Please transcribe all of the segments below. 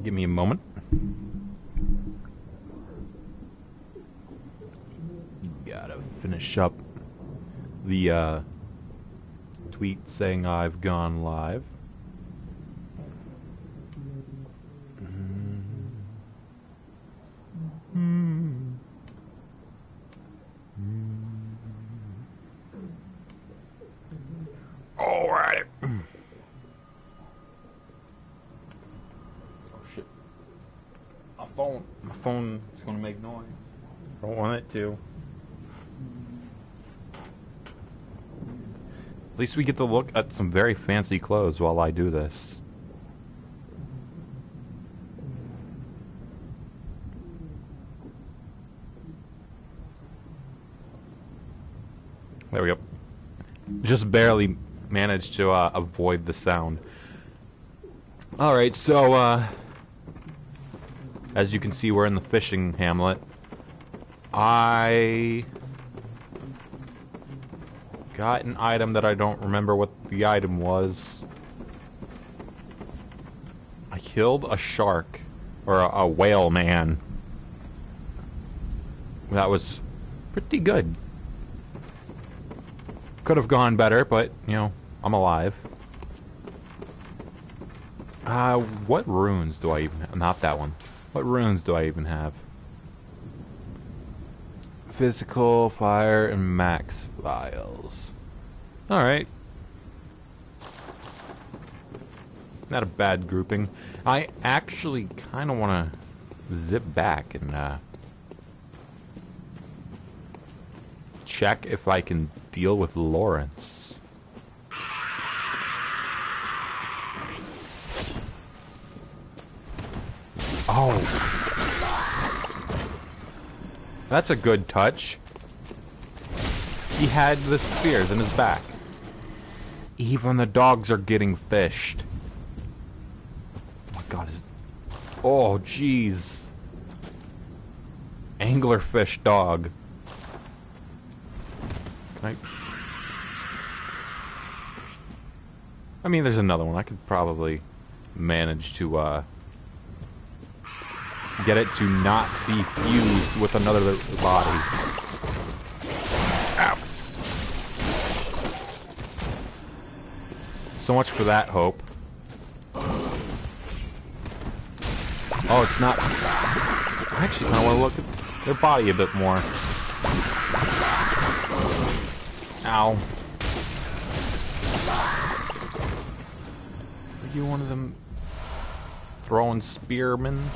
Give me a moment. Gotta finish up the tweet saying I've gone live. Alright. Oh shit. My phone is gonna make noise. Don't want it to. At least we get to look at some very fancy clothes while I do this. There we go. Just barely managed to avoid the sound. Alright, so as you can see, we're in the fishing hamlet. I got an item that I don't remember what the item was. I killed a shark, or a whale man. That was pretty good. Could have gone better, but, you know, I'm alive. What runes do I even have? Not that one. What runes do I even have? Physical, fire, and max files. Alright. Not a bad grouping. I actually kind of want to zip back and check if I can deal with Lawrence. Oh. That's a good touch. He had the spears in his back. Even the dogs are getting fished. Oh my god, oh jeez. Anglerfish dog. I mean, there's another one. I could probably manage to get it to not be fused with another body. Ow. So much for that hope. Oh, it's not. I actually kind of want to look at their body a bit more. Ow. Are you one of them throwing spearmen?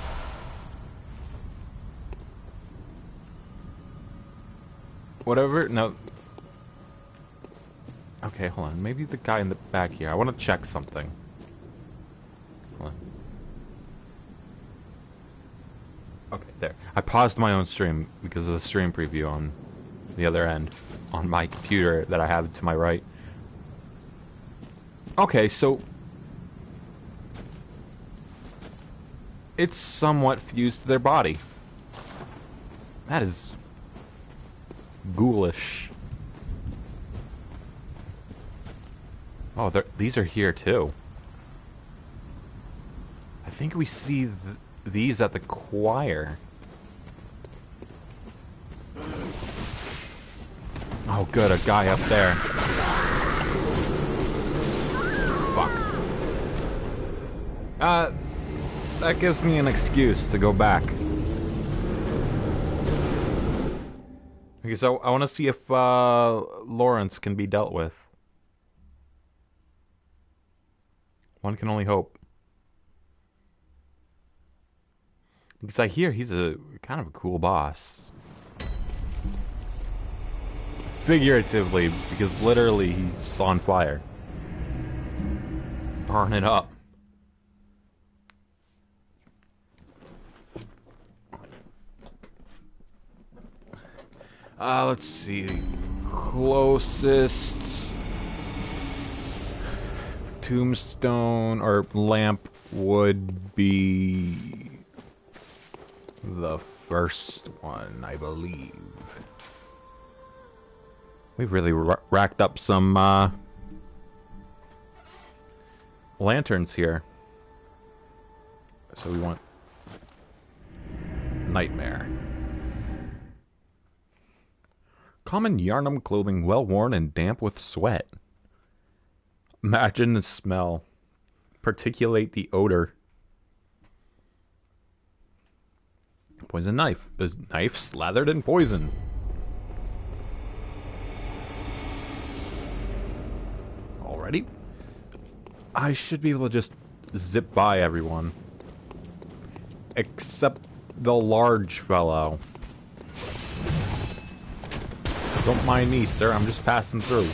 Whatever, no. Okay, hold on. Maybe the guy in the back here. I want to check something. Hold on. Okay, there. I paused my own stream because of the stream preview on the other end. On my computer that I have to my right. Okay, so it's somewhat fused to their body. That is ghoulish. Oh, these are here too. I think we see these at the choir. Oh good, a guy up there. Fuck. That gives me an excuse to go back. Because I want to see if Lawrence can be dealt with. One can only hope. Because I hear he's a kind of a cool boss. Figuratively, because literally he's on fire. Burn it up. Let's see. Closest tombstone or lamp would be the first one, I believe. We've really racked up some lanterns here. So we want Nightmare. Common Yarnum clothing, well worn and damp with sweat. Imagine the smell. Particulate the odor. Poison knife. Is knife slathered in poison? Already? I should be able to just zip by everyone. Except the large fellow. Don't mind me, sir. I'm just passing through.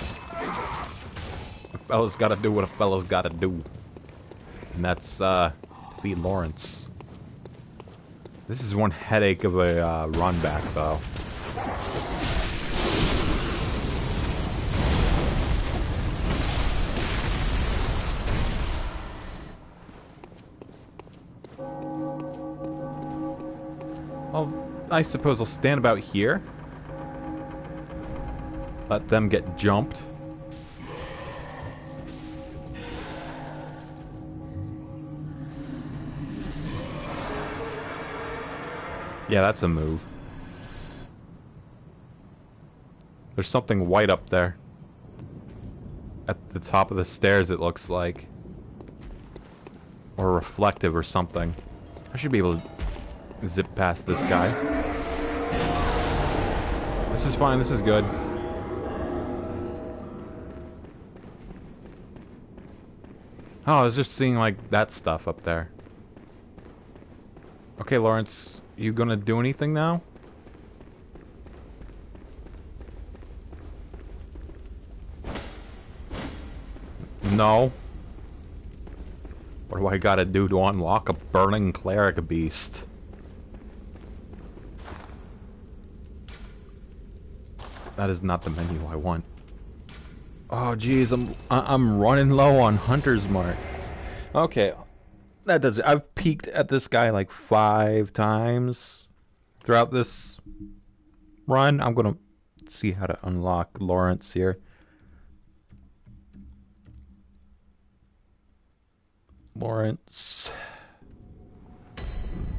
A fella's gotta do what a fella's gotta do. And that's, be Lawrence. This is one headache of a, run back, though. Well, I suppose I'll stand about here. Let them get jumped. Yeah, that's a move. There's something white up there. At the top of the stairs, it looks like. Or reflective or something. I should be able to zip past this guy. This is fine, this is good. Oh, I was just seeing, like, that stuff up there. Okay, Lawrence, you gonna do anything now? No. What do I gotta do to unlock a burning cleric beast? That is not the menu I want. Oh, geez, I'm running low on hunter's marks. Okay, that does it. I've peeked at this guy like 5 times throughout this run. I'm gonna see how to unlock Lawrence here. Lawrence,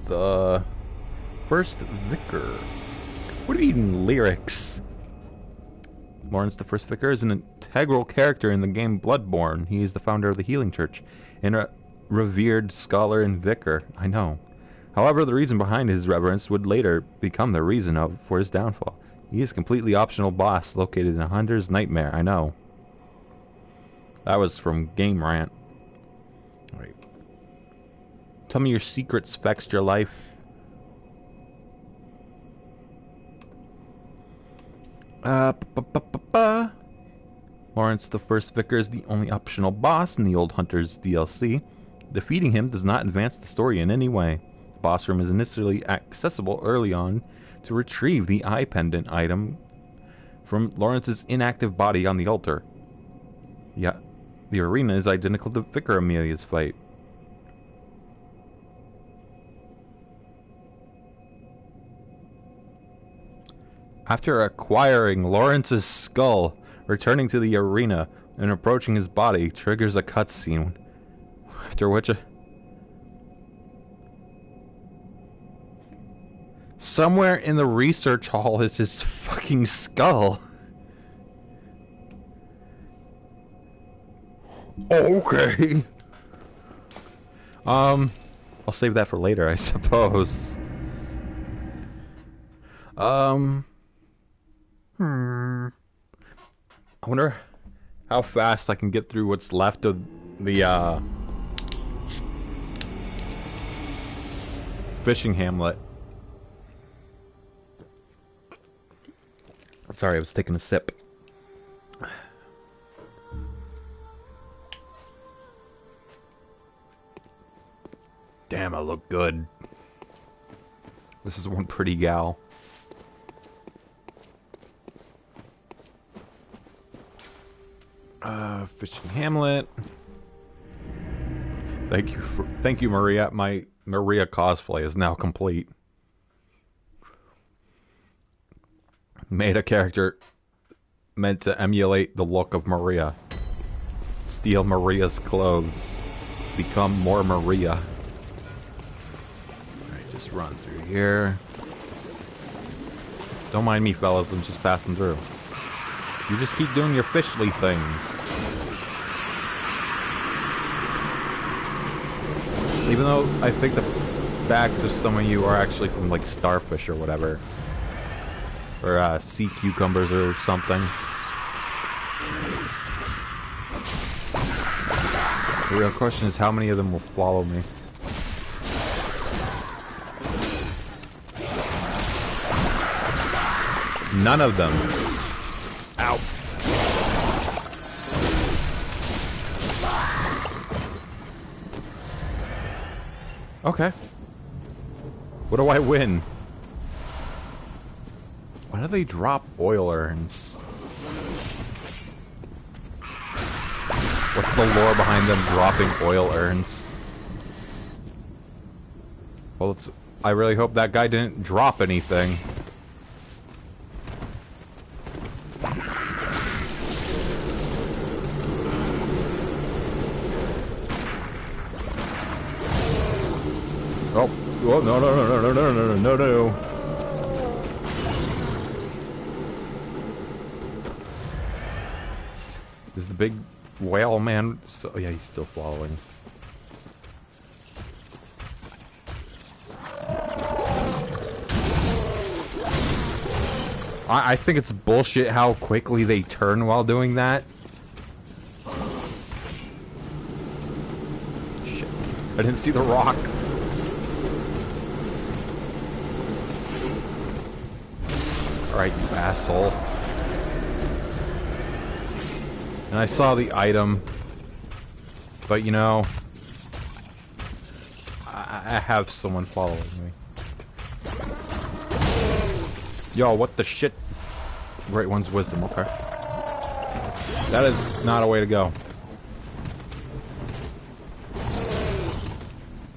the first vicar. What do you mean lyrics? Lawrence the First Vicar is an integral character in the game Bloodborne. He is the founder of the Healing Church and a revered scholar and vicar. I know. However, the reason behind his reverence would later become the reason for his downfall. He is a completely optional boss located in a hunter's nightmare. I know. That was from Game Rant. Wait. Tell me your secrets, vexed your life. Lawrence the First Vicar is the only optional boss in the Old Hunters DLC. Defeating him does not advance the story in any way. The boss room is initially accessible early on to retrieve the eye pendant item from Lawrence's inactive body on the altar. Yeah, the arena is identical to Vicar Amelia's fight. After acquiring Lawrence's skull, returning to the arena and approaching his body triggers a cutscene, after which somewhere in the research hall is his fucking skull. Okay. I'll save that for later, I suppose. I wonder how fast I can get through what's left of the, fishing hamlet. Sorry, I was taking a sip. Damn, I look good. This is one pretty gal. Fishing hamlet. Thank you, Maria. My Maria cosplay is now complete. Made a character meant to emulate the look of Maria. Steal Maria's clothes. Become more Maria. just run through here. Don't mind me, fellas. I'm just passing through. You just keep doing your fishly things. Even though I think the backs of some of you are actually from, like, starfish or whatever. Or, sea cucumbers or something. The real question is how many of them will follow me. None of them. Ow. Okay. What do I win? Why do they drop oil urns? What's the lore behind them dropping oil urns? Well, I really hope that guy didn't drop anything. Oh, no, no, no, no, no, no, no, no, no. Is the big whale man... So, yeah, he's still following. I think it's bullshit how quickly they turn while doing that. Shit. I didn't see the rock. Alright, you asshole. And I saw the item. But you know... I have someone following me. Yo, what the shit? Great one's wisdom, okay. That is not a way to go.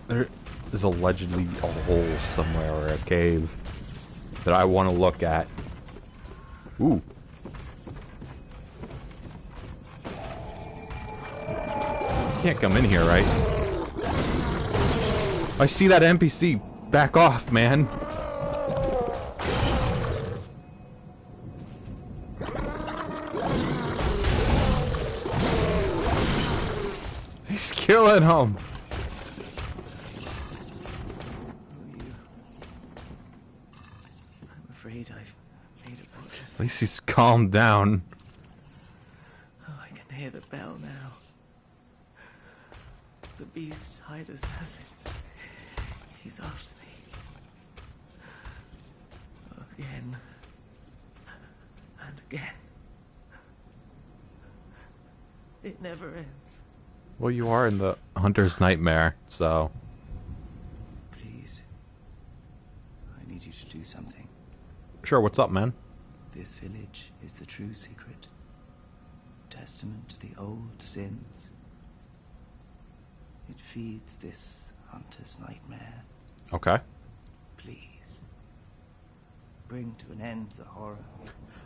There is allegedly a hole somewhere or a cave that I want to look at. Ooh. You can't come in here, right? I see that NPC. Back off, man. He's killing him. I'm afraid I've made a butcher. At least he's calmed down. Oh, I can hear the bell now. The beast-eyed assassin. He's after me. Again. And again. It never ends. Well, you are in the hunter's nightmare, so... Please. I need you to do something. Sure, what's up, man? This village is the true secret. Testament to the old sins. It feeds this hunter's nightmare. Okay. Please. Bring to an end the horror.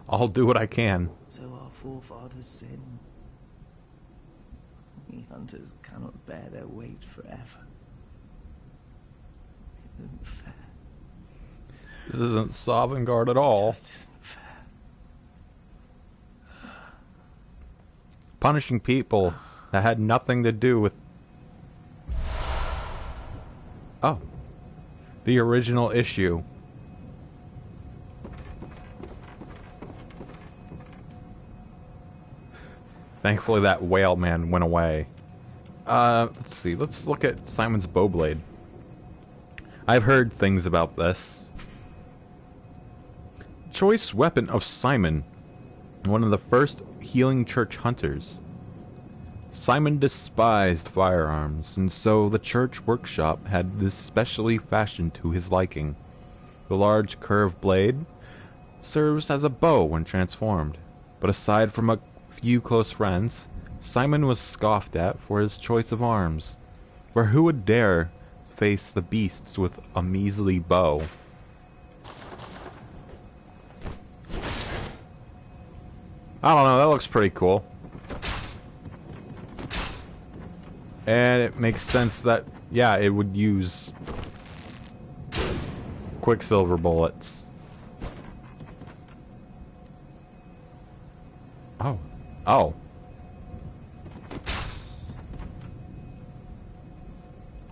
I'll do what I can. So our forefathers sinned. We hunters cannot bear their weight forever. It isn't fair. This isn't Sovngarde at all. It just isn't fair. Punishing people that had nothing to do with... Oh. The original issue. Thankfully that whale man went away. Let's see. Let's look at Simon's Bowblade. I've heard things about this. Choice weapon of Simon, one of the first healing church hunters. Simon despised firearms, and so the church workshop had this specially fashioned to his liking. The large curved blade serves as a bow when transformed, but aside from a few close friends, Simon was scoffed at for his choice of arms, for who would dare face the beasts with a measly bow? I don't know, that looks pretty cool. And it makes sense that, yeah, it would use Quicksilver bullets. Oh. Oh.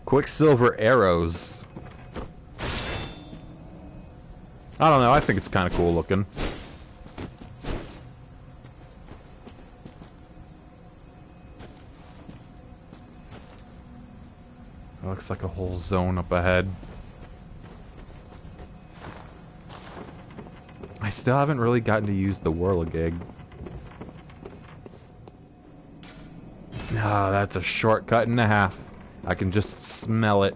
Quicksilver arrows. I don't know, I think it's kind of cool looking. It looks like a whole zone up ahead. I still haven't really gotten to use the whirligig. Ah, that's a shortcut and a half. I can just smell it.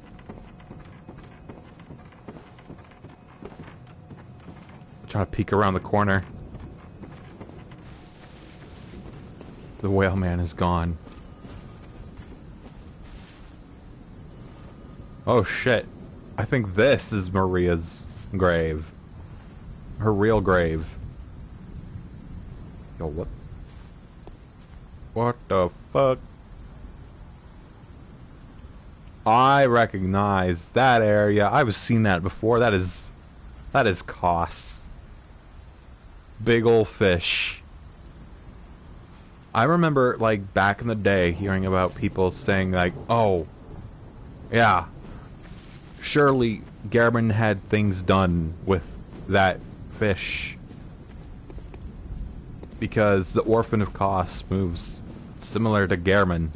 Try to peek around the corner. The whale man is gone. Oh shit. I think this is Maria's grave. Her real grave. Yo, what? What the fuck? I recognize that area. I've seen that before. That is Koss. Big ol' fish. I remember, like, back in the day, hearing about people saying, like, oh, yeah, surely Garmin had things done with that fish. Because the Orphan of Koss moves similar to Garmin.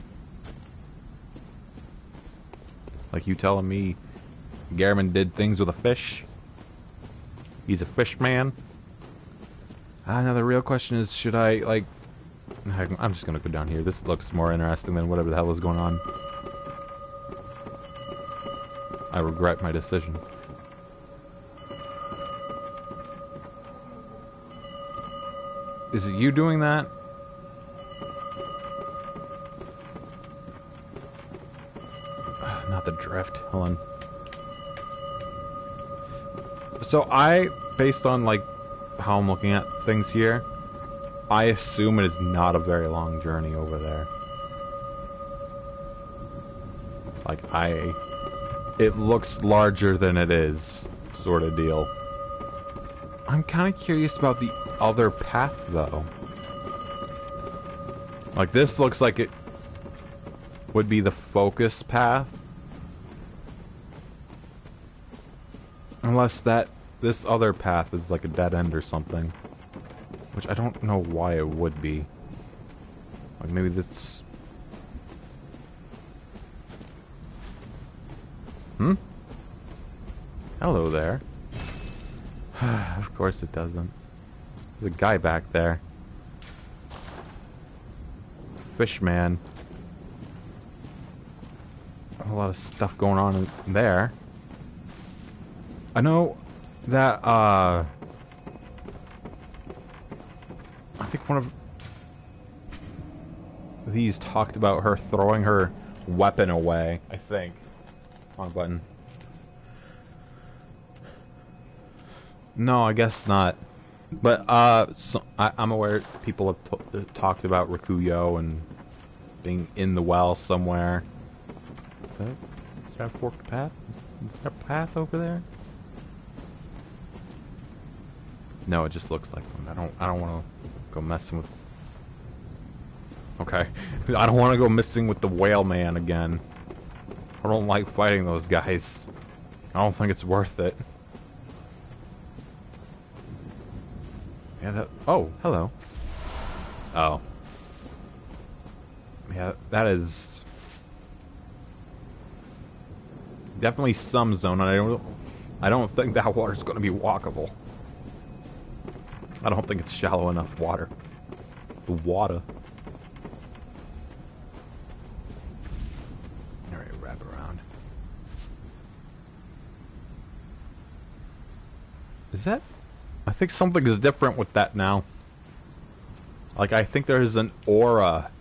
Like, you telling me Garmin did things with a fish? He's a fish man? Now the real question is, should I, like... I'm just gonna go down here. This looks more interesting than whatever the hell is going on. I regret my decision. Is it you doing that? Not the drift. Hold on. So based on, like, how I'm looking at things here, I assume it is not a very long journey over there. Like, it looks larger than it is, sort of deal. I'm kind of curious about the other path, though. Like, this looks like it would be the focus path. Unless this other path is like a dead end or something. Which I don't know why it would be. Like, maybe this... Hello there. Of course it doesn't. There's a guy back there. Fishman. A lot of stuff going on in there. I know that, I think one of these talked about her throwing her weapon away, I think. Wrong button. No, I guess not. But, so I'm aware people have talked about Rikuyo and being in the well somewhere. Is that a forked path? Is there a path over there? No, it just looks like one. I don't want to go messing with... Okay. I don't want to go messing with the whale man again. I don't like fighting those guys. I don't think it's worth it. Yeah, oh, hello. Oh. Yeah, that is... definitely some zone, and I don't think that water's going to be walkable. I don't think it's shallow enough water. The water. Alright, wrap around. Is that... I think something is different with that now. Like, I think there's an aura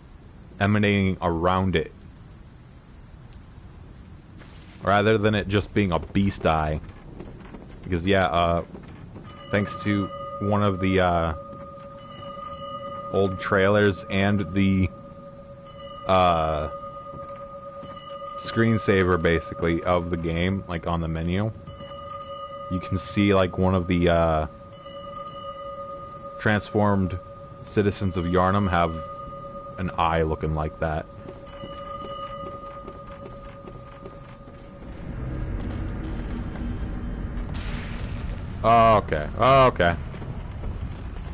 emanating around it. Rather than it just being a beast eye. Because, yeah, thanks to one of the, old trailers and the, screensaver, basically, of the game, like, on the menu, you can see like one of the transformed citizens of Yharnam have an eye looking like that. Okay. Okay.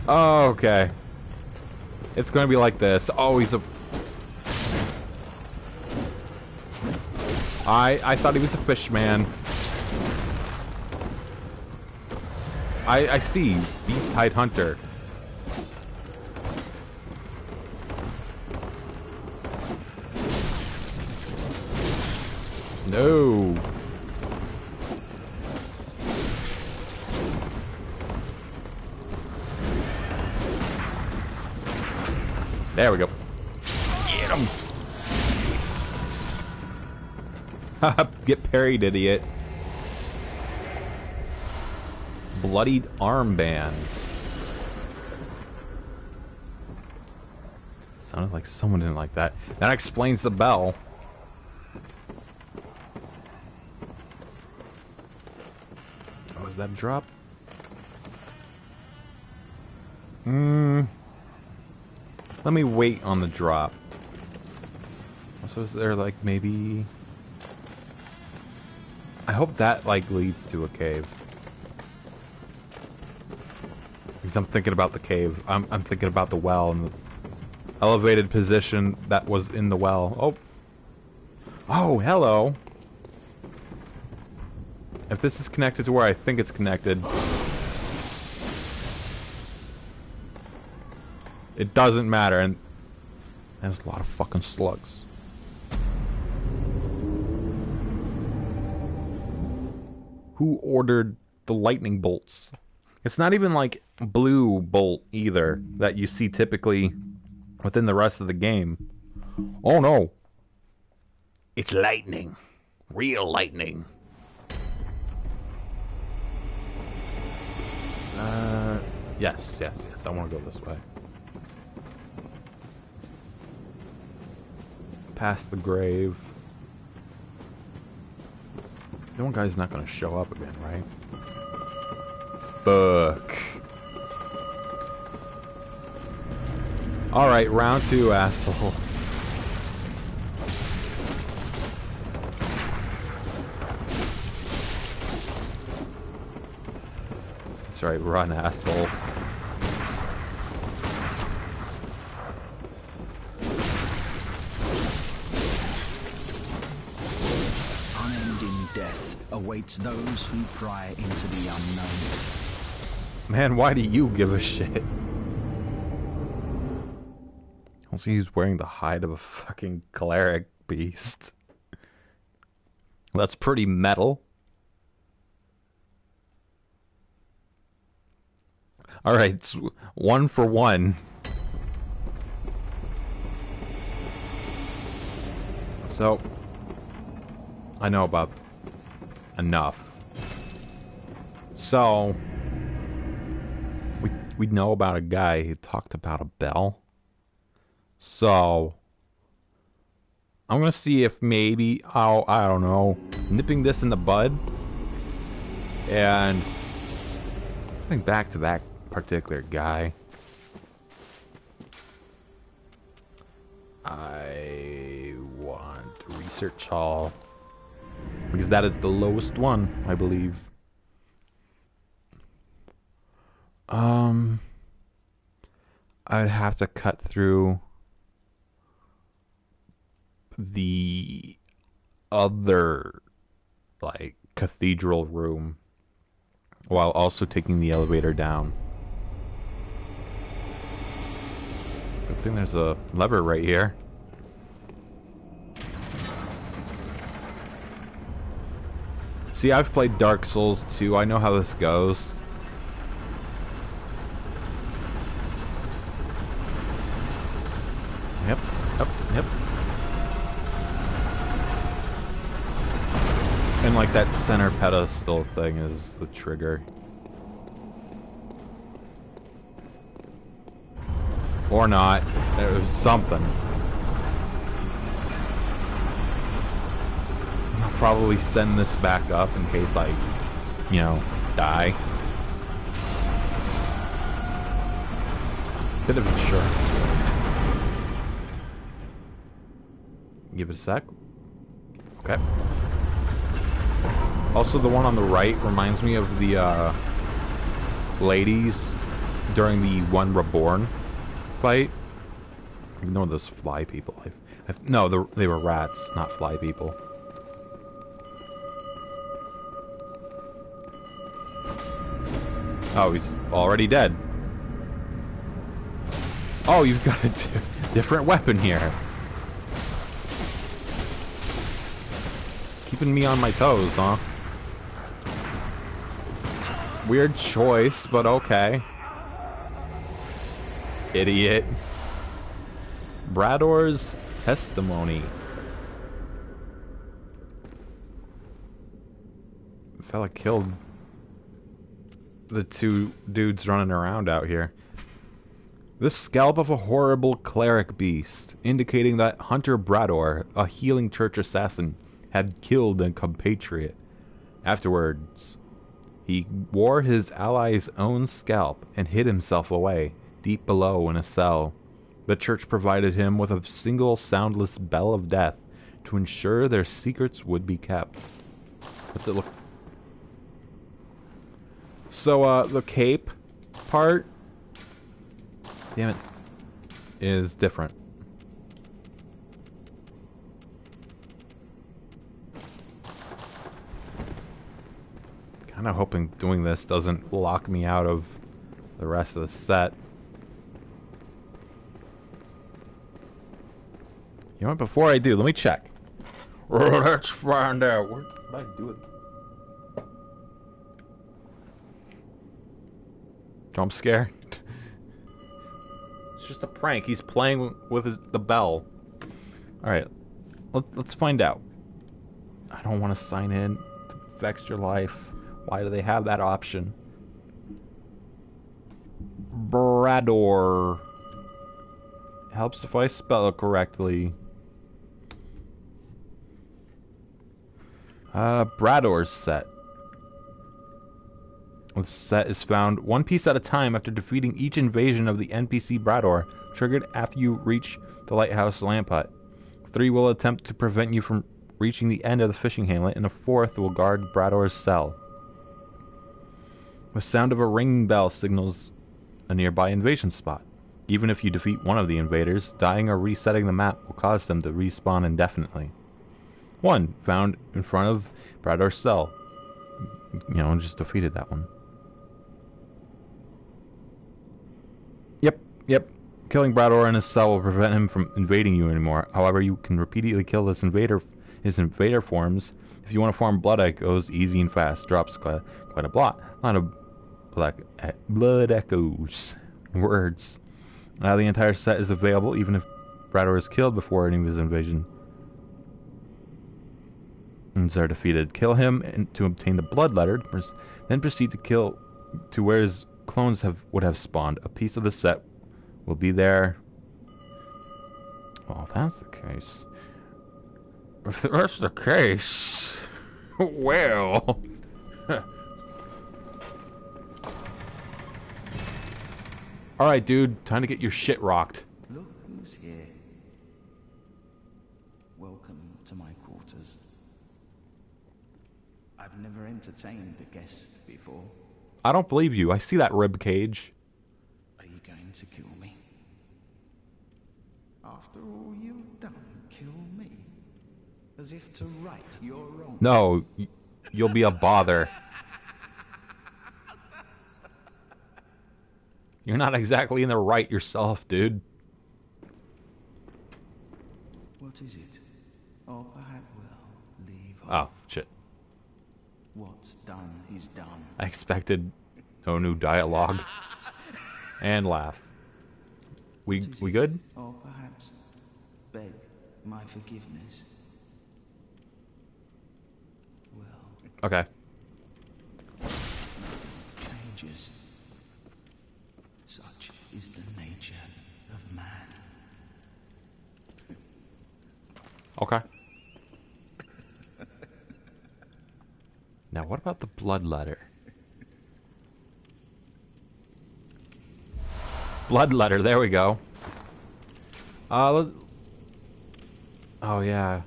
Okay. It's gonna be like this. Oh, he's a... I thought he was a fish man. I see. Beast-hide hunter. No. There we go. Get him. Get parried, idiot. Bloodied armbands. Sounded like someone didn't like that. That explains the bell. Oh, is that a drop? Let me wait on the drop. So is there like maybe... I hope that like leads to a cave. Because I'm thinking about the cave. I'm thinking about the well and the elevated position that was in the well. Oh. Oh, hello. If this is connected to where I think it's connected... It doesn't matter, and there's a lot of fucking slugs. Who ordered the lightning bolts? It's not even like blue bolt either that you see typically within the rest of the game. Oh no. It's lightning. Real lightning. Yes. I want to go this way. Past the grave. The one guy's not gonna show up again, right? Fuck. Alright, round 2, asshole. That's right, run, asshole. Awaits those who pry into the unknown. Man, why do you give a shit? Also, he's wearing the hide of a fucking cleric beast. That's pretty metal. Alright, it's 1 for 1. So, I know about enough. So, we know about a guy who talked about a bell. So, I'm gonna see if maybe, I don't know, nipping this in the bud and going back to that particular guy. I want research hall. Because that is the lowest one, I believe. I'd have to cut through the other, like, cathedral room while also taking the elevator down. Good thing there's a lever right here. See, I've played Dark Souls 2. I know how this goes. Yep. And like that center pedestal thing is the trigger. Or not. It was something. I'll probably send this back up in case I, you know, Die. Bit of insurance. Give it a sec. Okay. Also, the one on the right reminds me of the ladies during the One Reborn fight. Even though those fly people. No, they were rats, not fly people. Oh, he's already dead. Oh, you've got a different weapon here. Keeping me on my toes, huh? Weird choice, but okay. Idiot. Brador's testimony. Fella killed the two dudes running around out here. The scalp of a horrible cleric beast, indicating that Hunter Brador, a healing church assassin, had killed a compatriot. Afterwards, he wore his ally's own scalp and hid himself away, deep below in a cell. The church provided him with a single soundless bell of death to ensure their secrets would be kept. What's it look? So, the cape part, damn it, is different. Kind of hoping doing this doesn't lock me out of the rest of the set. You know what, before I do, let me check. Let's find out. What did I do it? Jump scare? It's just a prank. He's playing with the bell. Alright. Let's find out. I don't want to sign in to Vex Your Life. Why do they have that option? Brador. Helps if I spell it correctly. Brador's set. The set is found one piece at a time after defeating each invasion of the NPC Brador, triggered after you reach the lighthouse lamp hut. 3 will attempt to prevent you from reaching the end of the fishing hamlet, and a 4th will guard Brador's cell. The sound of a ringing bell signals a nearby invasion spot. Even if you defeat one of the invaders, dying or resetting the map will cause them to respawn indefinitely. 1 found in front of Brador's cell. You know, just defeated that one. Yep. Killing Brador in his cell will prevent him from invading you anymore. However, you can repeatedly kill his invader forms. If you want to farm blood echoes, easy and fast. Drops quite a lot of blood echoes. Words. The entire set is available, even if Brador is killed before any of his invasions are defeated. Kill him to obtain the blood letter, then proceed to where his clones would have spawned. A piece of the set will be there. Well, if that's the case. If that's the case, well. Alright, dude, time to get your shit rocked. Look who's here. Welcome to my quarters. I've never entertained a guest before. I don't believe you. I see that rib cage. Are you going to kill me? After all you've done, kill me? As if to right your wrongs. No, you'll be a bother. You're not exactly in the right yourself, dude. What is it? Or perhaps we'll leave Oh, off. shit. What's done is done. I expected no new dialogue. And laugh. We good? Or perhaps beg my forgiveness. Well, Okay. changes. Such is the nature of man. Okay. Now, what about the blood letter? Bloodletter, there we go. Oh yeah.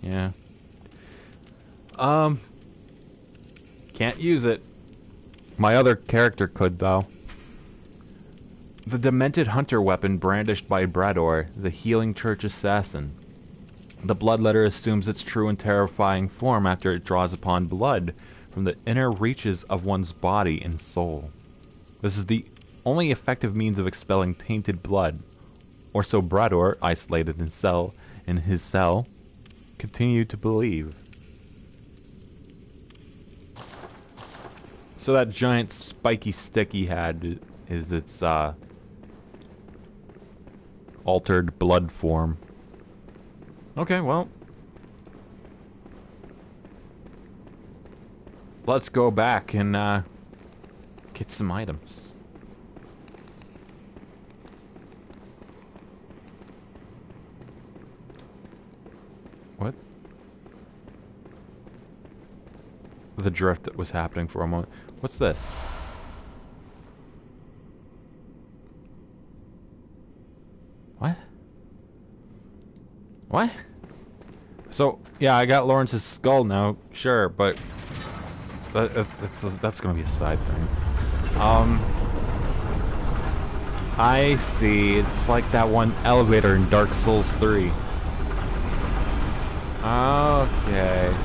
Yeah. Can't use it. My other character could, though. The demented hunter weapon brandished by Brador, the healing church assassin. The bloodletter assumes its true and terrifying form after it draws upon blood from the inner reaches of one's body and soul. This is the only effective means of expelling tainted blood, or so Brador, isolated in his cell, continued to believe. So that giant spiky stick he had is its altered blood form. Okay, well, let's go back and get some items. What? The drift that was happening for a moment. What's this? What? What? So, yeah, I got Lawrence's skull now, sure, but that's gonna be a side thing. I see. It's like that one elevator in Dark Souls 3. Okay.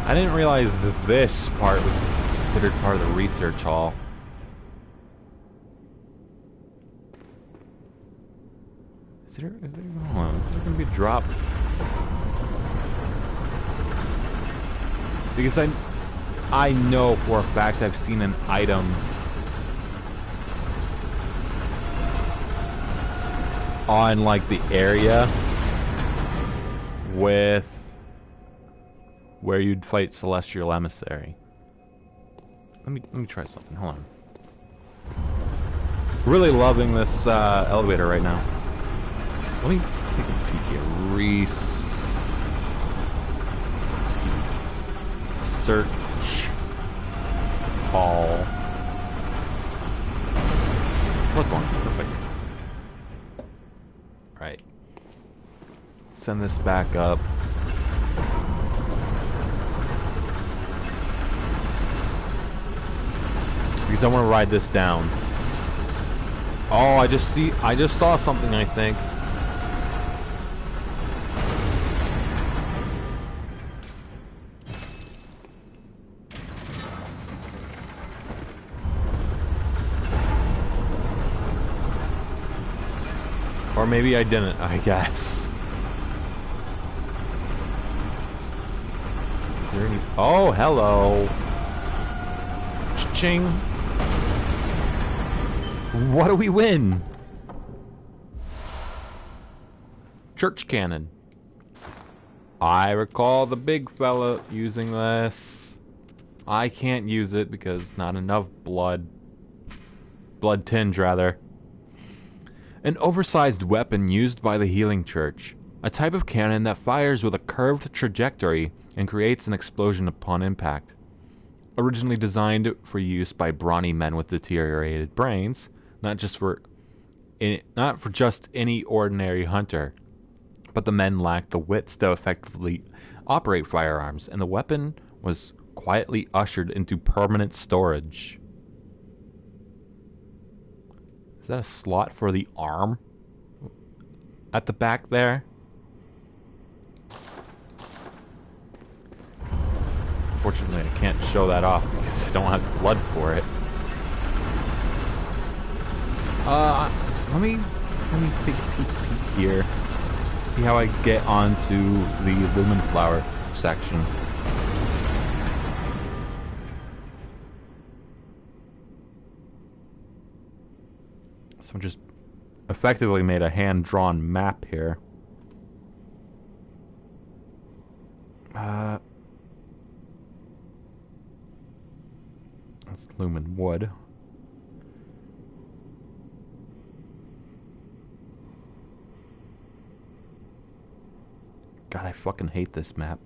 I didn't realize that this part was considered part of the research hall. Is there gonna be a drop? Because I know for a fact I've seen an item on like the area with where you'd fight Celestial Emissary. Let me try something. Hold on. Really loving this elevator right now. Let me take a peek here. Search hall. Bloodborne. Perfect. Right. Send this back up. Because I want to ride this down. Oh, I just saw something, I think. Or maybe I didn't, I guess. Is there any... Oh, hello. Ching. What do we win? Church cannon. I recall the big fella using this. I can't use it because not enough blood. Blood tinge, rather. An oversized weapon used by the Healing Church. A type of cannon that fires with a curved trajectory and creates an explosion upon impact. Originally designed for use by brawny men with deteriorated brains, not for just any ordinary hunter, but the men lacked the wits to effectively operate firearms, and the weapon was quietly ushered into permanent storage. Is that a slot for the arm? At the back there? Unfortunately, I can't show that off because I don't have blood for it. Let me take a peek here. See how I get onto the Lumen Flower section. So just effectively made a hand-drawn map here. That's Lumen Wood. God, I fucking hate this map.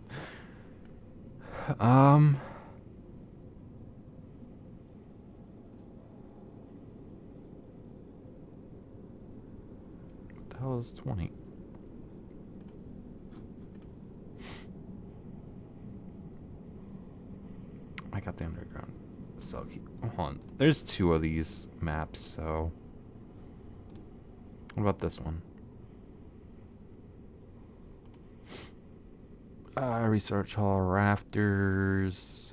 hell is 20? I got the underground cell key. Hold on. There's 2 of these maps, so... What about this one? Research hall, rafters...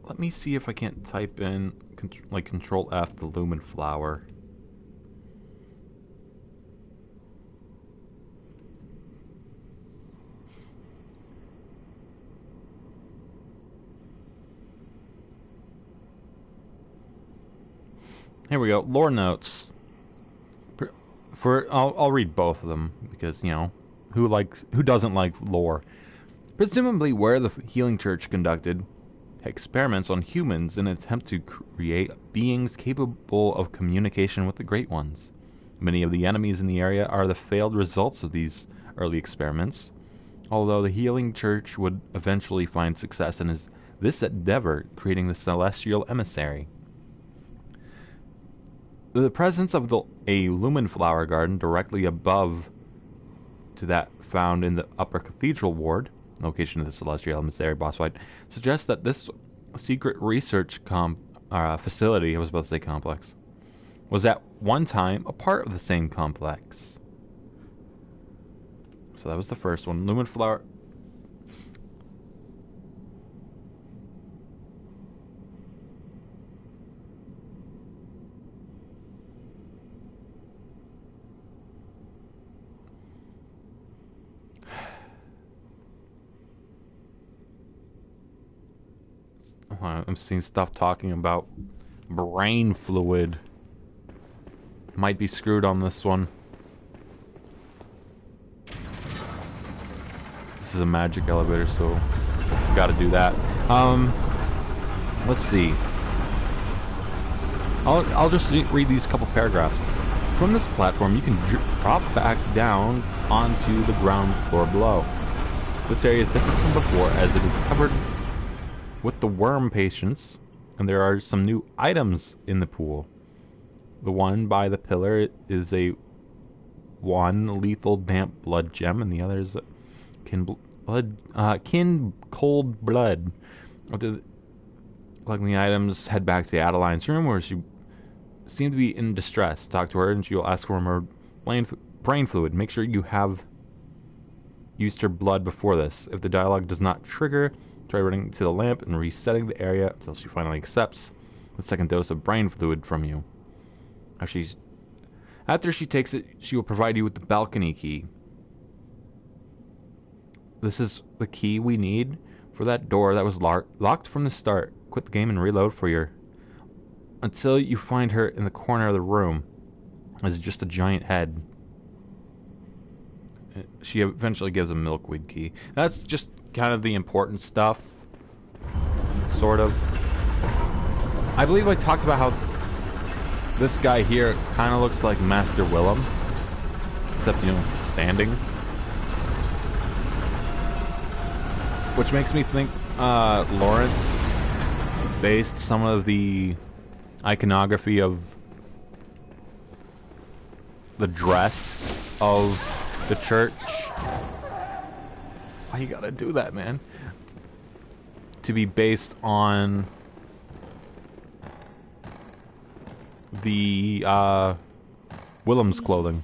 Let me see if I can't type in, like, Control F, the lumen flower. Here we go. Lore notes. I'll read both of them because, you know, who doesn't like lore? Presumably where the Healing Church conducted experiments on humans in an attempt to create beings capable of communication with the Great Ones. Many of the enemies in the area are the failed results of these early experiments, although the Healing Church would eventually find success in this endeavor, creating the Celestial Emissary. The presence of a lumen flower garden directly above to that found in the Upper Cathedral Ward, location of the Celestial Emissary boss fight, suggests that this secret research facility, I was about to say complex, was at one time a part of the same complex. So that was the first one. Lumen flower... I'm seeing stuff talking about brain fluid. Might be screwed on this one. This is a magic elevator, so gotta do that. Let's see. I'll just read these couple paragraphs. From this platform, you can drop back down onto the ground floor below. This area is different from before, as it is covered with the worm patients, and there are some new items in the pool. The one by the pillar is a one lethal damp blood gem, and the other is kin cold blood. After collecting the items, head back to Adeline's room, where she seemed to be in distress. Talk to her, and she will ask for more brain fluid. Make sure you have used her blood before this. If the dialogue does not trigger, try running to the lamp and resetting the area until she finally accepts the second dose of brain fluid from you. After she takes it, she will provide you with the balcony key. This is the key we need for that door that was locked from the start. Quit the game and reload for your... Until you find her in the corner of the room. It's just a giant head. She eventually gives a milkweed key. That's just kind of the important stuff. Sort of. I believe I talked about how this guy here kind of looks like Master Willem. Except, you know, standing. Which makes me think Lawrence based some of the iconography of the dress of the church. Why you gotta do that, man? To be based on the Willem's clothing.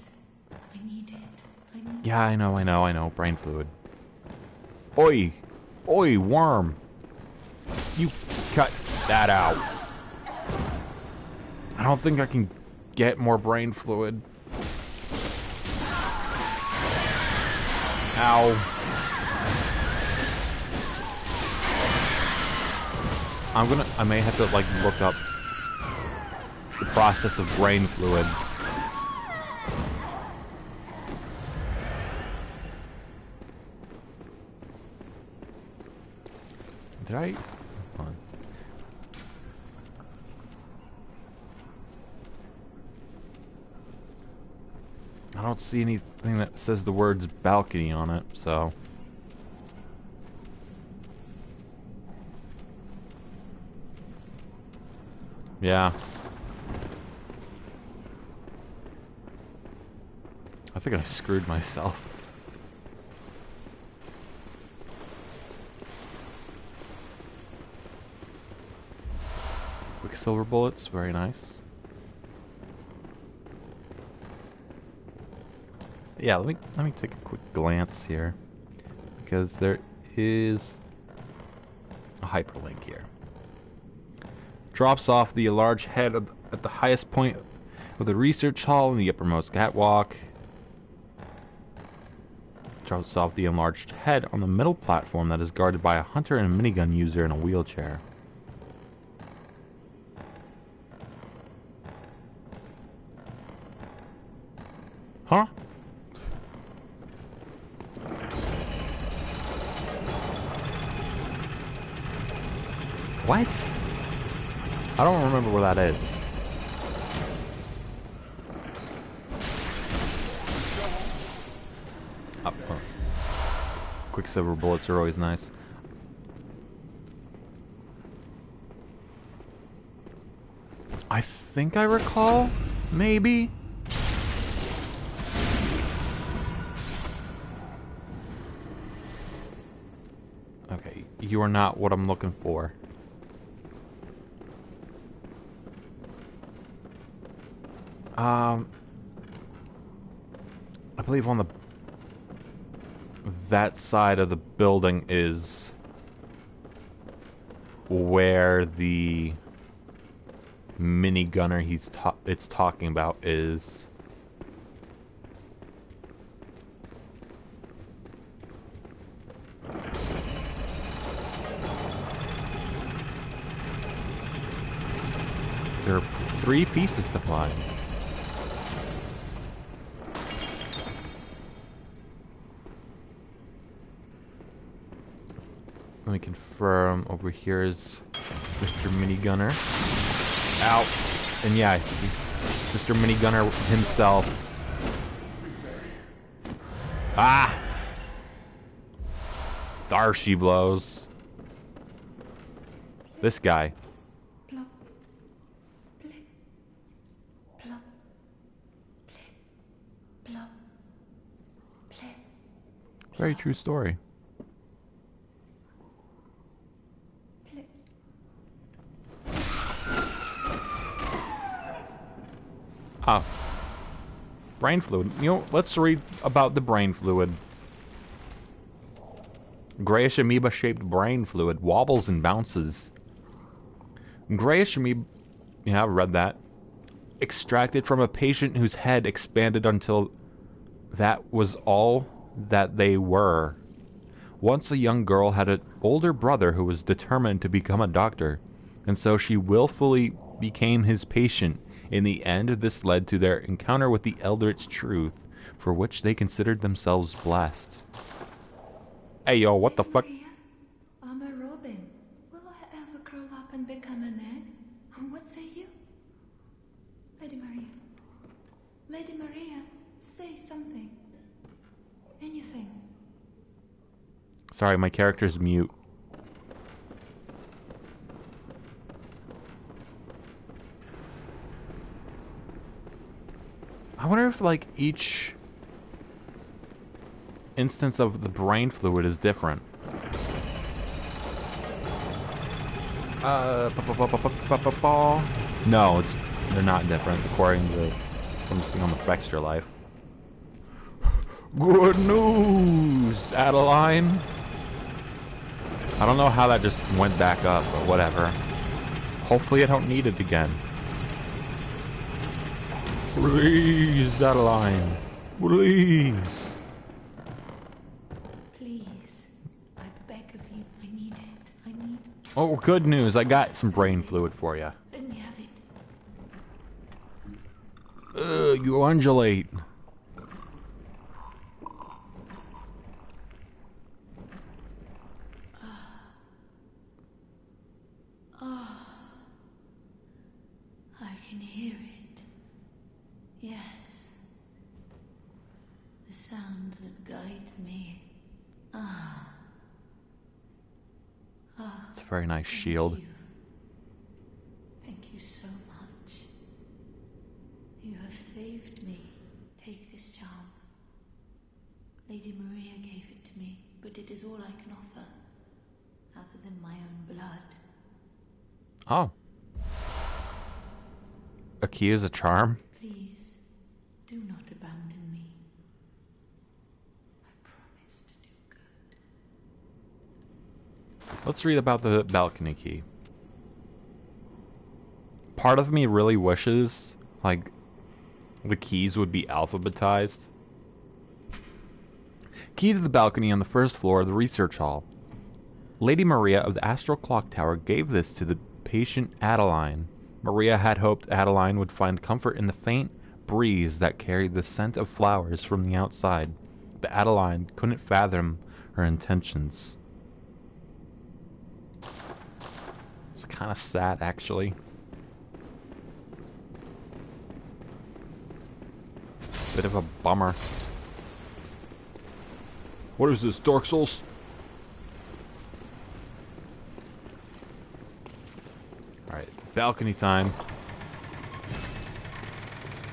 Yeah, I know. Brain fluid. Oi! Oi, worm! You cut that out. I don't think I can get more brain fluid. Ow. I may have to, like, look up the process of brain fluid. Did I? Hold on. I don't see anything that says the words balcony on it, so... Yeah. I think I screwed myself. Quicksilver bullets, very nice. Yeah, let me take a quick glance here, because there is a hyperlink here. Drops off the large head at the highest point of the research hall in the uppermost catwalk. Drops off the enlarged head on the middle platform that is guarded by a hunter and a minigun user in a wheelchair. Huh? What? I don't remember where that is. Oh. Quicksilver bullets are always nice. I think I recall, maybe? Okay, you are not what I'm looking for. I believe on that side of the building is where the minigunner it's talking about is. There are 3 pieces to find. Let me confirm. Over here is Mr. Minigunner. Ow. And yeah, Mr. Minigunner himself. Ah! There she blows. This guy. Plop, blip, plop, blip, plop, blip. Very true story. Ah. Brain fluid. You know, let's read about the brain fluid. Grayish amoeba-shaped brain fluid wobbles and bounces. Grayish amoeba... Yeah, I've read that. Extracted from a patient whose head expanded until that was all that they were. Once a young girl had an older brother who was determined to become a doctor, and so she willfully became his patient. In the end, this led to their encounter with the Eldritch Truth, for which they considered themselves blessed. Hey yo, what the fuck? Maria, I'm a robin. Will I ever curl up and become an egg? What say you? Lady Maria. Lady Maria, say something. Anything. Sorry, my character's mute. I wonder if, like, each instance of the brain fluid is different. No, they're not different, according to what I'm seeing on the Extra Life. Good news, Adeline! I don't know how that just went back up, but whatever. Hopefully I don't need it again. Please, Adeline. Please. Please. I beg of you. I need it. I need... Oh, good news. I got some brain fluid for you. Let me have it. You undulate. I can hear it. Yes. The sound that guides me. It's a very nice shield. Thank you so You have saved me. Take this charm. Lady Maria gave it to me, but it is all I can offer, other than my own blood. Oh. A key is a charm? Please, do not abandon me. I promise to do good. Let's read about the balcony key. Part of me really wishes, like, the keys would be alphabetized. Key to the balcony on the first floor of the research hall. Lady Maria of the Astral Clock Tower gave this to the patient Adeline. Maria had hoped Adeline would find comfort in the faint breeze that carried the scent of flowers from the outside, but Adeline couldn't fathom her intentions. It's kind of sad, actually. Bit of a bummer. What is this, Dark Souls? Alright, balcony time.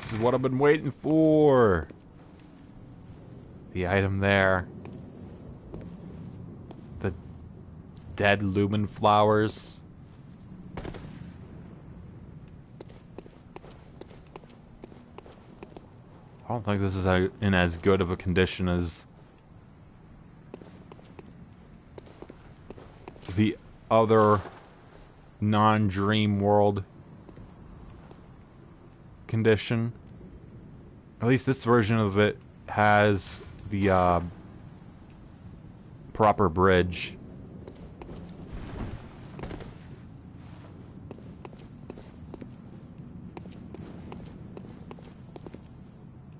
This is what I've been waiting for. The item there. The dead lumen flowers. I don't think this is in as good of a condition as the other non-dream world condition. At least this version of it has the proper bridge.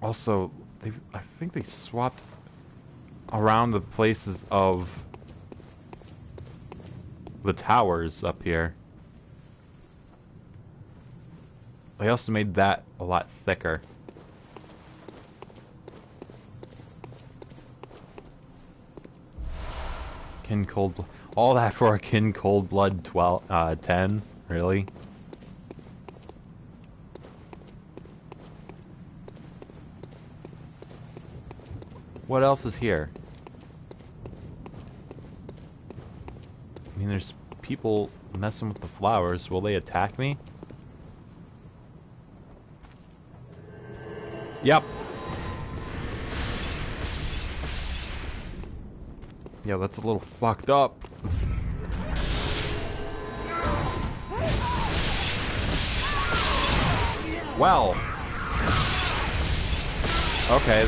Also, I think they swapped around the places of the towers up here. They also made that a lot thicker. Kin Cold... all that for a Kin Cold Blood 10? Really? What else is here? I mean, there's people messing with the flowers. Will they attack me? Yep. Yeah, that's a little fucked up. Well. Okay.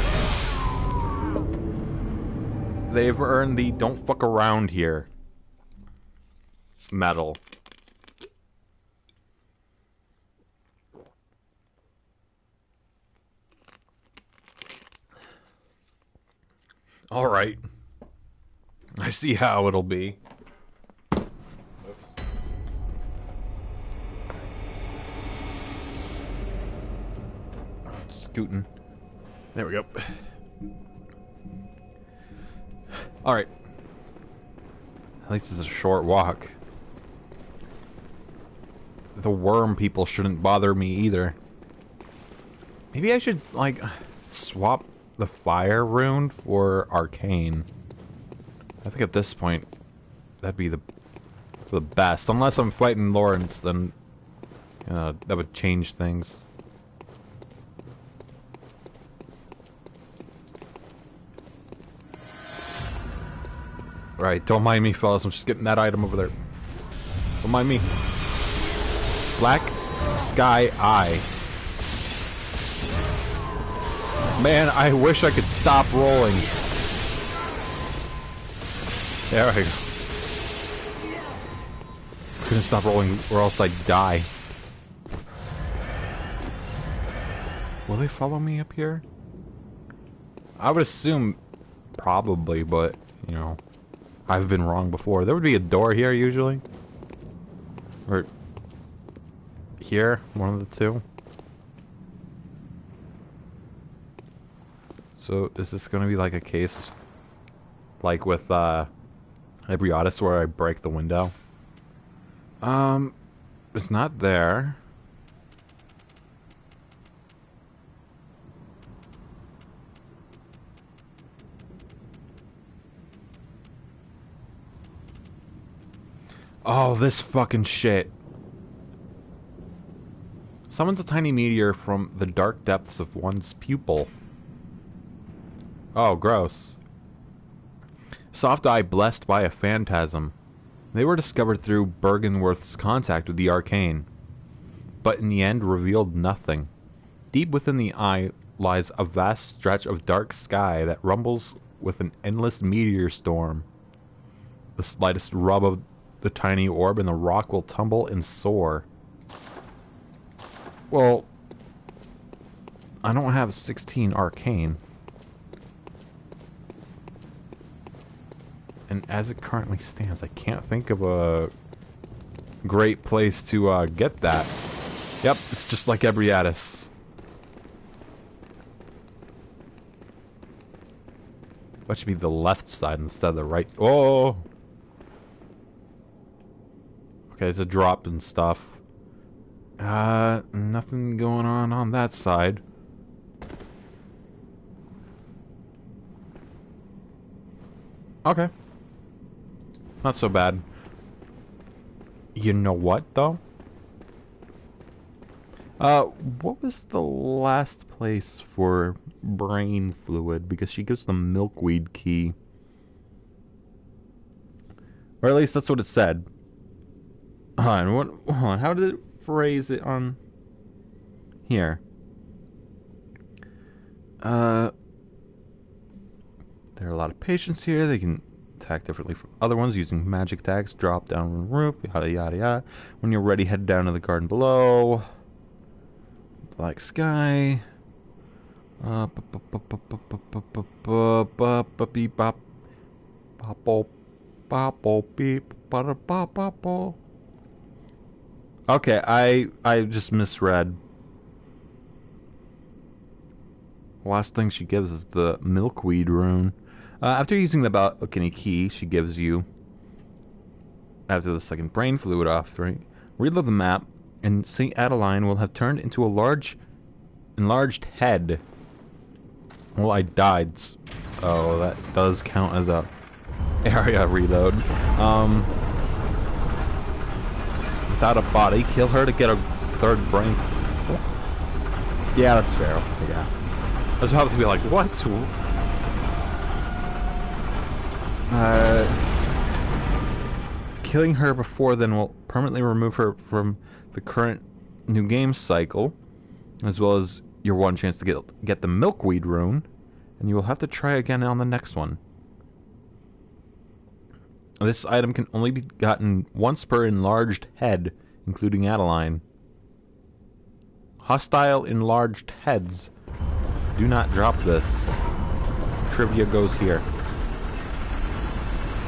They've earned the don't fuck around here medal. Alright. I see how it'll be. Scooting. There we go. Alright. At least it's a short walk. The worm people shouldn't bother me either. Maybe I should, like, swap the fire rune for arcane. I think at this point, that'd be the best. Unless I'm fighting Lawrence, then that would change things. Right, don't mind me, fellas. I'm just getting that item over there. Don't mind me. Black Sky Eye. Man, I wish I could stop rolling. There we go. Couldn't stop rolling or else I'd die. Will they follow me up here? I would assume probably, but, you know, I've been wrong before. There would be a door here usually. Or here, one of the two. So is this gonna be like a case like with Ebriotis where I break the window? It's not there. Oh, this fucking shit. Summons a tiny meteor from the dark depths of one's pupil. Oh, gross. Soft Eye blessed by a phantasm. They were discovered through Bergenworth's contact with the arcane, but in the end revealed nothing. Deep within the eye lies a vast stretch of dark sky that rumbles with an endless meteor storm. The slightest rub of the tiny orb and the rock will tumble and soar. Well, I don't have 16 arcane. And as it currently stands, I can't think of a great place to get that. Yep, it's just like Ebriatis. That should be the left side instead of the right. Oh! Okay, there's a drop and stuff. Nothing going on that side. Okay. Not so bad. You know what, though? What was the last place for brain fluid? Because she gives the milkweed key. Or at least that's what it said. Hold on, how did it phrase it on here? There are a lot of patients here. They can attack differently from other ones using magic attacks. Drop down from the roof, yada yada yada. When you're ready, head down to the garden below. Black sky. Okay, I just misread. Last thing she gives is the milkweed rune. After using the balcony key she gives you, after the second brain fluid offering, reload the map, and St. Adeline will have turned into a enlarged head. Well, I died. Oh, that does count as a area reload. Without a body, kill her to get a third brain. Yeah, that's fair. Yeah. I was about to be like, what? Killing her before then will permanently remove her from the current new game cycle, as well as your one chance to get the milkweed rune, and you will have to try again on the next one. This item can only be gotten once per enlarged head, including Adeline. Hostile enlarged heads. Do not drop this. Trivia goes here.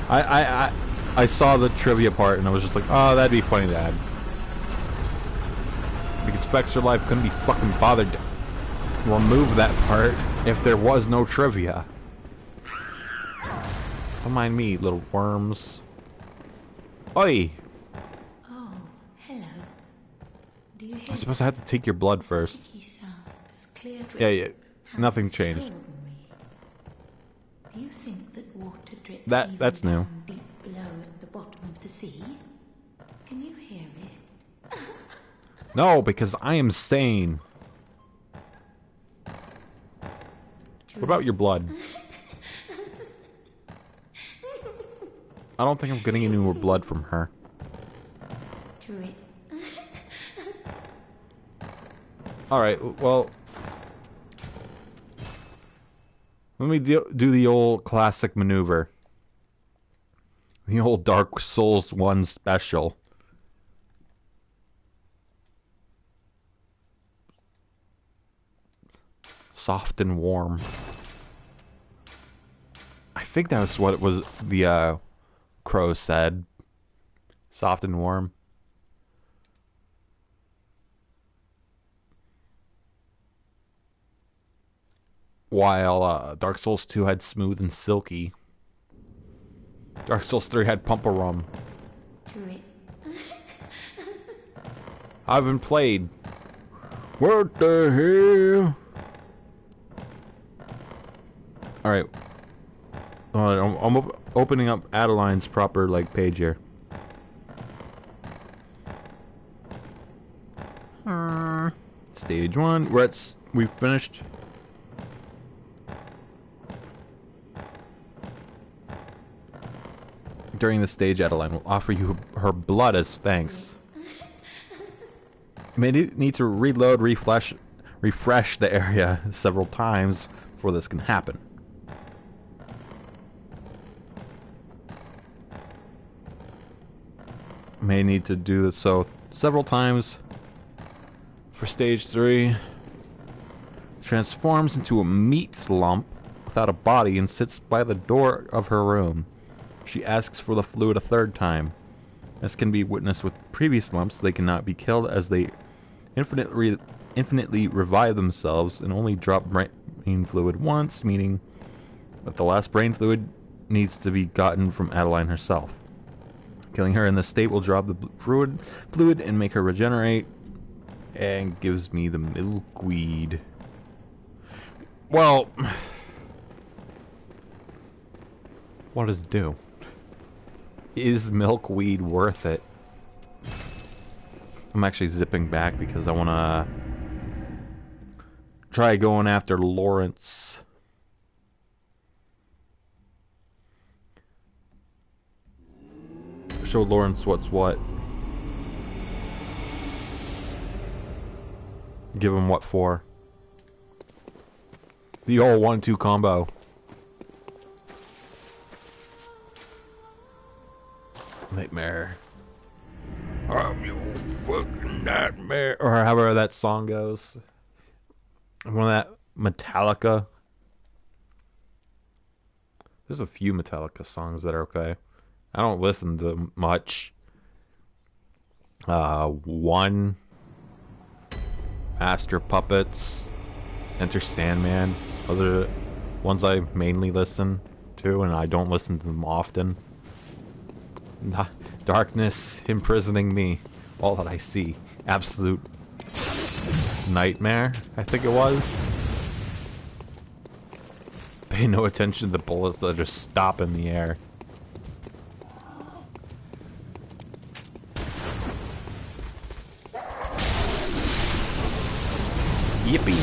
I saw the trivia part and I was just like, oh, that'd be funny to add. Because Spectre Life couldn't be fucking bothered to remove that part if there was no trivia. Don't mind me, little worms. Oi! Oh, hello. Do you hear I suppose I have to take your blood first. sound as clear Yeah. Nothing changed. Do you think that water drips That's even new. down deep below at the bottom of the sea? Can you hear it? No, because I am sane. What about your blood? I don't think I'm getting any more blood from her. Drip. Alright, well... Let me do the old classic maneuver. The old Dark Souls 1 special. Soft and warm. I think that was what it was the crow said. Soft and warm. While Dark Souls 2 had smooth and silky. Dark Souls 3 had pump-a-rum. Drip. I haven't played. What the hell? Alright. I'm opening up Adeline's proper, page here. stage 1. We've finished. During the stage, Adeline will offer you her blood as thanks. You may need to reload, refresh the area several times before this can happen. May need to do this so several times. For stage 3, transforms into a meat lump without a body and sits by the door of her room. She asks for the fluid a 3rd time. As can be witnessed with previous lumps, they cannot be killed as they infinitely revive themselves and only drop brain fluid once, meaning that the last brain fluid needs to be gotten from Adeline herself. Killing her in this state will drop the fluid and make her regenerate, and gives me the milkweed. Well, what does it do? Is milkweed worth it? I'm actually zipping back because I want to try going after Lawrence. Show Lawrence what's what. Give him what for. The old 1-2 combo. Nightmare. I'm your fucking nightmare. Or however that song goes. One of that Metallica. There's a few Metallica songs that are okay. I don't listen to much. One. Master Puppets. Enter Sandman. Those are the ones I mainly listen to, and I don't listen to them often. Darkness imprisoning me. All that I see. Absolute nightmare, I think it was. Pay no attention to the bullets that just stop in the air. Yippee!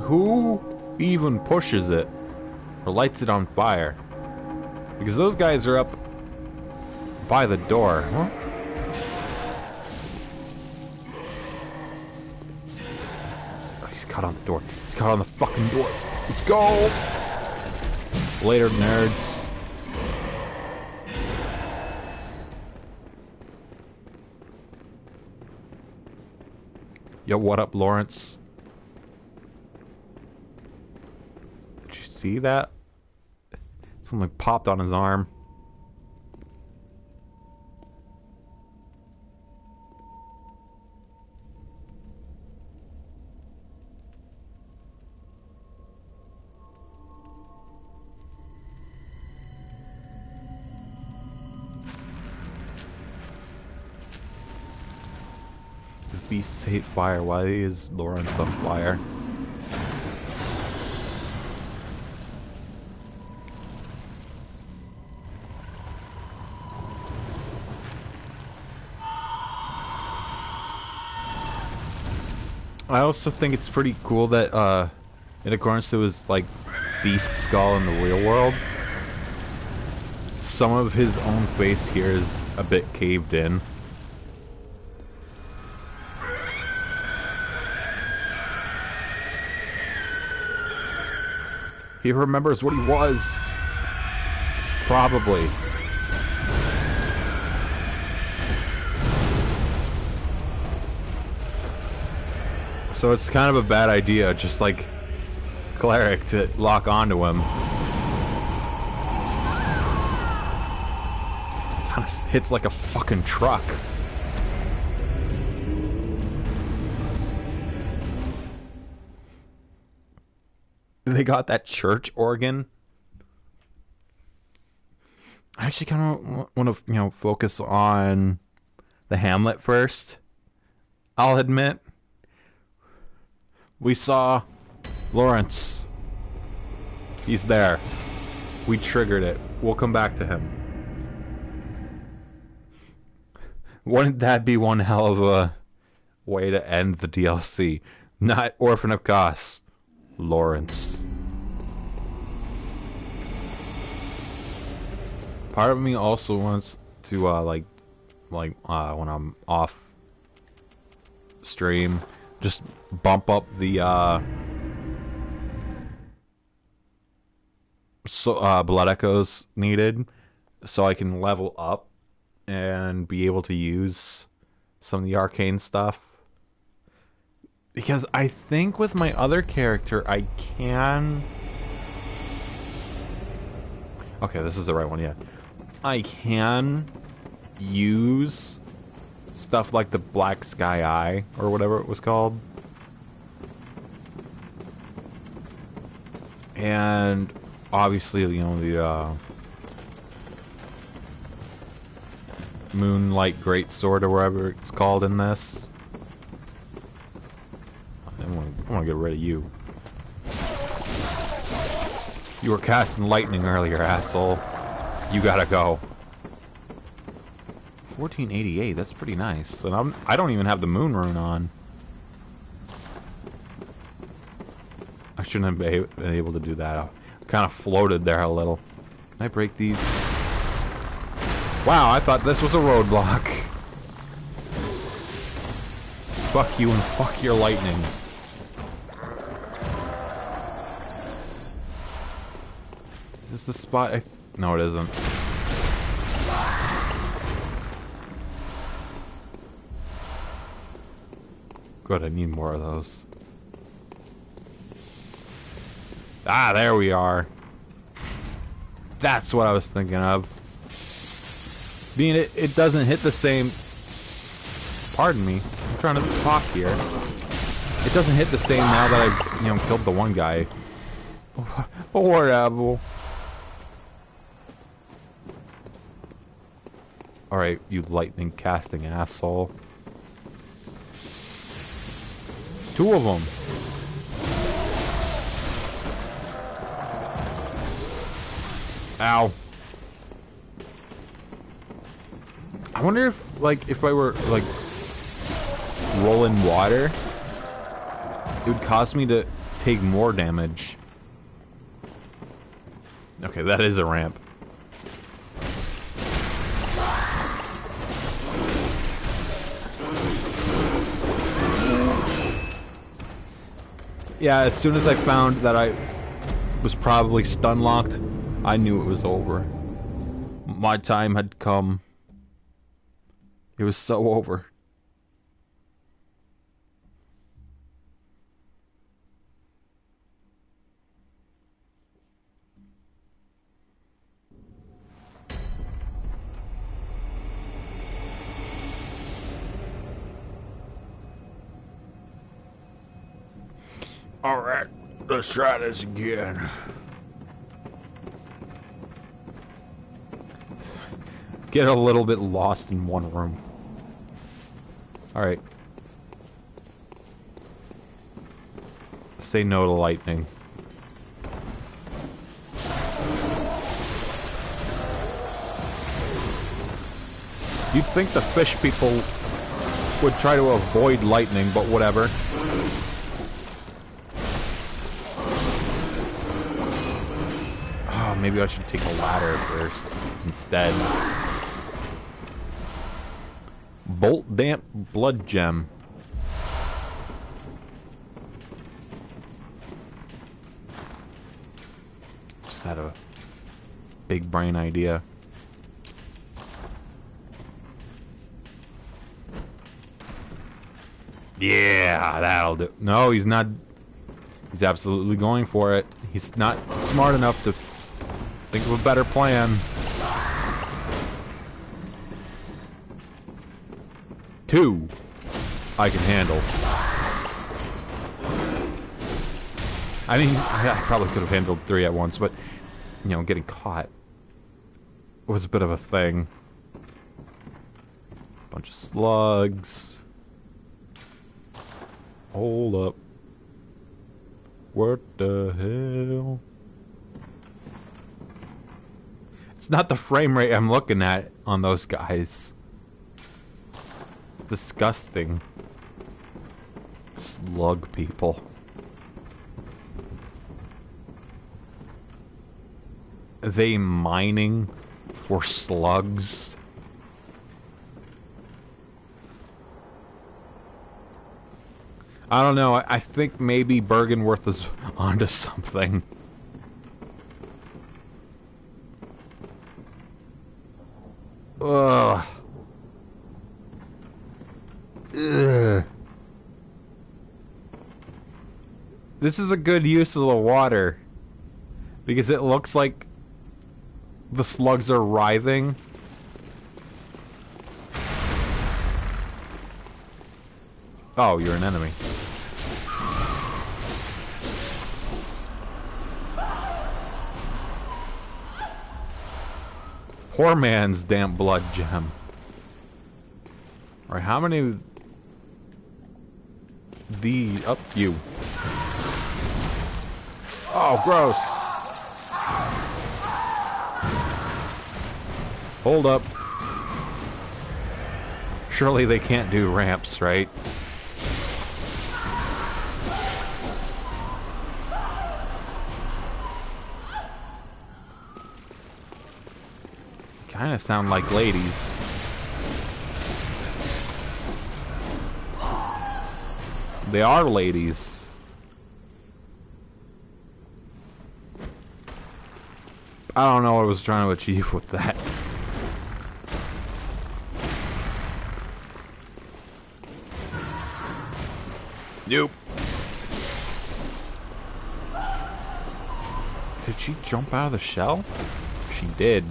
Who even pushes it or lights it on fire? Because those guys are up by the door. Huh? Oh, he's caught on the door. He's caught on the fucking door. Let's go! Later, nerds. Yo, what up, Lawrence? Did you see that? Something popped on his arm. Beasts hate fire. Why is Lawrence on fire? I also think it's pretty cool that in accordance to his like beast skull in the real world, some of his own face here is a bit caved in. He remembers what he was. Probably. So it's kind of a bad idea, just like Cleric, to lock onto him. Kind of hits like a fucking truck. They got that church organ. I actually kind of want to, focus on the Hamlet first. I'll admit, we saw Lawrence. He's there. We triggered it. We'll come back to him. Wouldn't that be one hell of a way to end the DLC? Not Orphan of Kos, Lawrence. Part of me also wants to when I'm off stream, just bump up the blood echoes needed, so I can level up and be able to use some of the arcane stuff. Because I think with my other character I can... Okay, this is the right one, yeah. I can use stuff like the Black Sky Eye, or whatever it was called. And obviously, you know, the Moonlight Greatsword, or whatever it's called in this. I want to get rid of you. You were casting lightning earlier, asshole. You gotta go. 1488, that's pretty nice. And I don't even have the moon rune on. I shouldn't have been able to do that. I kind of floated there a little. Can I break these? Wow, I thought this was a roadblock. Fuck you and fuck your lightning. Is this the spot? No, it isn't. Good, I need more of those. Ah, there we are. That's what I was thinking of. Being it doesn't hit the same... Pardon me. I'm trying to talk here. It doesn't hit the same now that I've, you know, killed the one guy. But whatever. Alright, you lightning casting asshole. 2 of them. Ow. I wonder if, like, if I were, like, rolling water, it would cause me to take more damage. Okay, that is a ramp. Yeah, as soon as I found that I was probably stun locked, I knew it was over. My time had come. It was so over. Alright, let's try this again. Get a little bit lost in one room. Alright. Say no to lightning. You'd think the fish people would try to avoid lightning, but whatever. Oh, maybe I should take a ladder first instead. Bolt Damp Blood Gem. Just had a big brain idea. Yeah, that'll do. No, he's not. He's absolutely going for it. He's not smart enough to think of a better plan. 2 I can handle. I mean, I probably could have handled 3 at once, but, you know, getting caught was a bit of a thing. Bunch of slugs. Hold up. What the hell? It's not the frame rate I'm looking at on those guys. disgusting. Slug people. Are they mining for slugs? I don't know. I think maybe Bergenworth is onto something. Ugh. Ugh. This is a good use of the water. Because it looks like the slugs are writhing. Oh, you're an enemy. Poor man's damp blood gem. Alright, how many of these? Up you. Oh, gross. Hold up. Surely they can't do ramps, right? Kind of sound like ladies. They are ladies. I don't know what I was trying to achieve with that. Nope. Did she jump out of the shell? She did.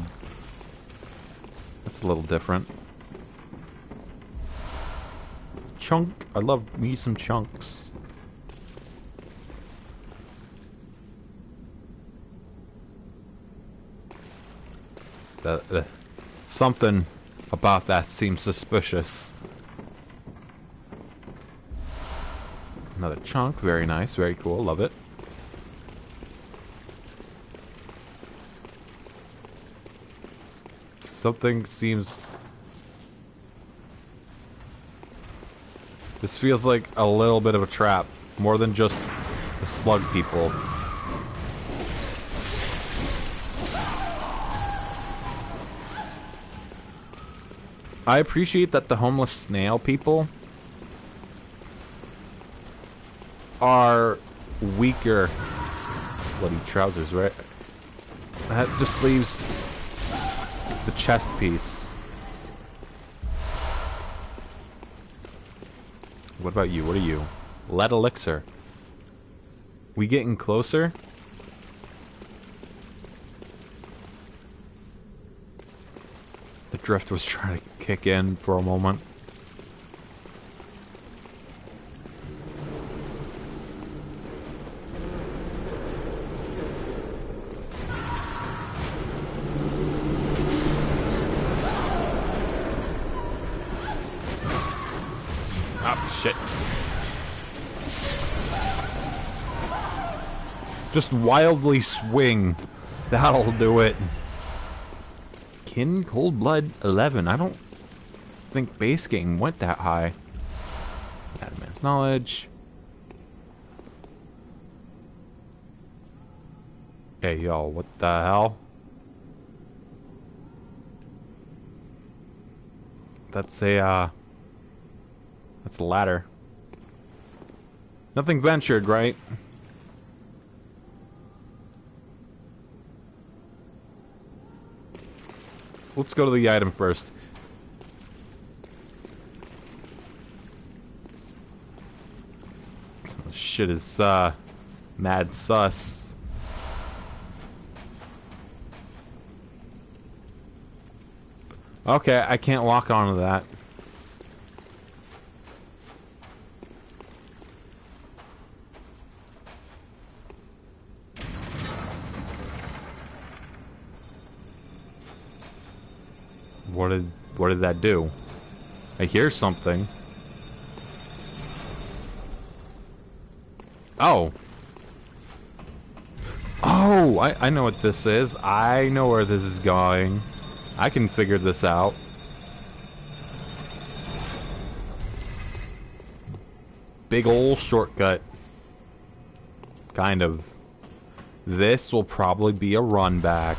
That's a little different. Chunk. I love me some chunks. Something about that seems suspicious. Another chunk. Very nice. Very cool. Love it. Something seems... This feels like a little bit of a trap. More than just the slug people. I appreciate that the homeless snail people are weaker. Bloody trousers, right? That just leaves the chest piece. What about you? What are you? Lead elixir. We getting closer? The drift was trying to kick in for a moment. Shit. Just wildly swing. That'll do it. Kin Cold Blood 11. I don't think base game went that high. Adamant's knowledge. Hey, yo, what the hell? That's a, that's a ladder. Nothing ventured, right? Let's go to the item first. This shit is, mad sus. Okay, I can't walk onto that. What did that do? I hear something. Oh. Oh, I know what this is. I know where this is going. I can figure this out. big ol' shortcut. Kind of. This will probably be a run back.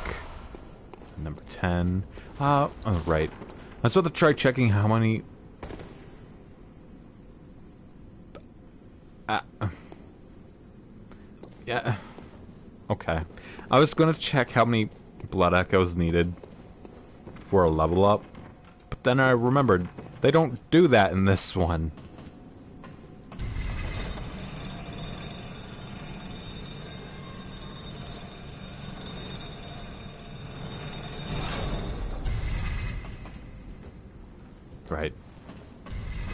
Number 10. Oh, right. I was about to try checking how many... yeah. Okay. I was gonna check how many blood echoes needed for a level up. But then I remembered, they don't do that in this one. Right.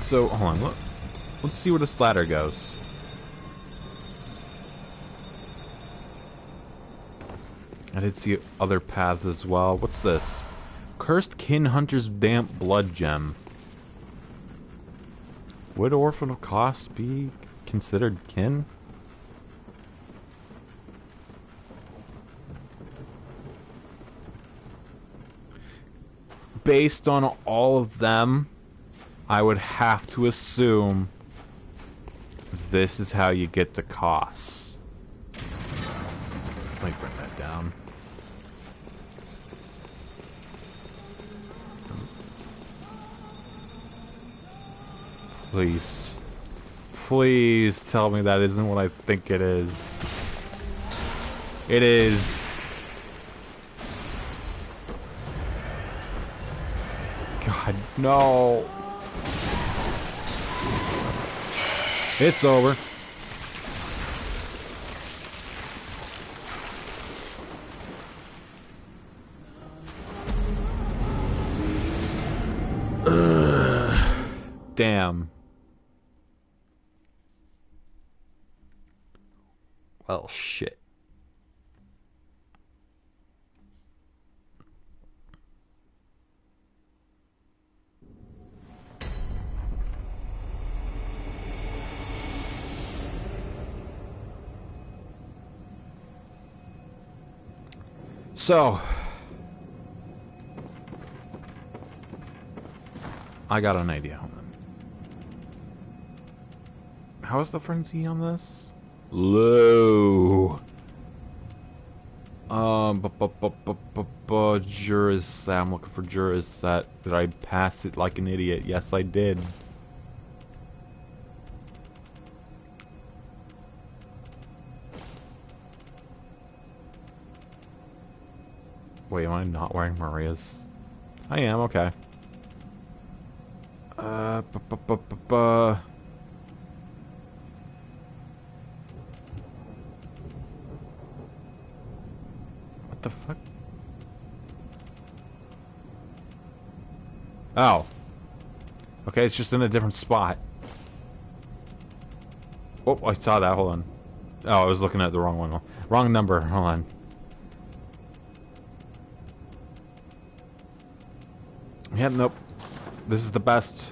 So, hold on, let's see where this ladder goes. I did see other paths as well. What's this? Cursed Kin Hunter's Damp Blood Gem. Would Orphan of Kos be considered kin? Based on all of them, I would have to assume this is how you get to Kos. Let me bring that down. Please. Please tell me that isn't what I think it is. It is. God, no. It's over. Ugh. Damn. Well, shit. So, I got an idea. How is the frenzy on this? Low. Juris. I'm looking for Juris. Did I pass it like an idiot? Yes, I did. Wait, am I not wearing Maria's? I am, okay. What the fuck? Oh. Okay, it's just in a different spot. Oh, I saw that, hold on. Oh, I was looking at the wrong one. Wrong number, hold on. Yeah, nope. This is the best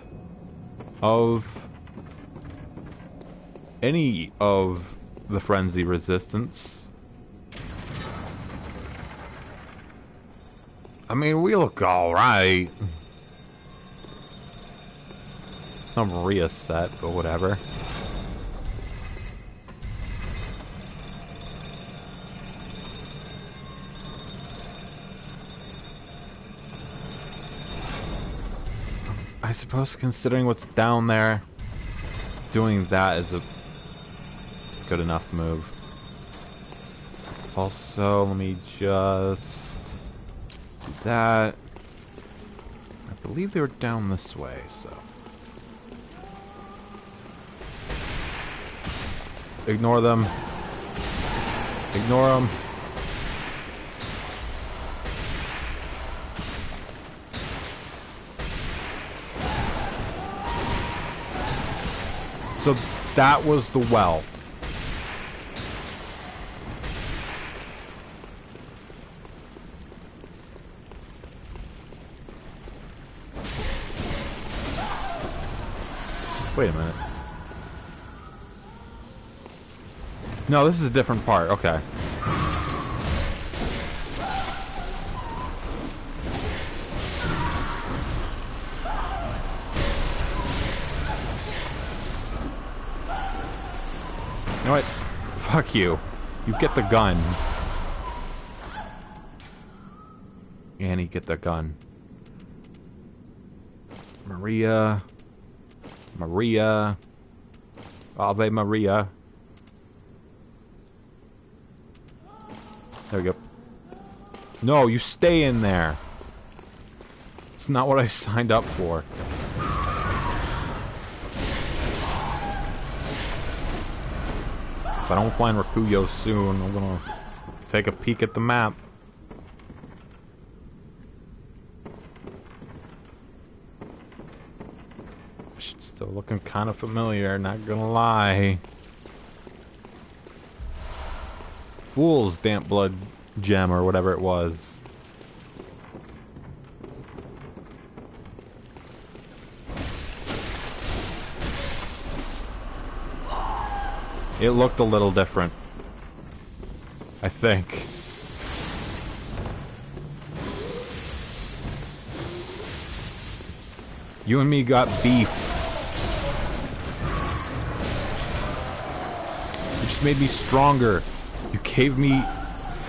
of any of the frenzy resistance. I mean, we look alright. It's not Maria set, but whatever. I suppose considering what's down there, doing that is a good enough move. Also, let me just do that. I believe they were down this way, so. Ignore them. Ignore them. So that was the well. Wait a minute. No, this is a different part. Okay. You know what? Fuck you. You get the gun. Annie, get the gun. Maria. Maria. Ave Maria. There we go. No, you stay in there. It's not what I signed up for. If I don't find Rakuyo soon, I'm gonna take a peek at the map. Still looking kind of familiar, not gonna lie. Fool's damp blood gem or whatever it was. It looked a little different, I think. You and me got beef. You just made me stronger. You gave me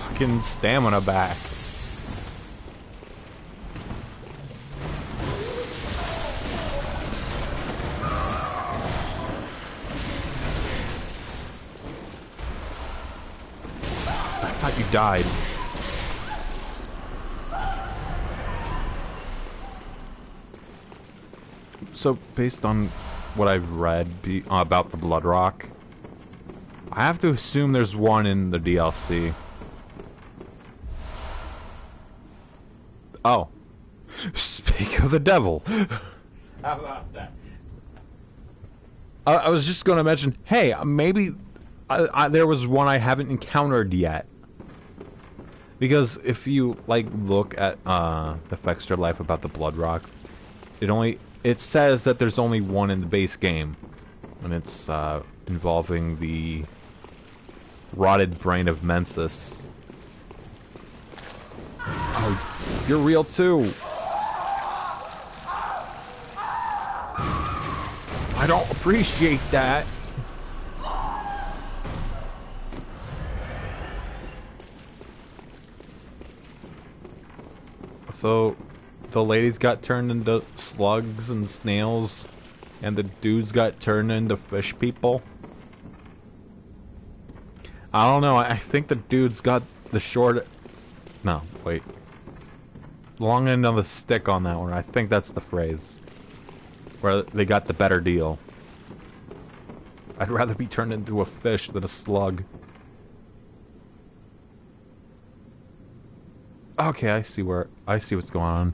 fucking stamina back. I thought you died. So, based on what I've read about the Blood Rock, I have to assume there's one in the DLC. Oh. Speak of the devil. How about that? I was just going to mention, hey, maybe there was one I haven't encountered yet. Because if you, like, look at the Extra Life about the Blood Rock, it says that there's only one in the base game. And it's involving the rotted brain of Mensis. Oh, you're real too. I don't appreciate that. So, the ladies got turned into slugs and snails, and the dudes got turned into fish people. I don't know, I think the dudes got the short... No, wait. Long end of the stick on that one, I think that's the phrase. Where they got the better deal. I'd rather be turned into a fish than a slug. Okay, I see what's going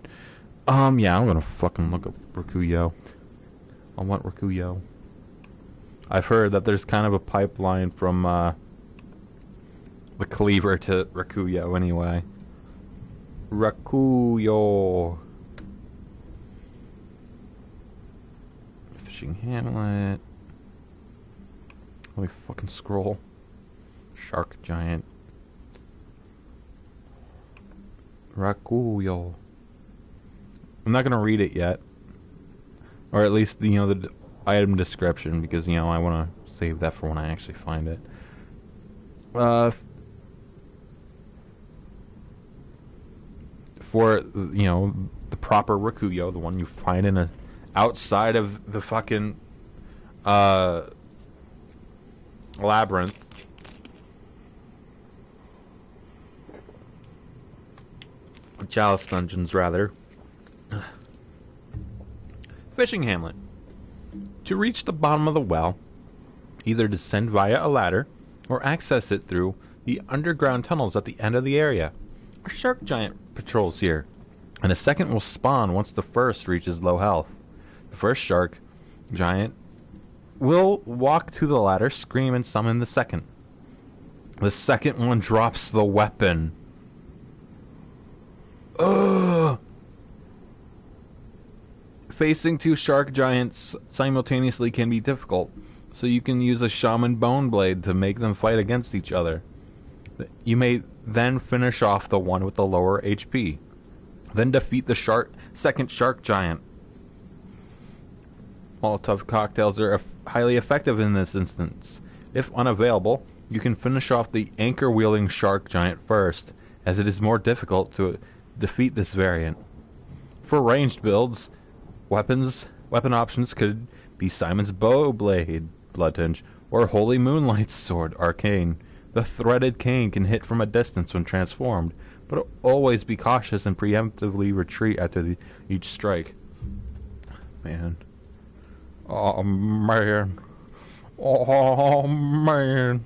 on. Yeah, I'm gonna fucking look up Rakuyo. I want Rakuyo. I've heard that there's kind of a pipeline from, the cleaver to Rakuyo, anyway. Rakuyo. Fishing hamlet. Let me fucking scroll. Shark giant. Rakuyo. I'm not gonna read it yet. Or at least, you know, the item description, because, you know, I want to save that for when I actually find it. For, you know, the proper Rakuyo, the one you find in outside of the fucking, labyrinth. Chalice dungeons, rather. Fishing hamlet. To reach the bottom of the well, either descend via a ladder or access it through the underground tunnels at the end of the area. A shark giant patrols here, and a second will spawn once the first reaches low health. The first shark giant will walk to the ladder, scream, and summon the second. The second one drops the weapon. Ugh! Facing two shark giants simultaneously can be difficult, so you can use a shaman bone blade to make them fight against each other. You may then finish off the one with the lower HP. Then defeat the second shark giant. Molotov cocktails are highly effective in this instance. If unavailable, you can finish off the anchor-wielding shark giant first, as it is more difficult to defeat this variant. For ranged builds, weapon options could be Simon's Bow Blade, Bloodtinge, or Holy Moonlight's Sword, Arcane. The threaded cane can hit from a distance when transformed, but always be cautious and preemptively retreat after each strike. Man. Oh, man. Oh, man.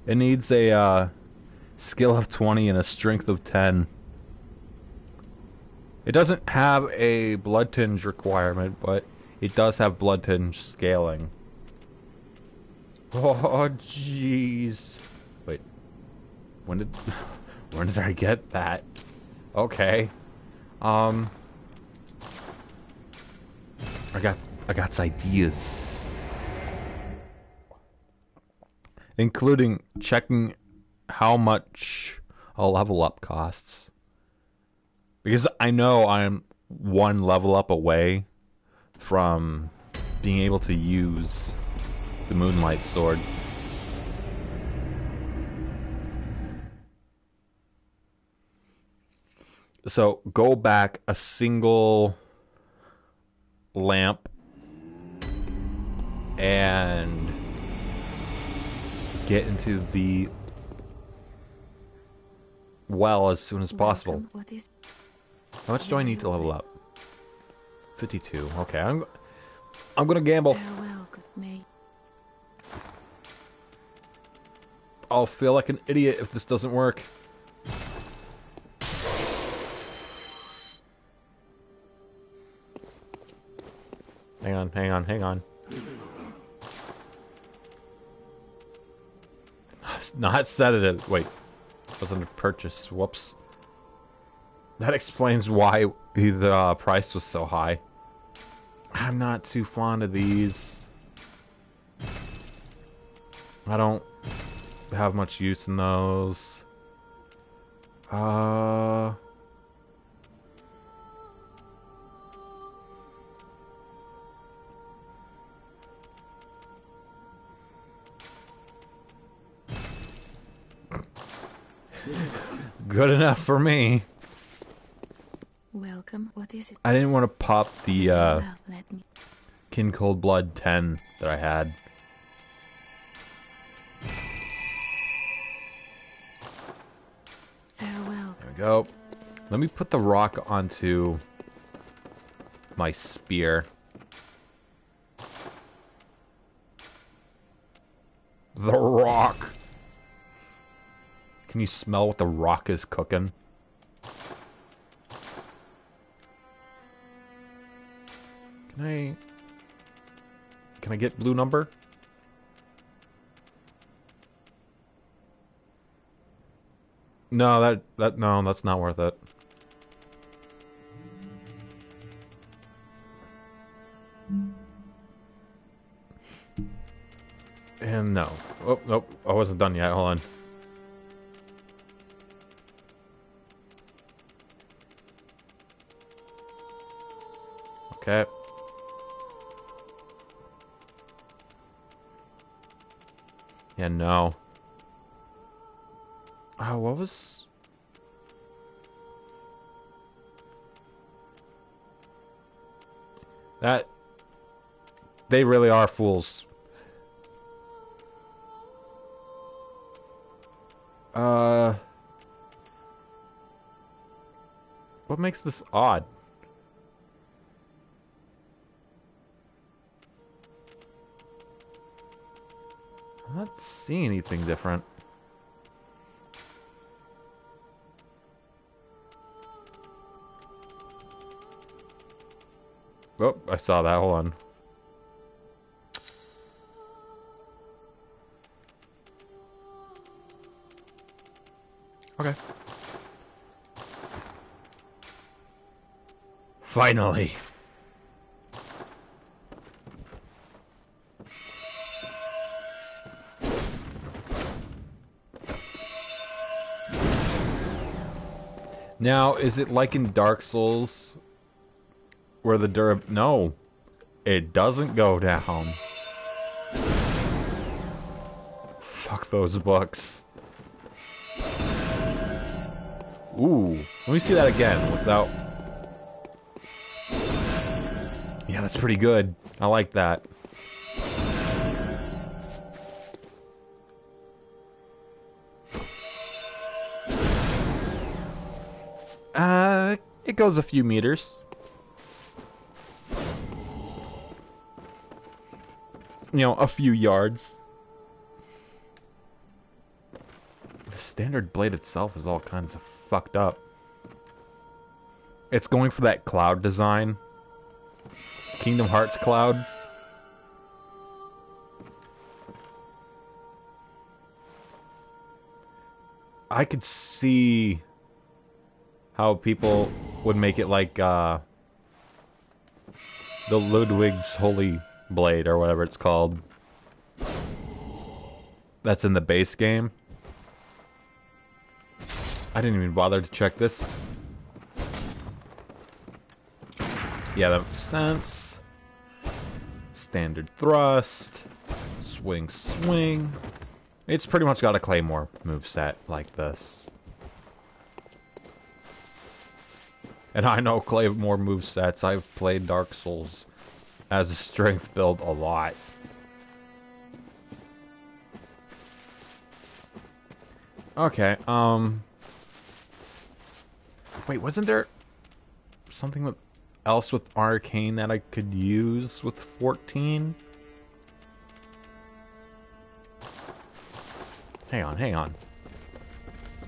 It needs a skill of 20 and a strength of 10. It doesn't have a blood tinge requirement, but it does have blood tinge scaling. Oh, jeez. Wait. When did I get that? Okay. I got ideas. Including checking how much a level up costs. Because I know I'm one level up away from being able to use the Moonlight Sword. So go back a single lamp and get into the well as soon as possible. How much do I need to level up? 52. Okay, I'm gonna gamble. Farewell, good mate. I'll feel like an idiot if this doesn't work. Hang on. Not sedative. Wait. Wasn't a purchase. Whoops. That explains why the price was so high. I'm not too fond of these. I don't have much use in those. Good enough for me. Welcome. What is it? I didn't want to pop the Well, let me. Kin Cold Blood 10 that I had. Farewell. There we go. Let me put the rock onto my spear. The rock. Can you smell what the rock is cooking? Can I get blue number? No, no, that's not worth it. And no. Oh, nope. I wasn't done yet. Hold on. Okay. Yeah, no. Oh, what was... That... They really are fools. What makes this odd? I'm not seeing anything different. Oh, I saw that. Hold on. Okay. Finally. Now, is it like in Dark Souls where the no, it doesn't go down. Fuck those books. Ooh, let me see that again without... Yeah, that's pretty good. I like that. It goes a few meters. You know, a few yards. The standard blade itself is all kinds of fucked up. It's going for that cloud design. Kingdom Hearts cloud. I could see how people would make it like the Ludwig's Holy Blade or whatever it's called. That's in the base game. I didn't even bother to check this. Yeah, that makes sense. Standard thrust. Swing, swing. It's pretty much got a Claymore moveset like this. And I know Claymore movesets. I've played Dark Souls as a strength build a lot. Okay, wait, wasn't there something else with Arcane that I could use with 14? Hang on, hang on.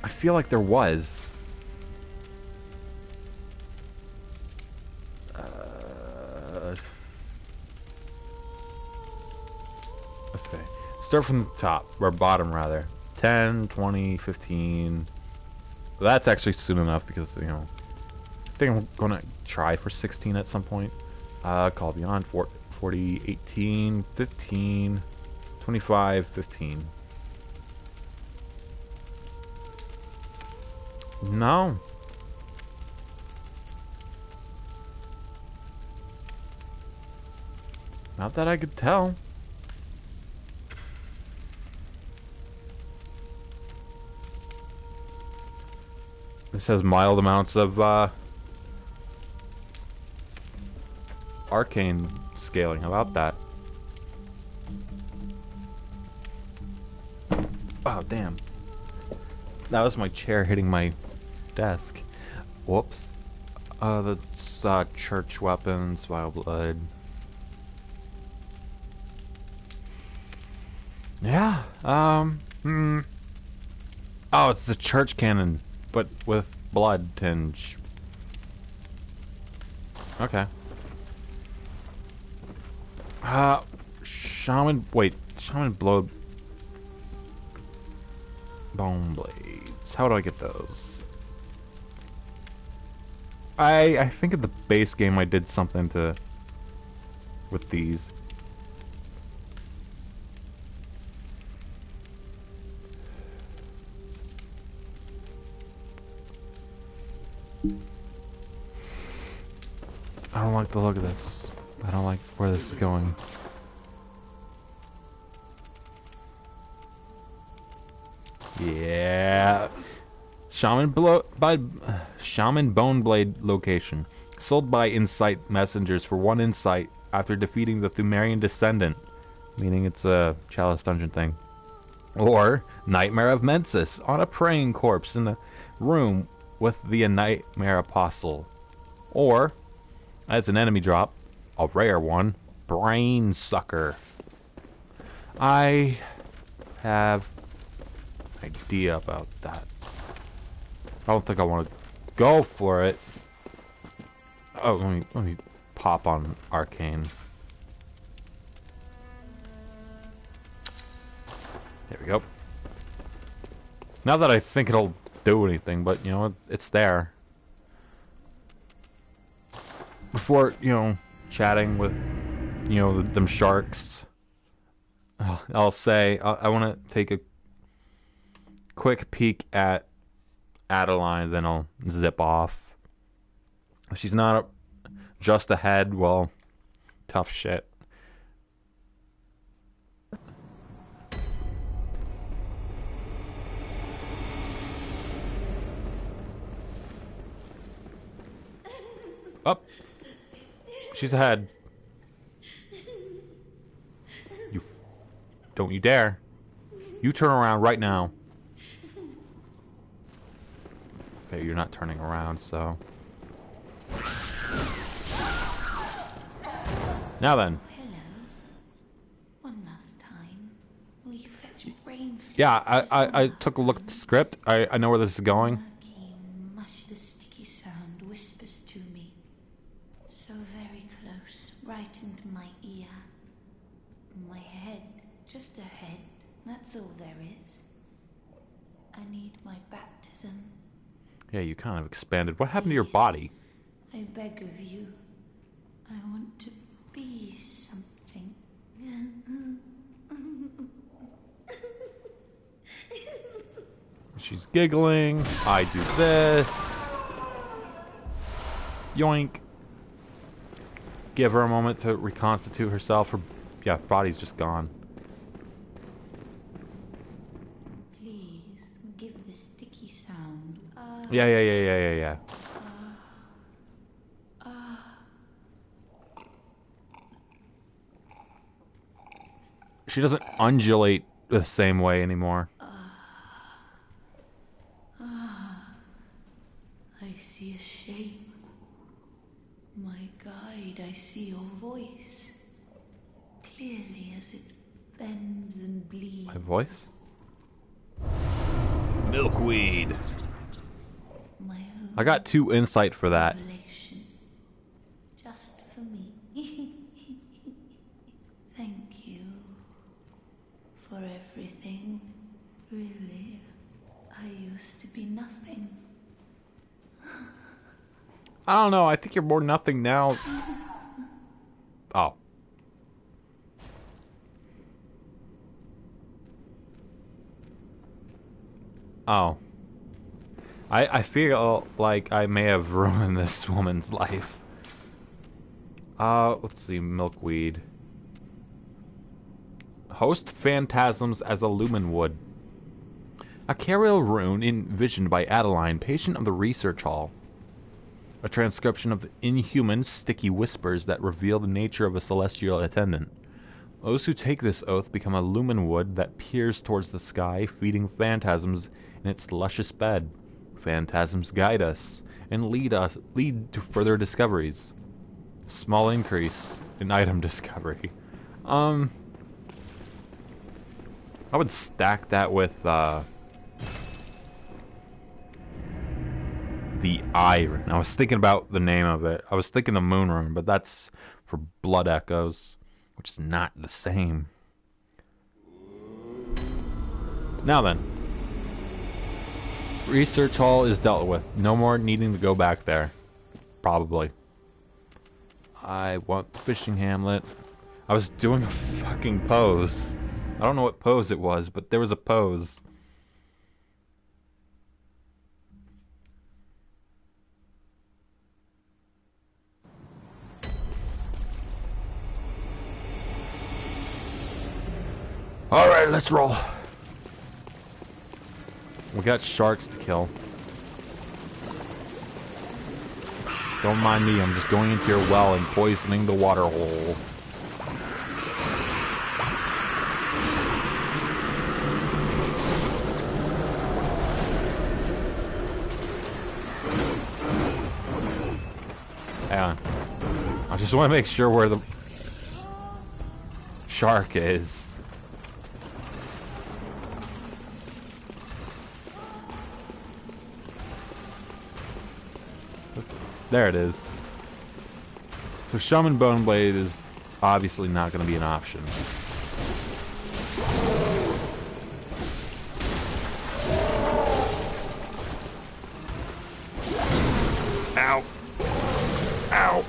I feel like there was. Let's see. Start from the top, or bottom rather. 10, 20, 15. That's actually soon enough because, you know, I think I'm gonna try for 16 at some point. Call Beyond, 40, 18, 15, 25, 15. No. Not that I could tell. This has mild amounts of arcane scaling. How about that? Oh, damn. That was my chair hitting my desk. Whoops. That's church weapons, vile blood. Yeah, Oh, it's the church cannon, but with blood tinge. Okay. Shaman, wait, Shaman blood bone blades. How do I get those? I think in the base game I did something to with these. I don't like the look of this. I don't like where this is going. Yeah. Shaman Bone Blade location. Sold by Insight Messengers for 1 insight after defeating the Thumerian Descendant. Meaning it's a Chalice Dungeon thing. Or Nightmare of Mensis on a praying corpse in the room with the Nightmare Apostle. Or, as an enemy drop, a rare one, Brain Sucker. I have an idea about that. I don't think I want to go for it. Oh, let me pop on Arcane. There we go. Not that I think it'll do anything, but you know, it's there. Before, you know, chatting with, you know, them sharks, I'll say I want to take a quick peek at Adeline, then I'll zip off. If she's not just ahead, well, tough shit. Up. She's ahead. You... Don't you dare. You turn around right now. Okay, you're not turning around, so... Now then. Hello. One last time. Will you fetch brain fluid? Yeah, I took a look at the script. I know where this is going. Murky, mushy, sticky sound whispers to me. So very close, right into my ear. My head, just a head. That's all there is. I need my baptism. Yeah, you kind of expanded. What happened to your body? I beg of you. I want to be something. She's giggling. I do this. Yoink. Give her a moment to reconstitute herself. Her body's just gone. Please give the sticky sound. Yeah. She doesn't undulate the same way anymore. I see a shape. My guide, I see your voice. Clearly as it bends and bleeds. My voice? Milkweed. My own I got 2 insight for that. revelation. Just for me. Thank you for everything. Really, I used to be nothing. I don't know. I think you're more nothing now. Oh. Oh. I feel like I may have ruined this woman's life. Let's see. Milkweed. Host phantasms as a lumen would. A Cariel rune envisioned by Adeline, patient of the research hall. A transcription of the inhuman, sticky whispers that reveal the nature of a celestial attendant. Those who take this oath become a lumen wood that peers towards the sky, feeding phantasms in its luscious bed. Phantasms guide us and lead to further discoveries. Small increase in item discovery. I would stack that with the Iron. I was thinking about the name of it. I was thinking the Moon Rune, but that's for Blood Echoes, which is not the same. Now then. Research Hall is dealt with. No more needing to go back there. Probably. I want the fishing hamlet. I was doing a fucking pose. I don't know what pose it was, but there was a pose. Alright, let's roll. We got sharks to kill. Don't mind me, I'm just going into your well and poisoning the water hole. Hang on. I just want to make sure where the shark is. There it is. So Shaman Boneblade is obviously not going to be an option. Ow. Ow.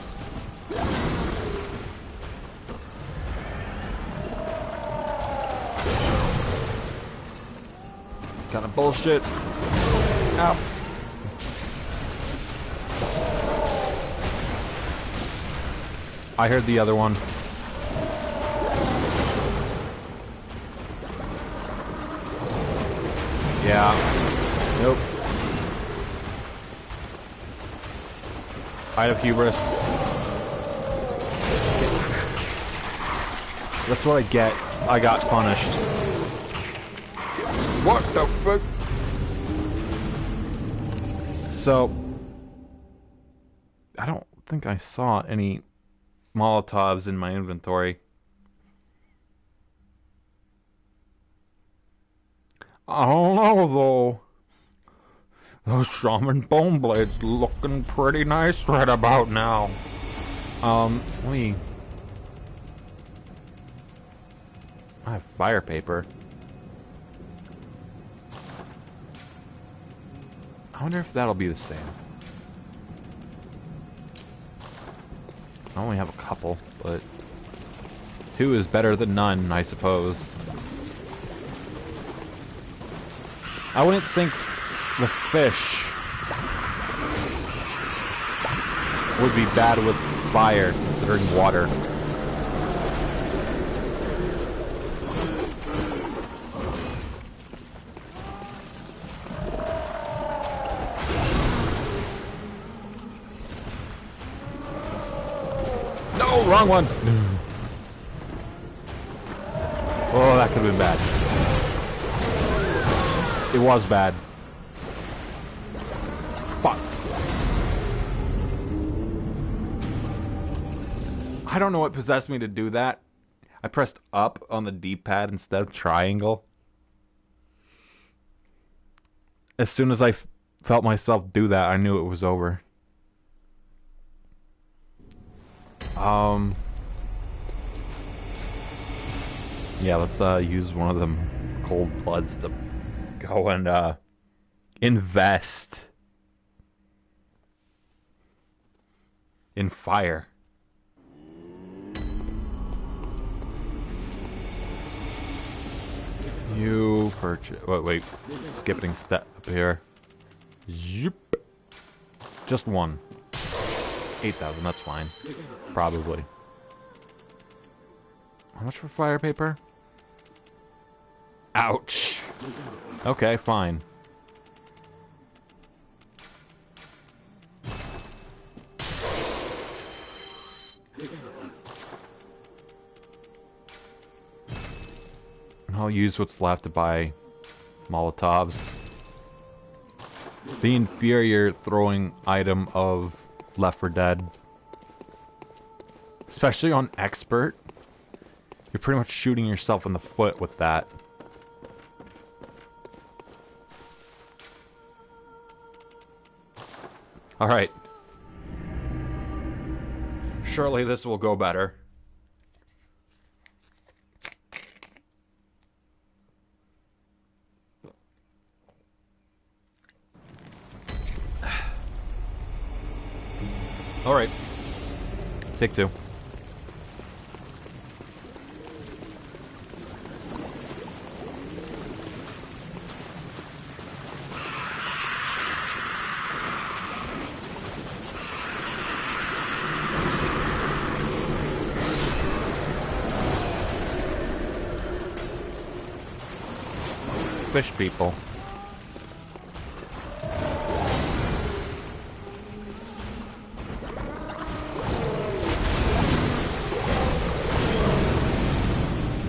Kind of bullshit. Ow. I heard the other one. Yeah. Nope. I have hubris. That's what I get. I got punished. What the fuck? So, I don't think I saw any Molotovs in my inventory. I don't know though. Those shaman bone blades looking pretty nice right about now. Let me... I have fire paper. I wonder if that'll be the same. I only have a couple, but 2 is better than none, I suppose. I wouldn't think the fish would be bad with fire, considering water. No, wrong one! Oh, that could have been bad. It was bad. Fuck. I don't know what possessed me to do that. I pressed up on the D-pad instead of triangle. As soon as I felt myself do that, I knew it was over. Yeah, let's use one of them cold bloods to go and invest in fire. You purchase... Wait. Skipping step up here. Yep. Just one. 8,000, that's fine. Probably. How much for fire paper? Ouch. Okay, fine. And I'll use what's left to buy Molotovs. The inferior throwing item of Left 4 Dead. Especially on expert. You're pretty much shooting yourself in the foot with that. Alright. Surely this will go better. Alright. Take 2. Fish people.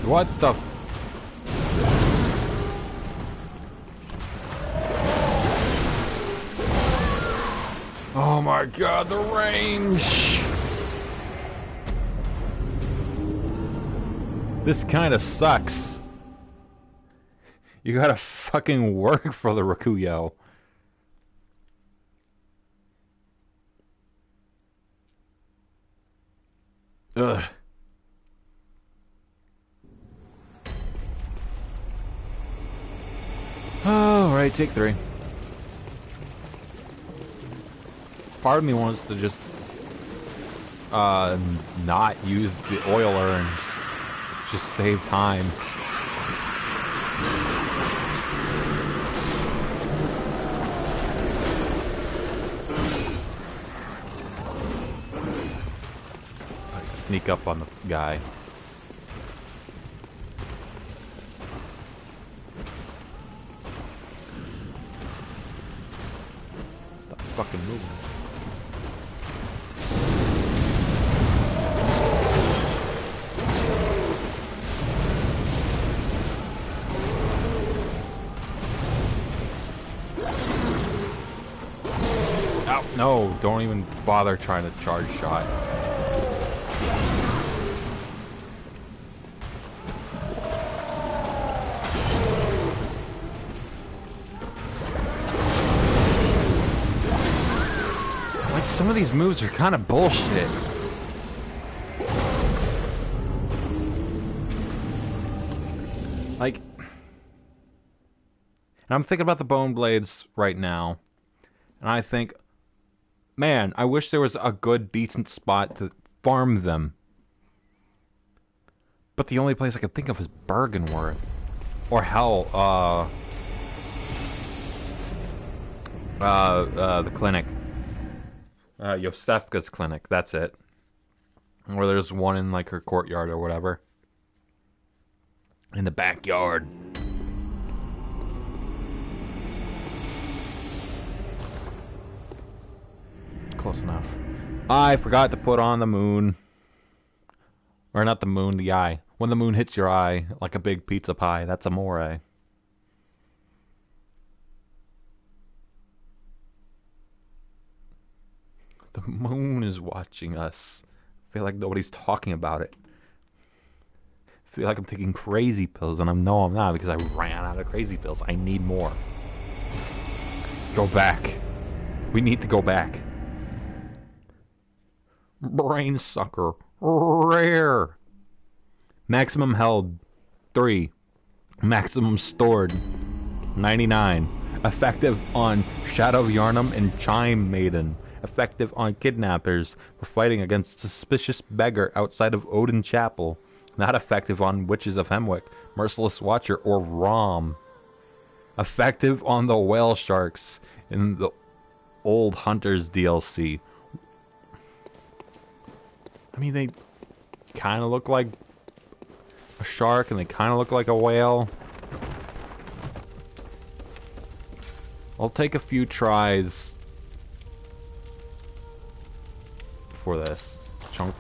What the? Oh my god, the range! This kinda sucks. You gotta fucking work for the Rakuyo. Ugh. Alright, take 3. Part of me wants to just not use the oil urns. Just save time. Sneak up on the guy. Stop fucking moving. Ow! No, don't even bother trying to charge shot. Like, some of these moves are kind of bullshit. Like, and I'm thinking about the bone blades right now, and I think, man, I wish there was a good, decent spot to farm them. But the only place I could think of is Bergenworth. Or hell, the clinic. Yosefka's clinic, that's it. Or there's one in, like, her courtyard or whatever. In the backyard. Close enough. I forgot to put on the moon. Or not the moon, the eye. When the moon hits your eye, like a big pizza pie, that's amore. The moon is watching us. I feel like nobody's talking about it. I feel like I'm taking crazy pills, and I'm not, because I ran out of crazy pills. I need more. Go back. We need to go back. Brain sucker. Rare. Maximum held. 3. Maximum stored. 99. Effective on Shadow Yarnum and Chime Maiden. Effective on kidnappers for fighting against suspicious beggar outside of Odin Chapel. Not effective on Witches of Hemwick, Merciless Watcher, or Rom. Effective on the whale sharks in the Old Hunters DLC. I mean, they kind of look like a shark and they kind of look like a whale. I'll take a few tries for this chunk.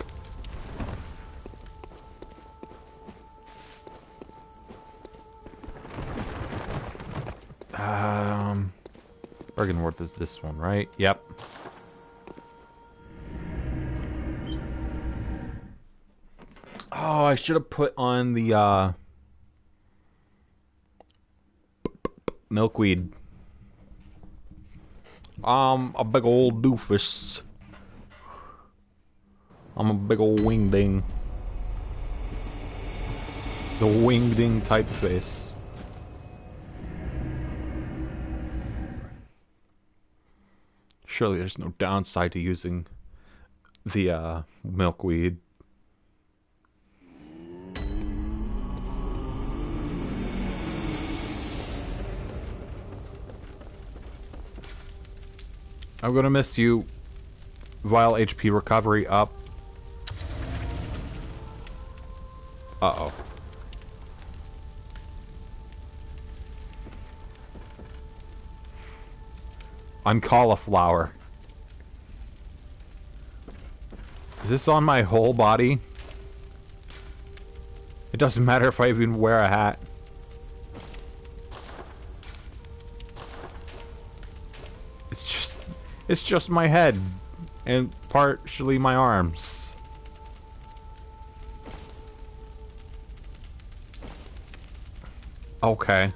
Bergenworth is this one, right? Yep. Oh, I should have put on the milkweed. A big old doofus. I'm a big old wingding. The wingding typeface. Surely there's no downside to using the milkweed. I'm gonna miss you. Vile HP recovery up. Uh-oh. I'm cauliflower. Is this on my whole body? It doesn't matter if I even wear a hat. It's just my head and partially my arms. Okay.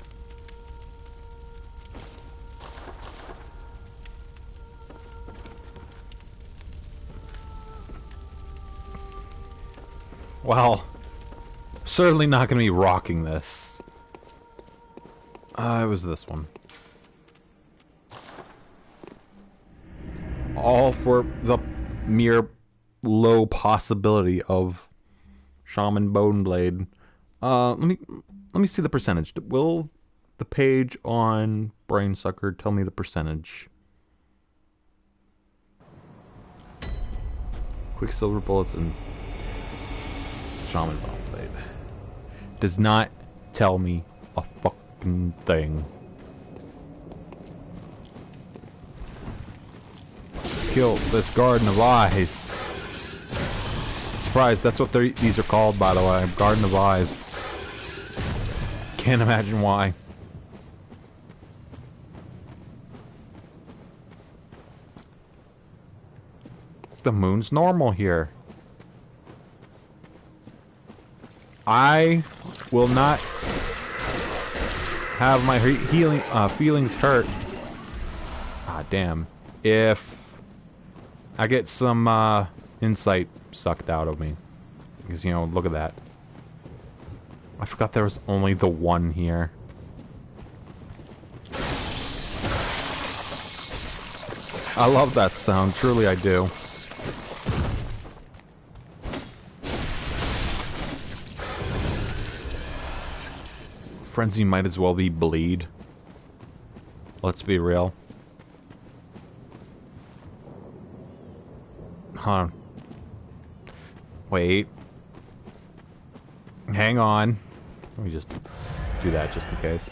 Well, certainly not going to be rocking this. It was this one. All for the mere low possibility of Shaman Boneblade. Let me see the percentage. Will the page on Brainsucker tell me the percentage? Quicksilver bullets and Shaman Boneblade. Does not tell me a fucking thing. Kill this Garden of Eyes. Surprised, that's what these are called, by the way. Garden of Eyes. Can't imagine why. the moon's normal here. I will not have my feelings hurt. Ah, damn. If I get some insight sucked out of me. Because, you know, look at that. I forgot there was only the one here. I love that sound, truly I do. Frenzy might as well be bleed. Let's be real. Huh. Wait. Hang on. Let me just do that just in case.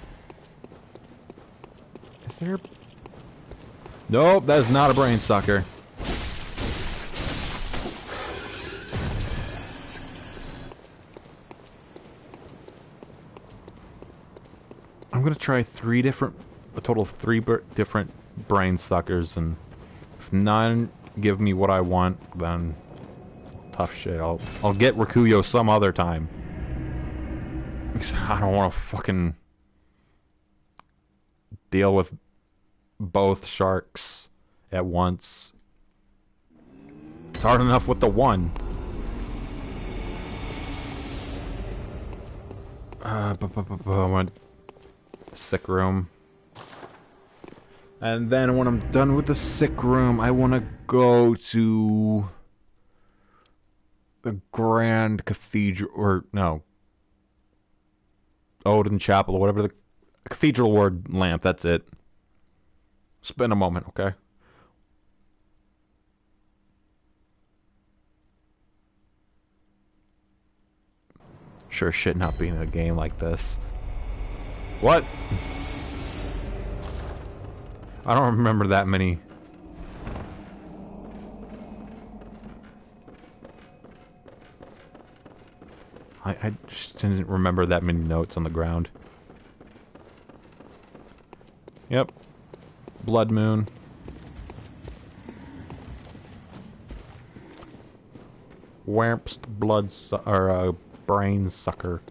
Is there... Nope, that is not a brain sucker. I'm gonna try a total of three different brain suckers, and if none give me what I want, then tough shit. I'll get Rikuyo some other time. I don't want to fucking deal with both sharks at once. It's hard enough with the one. I went sick room. And then when I'm done with the sick room, I want to go to the Grand Cathedral, or no, Odin Chapel, or whatever, the Cathedral Ward lamp, that's it. Spend a moment, okay? Sure shit not being in a game like this. What? I don't remember that many. I just didn't remember that many notes on the ground. Yep. Blood moon. Wamps blood or brain sucker.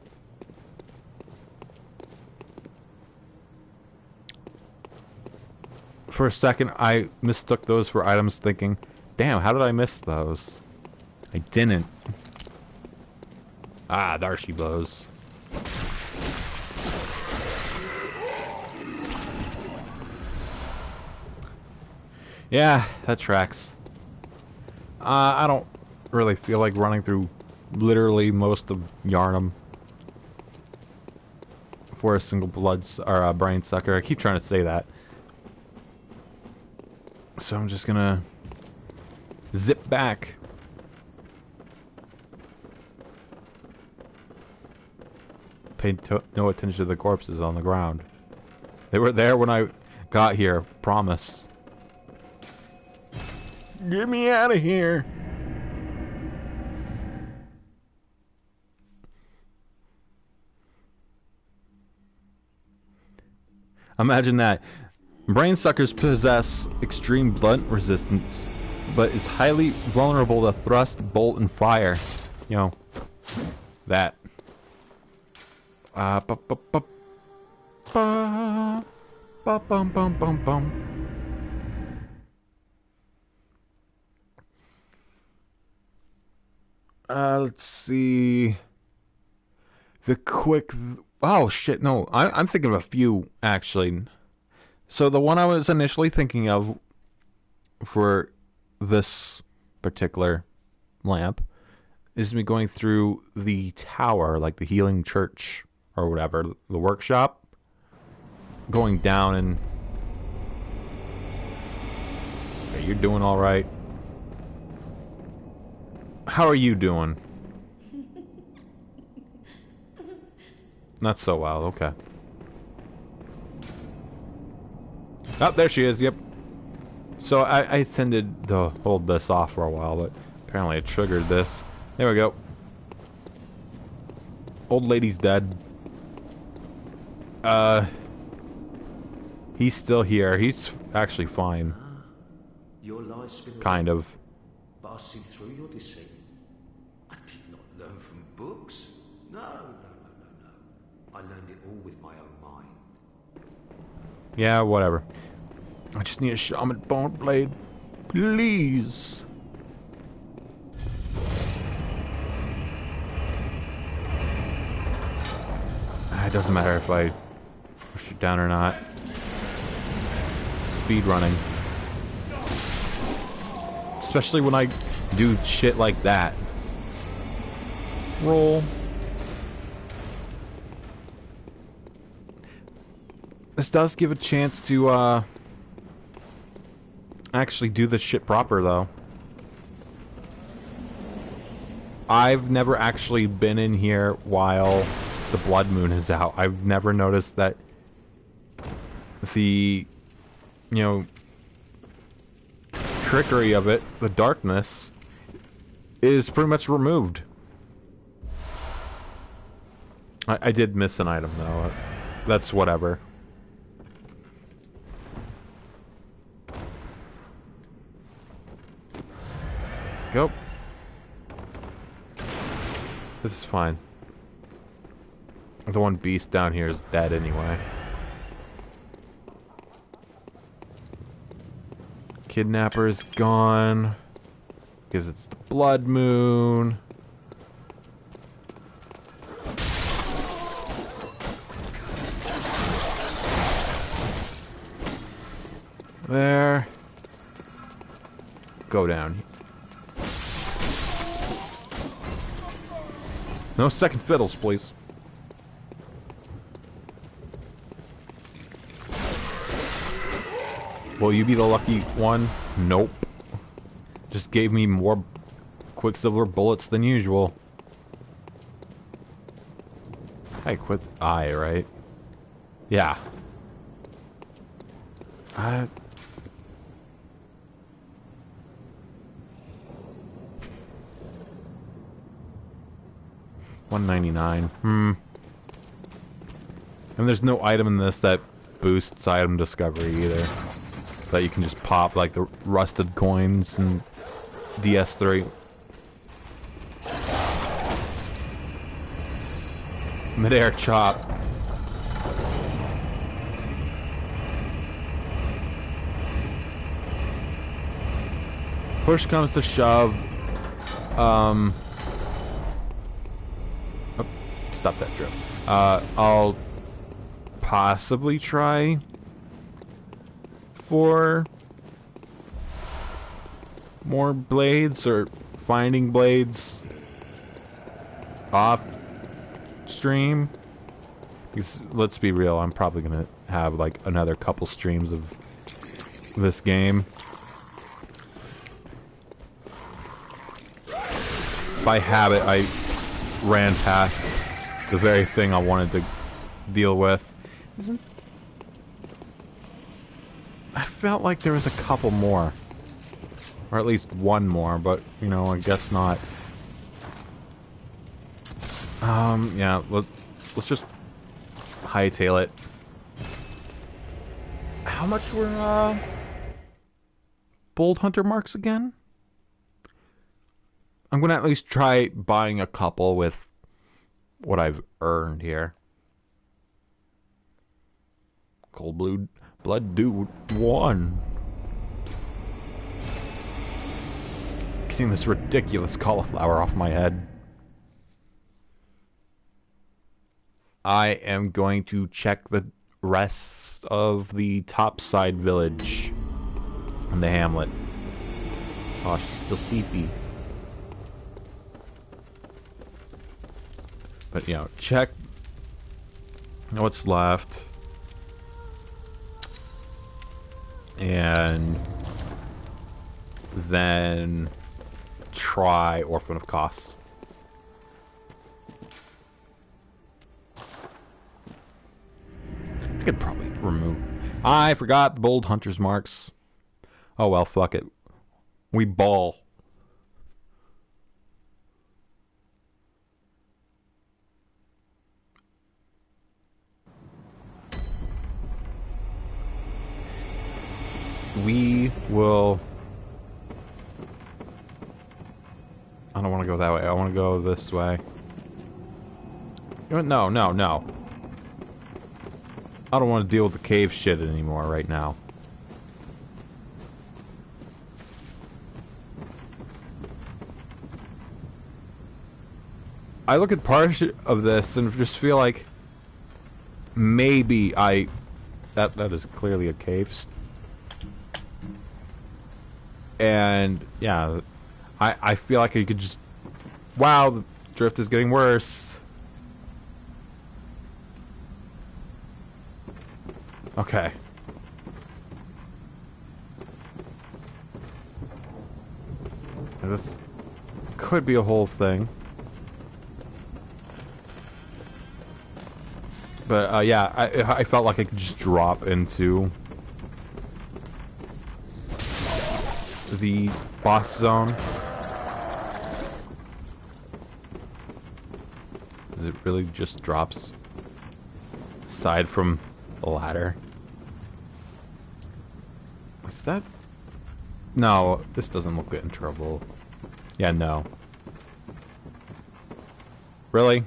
For a second, I mistook those for items, thinking, damn, how did I miss those? I didn't. Ah, there she blows. Yeah, that tracks. I don't really feel like running through literally most of Yarnum for a single brain sucker. I keep trying to say that. So I'm just gonna zip back. Pay no attention to the corpses on the ground. They were there when I got here, promise. Get me out of here. Imagine that. Brain suckers possess extreme blunt resistance, but is highly vulnerable to thrust, bolt, and fire. You know, that. Let's see. The quick... Oh, shit, no. I'm thinking of a few, actually. So the one I was initially thinking of for this particular lamp is me going through the tower, like the healing church or whatever, the workshop, going down and... Okay, you're doing all right. How are you doing? Not so well, okay. Oh, there she is, yep. So I intended to hold this off for a while, but apparently it triggered this. There we go. Old lady's dead. He's still here. He's actually fine. Your life spirit. Kind of. but I see through your deceit. I did not learn from books. No. I learned it all with my own mind. Yeah, whatever. I just need a shaman bone blade. Please. It doesn't matter if I push it down or not. Speed running. Especially when I do shit like that. Roll. This does give a chance to, actually do this shit proper, though. I've never actually been in here while the blood moon is out. I've never noticed that the, you know, trickery of it, the darkness, is pretty much removed. I did miss an item, though. That's whatever. Go. This is fine. The one beast down here is dead anyway. Kidnapper is gone. Because it's the blood moon. There. Go down. No second fiddles, please. Will you be the lucky one? Nope. Just gave me more Quicksilver bullets than usual. I quit I, right? Yeah. 199. And there's no item in this that boosts item discovery either. That you can just pop, like the rusted coins and DS3. Midair chop. Push comes to shove. Stop that drip. I'll possibly try for more blades or finding blades off stream. Because let's be real, I'm probably gonna have like another couple streams of this game. By habit, I ran past the very thing I wanted to deal with. I felt like there was a couple more. Or at least one more, but, you know, I guess not. Yeah, let's just hightail it. How much were, Bold Hunter marks again? I'm gonna at least try buying a couple with what I've earned here. Cold Blood Dude 1. Getting this ridiculous cauliflower off my head. I am going to check the rest of the topside village and the hamlet. Oh, she's still sleepy. But, you know, check what's left. And then try Orphan of Kos. I could probably remove... I forgot the Bold Hunter's marks. Oh well, fuck it. We ball. We will go that way. I want to go this way. No, no, no. I don't want to deal with the cave shit anymore right now. I look at part of this and just feel like maybe that is clearly a cave. And yeah, I feel like I could just, wow, the drift is getting worse. Okay. This could be a whole thing. But yeah, I felt like I could just drop into the boss zone. It really just drops aside from the ladder. What's that? No, this doesn't look good in trouble. Yeah, no. Really?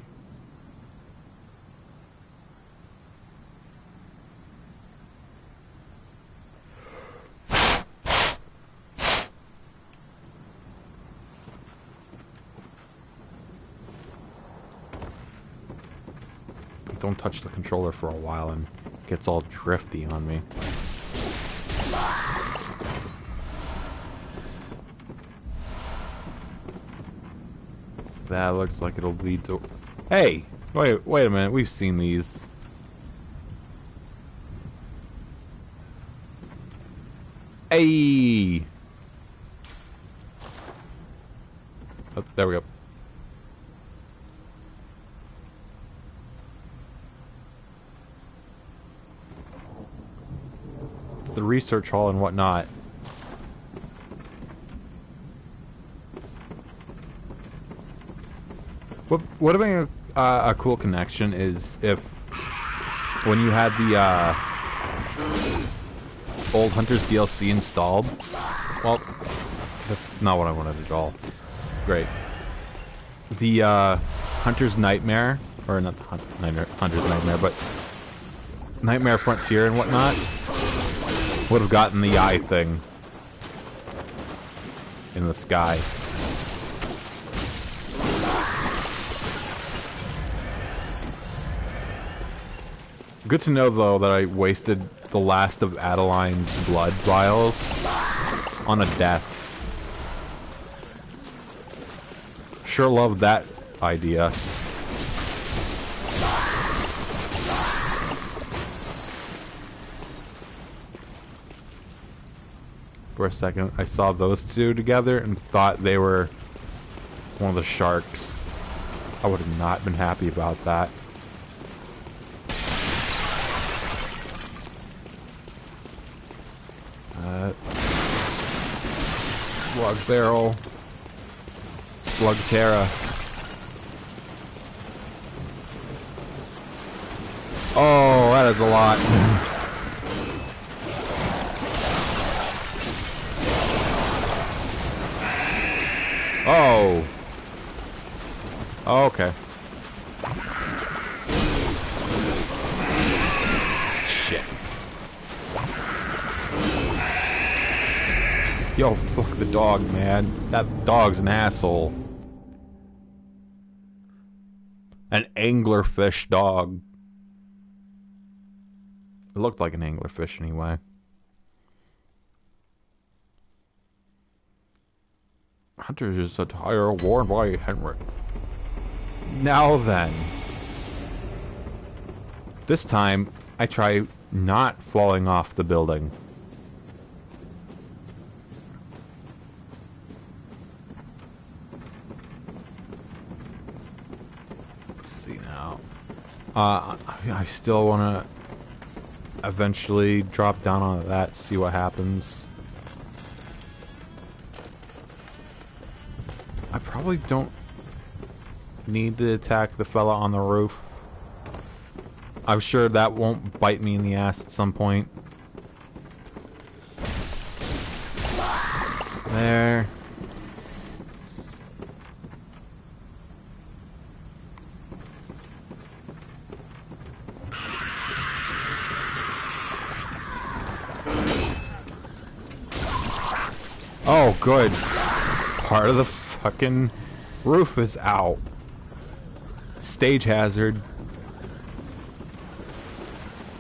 Don't touch the controller for a while and it gets all drifty on me. That looks like it'll lead to... Hey! Wait a minute, we've seen these. Hey! Oh, there we go. The research hall and whatnot. What would have been a cool connection is if when you had the old Hunters DLC installed. Well, that's not what I wanted at all. Great. The Hunter's Nightmare, or not the Hunter's Nightmare, but Nightmare Frontier and whatnot. Would have gotten the eye thing in the sky. Good to know, though, that I wasted the last of Adeline's blood vials on a death. Sure love that idea. For a second, I saw those two together and thought they were one of the sharks. I would have not been happy about that. Slug barrel. Slug Terra. Oh, that is a lot. Oh. Oh, okay. Shit. Yo, fuck the dog, man. That dog's an asshole. An anglerfish dog. It looked like an anglerfish anyway. Hunter's attire worn by Henrik. Now then. This time, I try not falling off the building. Let's see now. I still want to eventually drop down on that, see what happens. I probably don't need to attack the fella on the roof. I'm sure that won't bite me in the ass at some point. There. Oh, good. Part of the fucking roof is out. Stage hazard.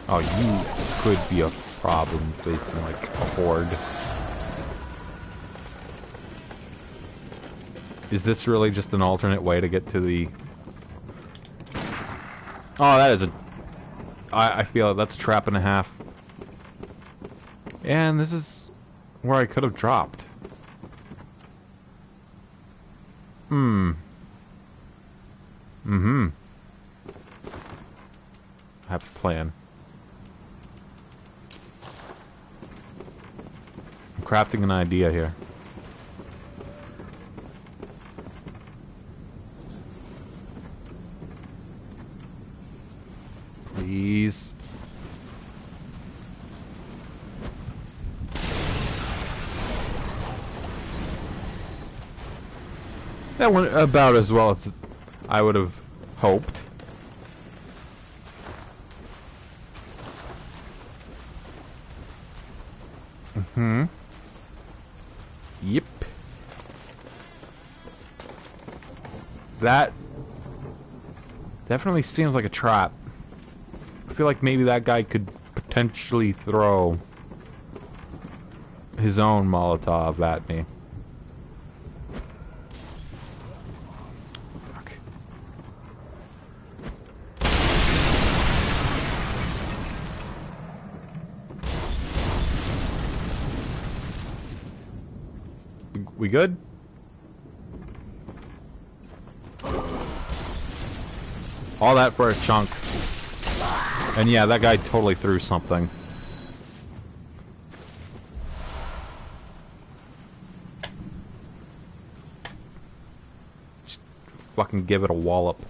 Oh, you could be a problem facing like a horde. Is this really just an alternate way to get to the... Oh, that is a... I feel that's a trap and a half. And this is where I could have dropped. I have a plan. I'm crafting an idea here. Please. That went about as well as I would have hoped. Yep. That definitely seems like a trap. I feel like maybe that guy could potentially throw his own Molotov at me. Fuck. We good? All that for a chunk. And yeah, that guy totally threw something. Just fucking give it a wallop.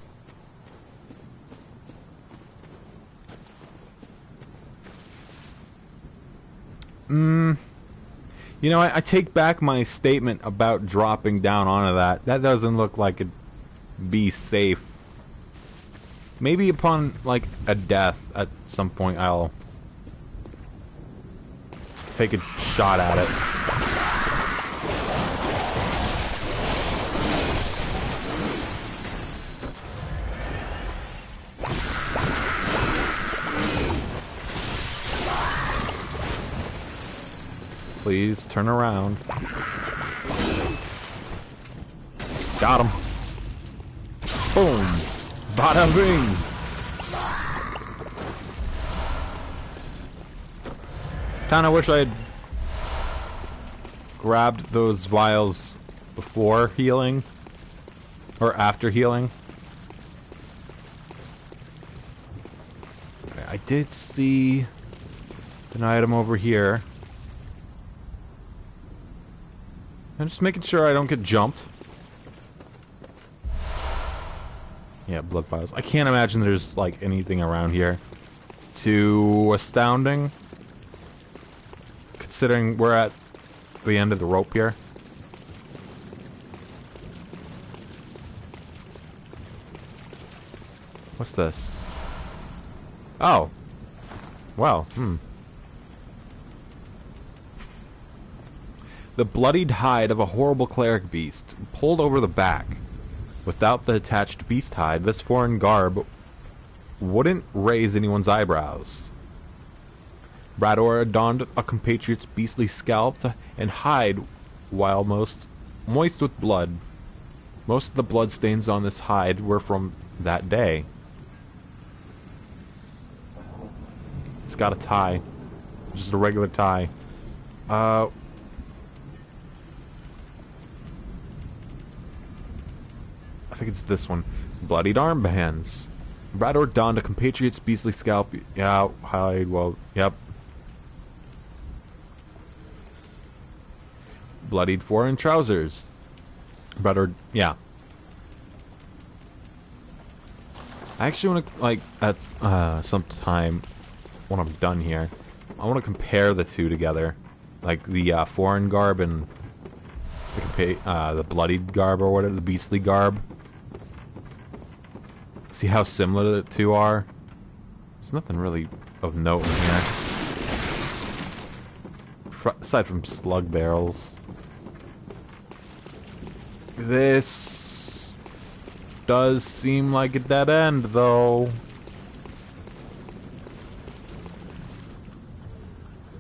You know, I take back my statement about dropping down onto that. That doesn't look like it'd be safe. Maybe upon, like, a death at some point I'll take a shot at it. Please turn around. Got him. Boom. Bada bing. Kinda wish I had grabbed those vials before healing. Or after healing. Okay, I did see an item over here. I'm just making sure I don't get jumped. Yeah, blood vials. I can't imagine there's, like, anything around here too astounding. Considering we're at the end of the rope here. What's this? Oh. Well, The bloodied hide of a horrible cleric beast, pulled over the back. Without the attached beast hide, this foreign garb wouldn't raise anyone's eyebrows. Brador donned a compatriot's beastly scalp and hide while most moist with blood. Most of the blood stains on this hide were from that day. It's got a tie. Just a regular tie. I think it's this one. Bloodied armbands. Brador donned a compatriot's beastly scalp. Yeah, hide, well, yep. Bloodied foreign trousers. Brador, yeah. I actually want to, like, at some time, when I'm done here, I want to compare the two together. Like, the foreign garb and the bloodied garb, or whatever, the beastly garb. See how similar the two are? There's nothing really of note in here. Aside from slug barrels. This does seem like a dead end, though.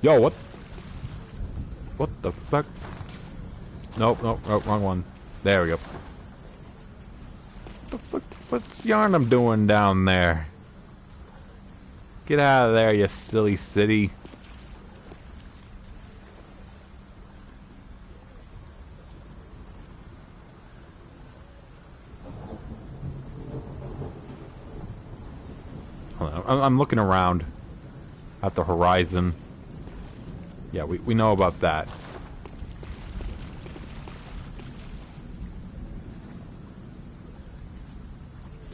Yo, what? What the fuck? Nope, nope, nope, wrong one. There we go. What the fuck? What's Yarnum doing down there? Get out of there, you silly city. I'm looking around at the horizon. Yeah, we know about that.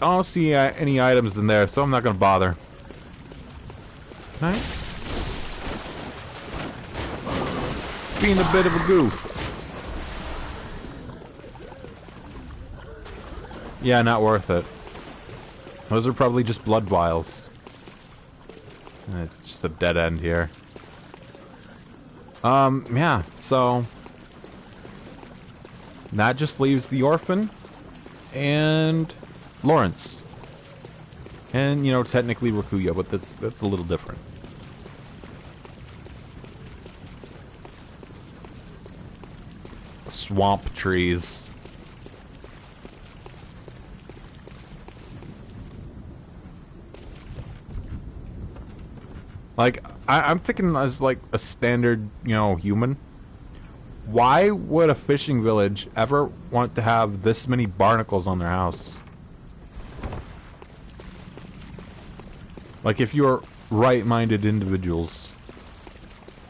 I don't see any items in there, so I'm not gonna bother. Can I? Being a bit of a goof. Yeah, not worth it. Those are probably just blood vials. And it's just a dead end here. Yeah, so... that just leaves the orphan and Lawrence. And, you know, technically Rakuya, but that's a little different. Swamp trees. Like, I'm thinking as, like, a standard, you know, human. Why would a fishing village ever want to have this many barnacles on their house? Like, if you're right-minded individuals,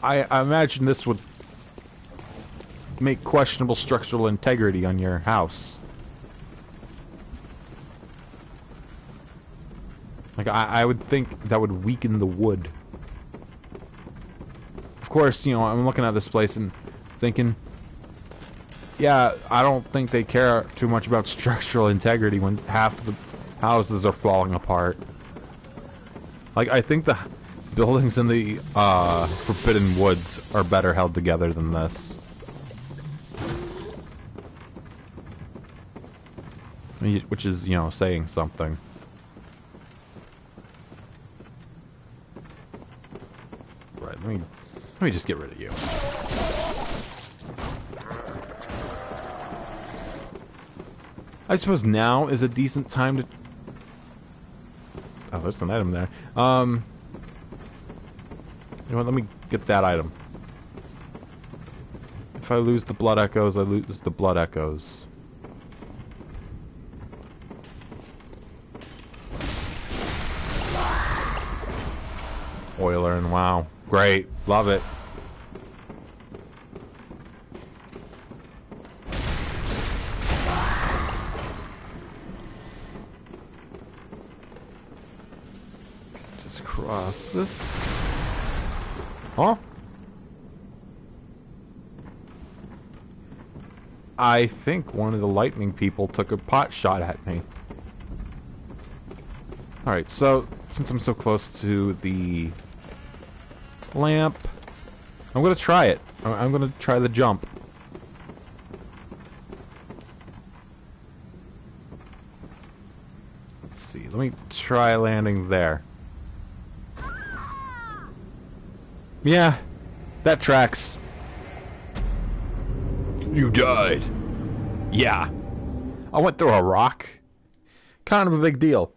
I imagine this would make questionable structural integrity on your house. Like, I would think that would weaken the wood. Of course, you know, I'm looking at this place and thinking, yeah, I don't think they care too much about structural integrity when half the houses are falling apart. Like, I think the buildings in the Forbidden Woods are better held together than this. Which is, you know, saying something. Right, let me just get rid of you. I suppose now is a decent time to... oh, there's an item there. You know what, let me get that item. If I lose the blood echoes, I lose the blood echoes. Oiler, and wow. Great. Love it. Just cross this. Huh? I think one of the lightning people took a pot shot at me. Alright, so since I'm so close to the lamp, I'm gonna try it. I'm gonna try the jump. Let's see, let me try landing there. Yeah, that tracks. You died. Yeah. I went through a rock. Kind of a big deal.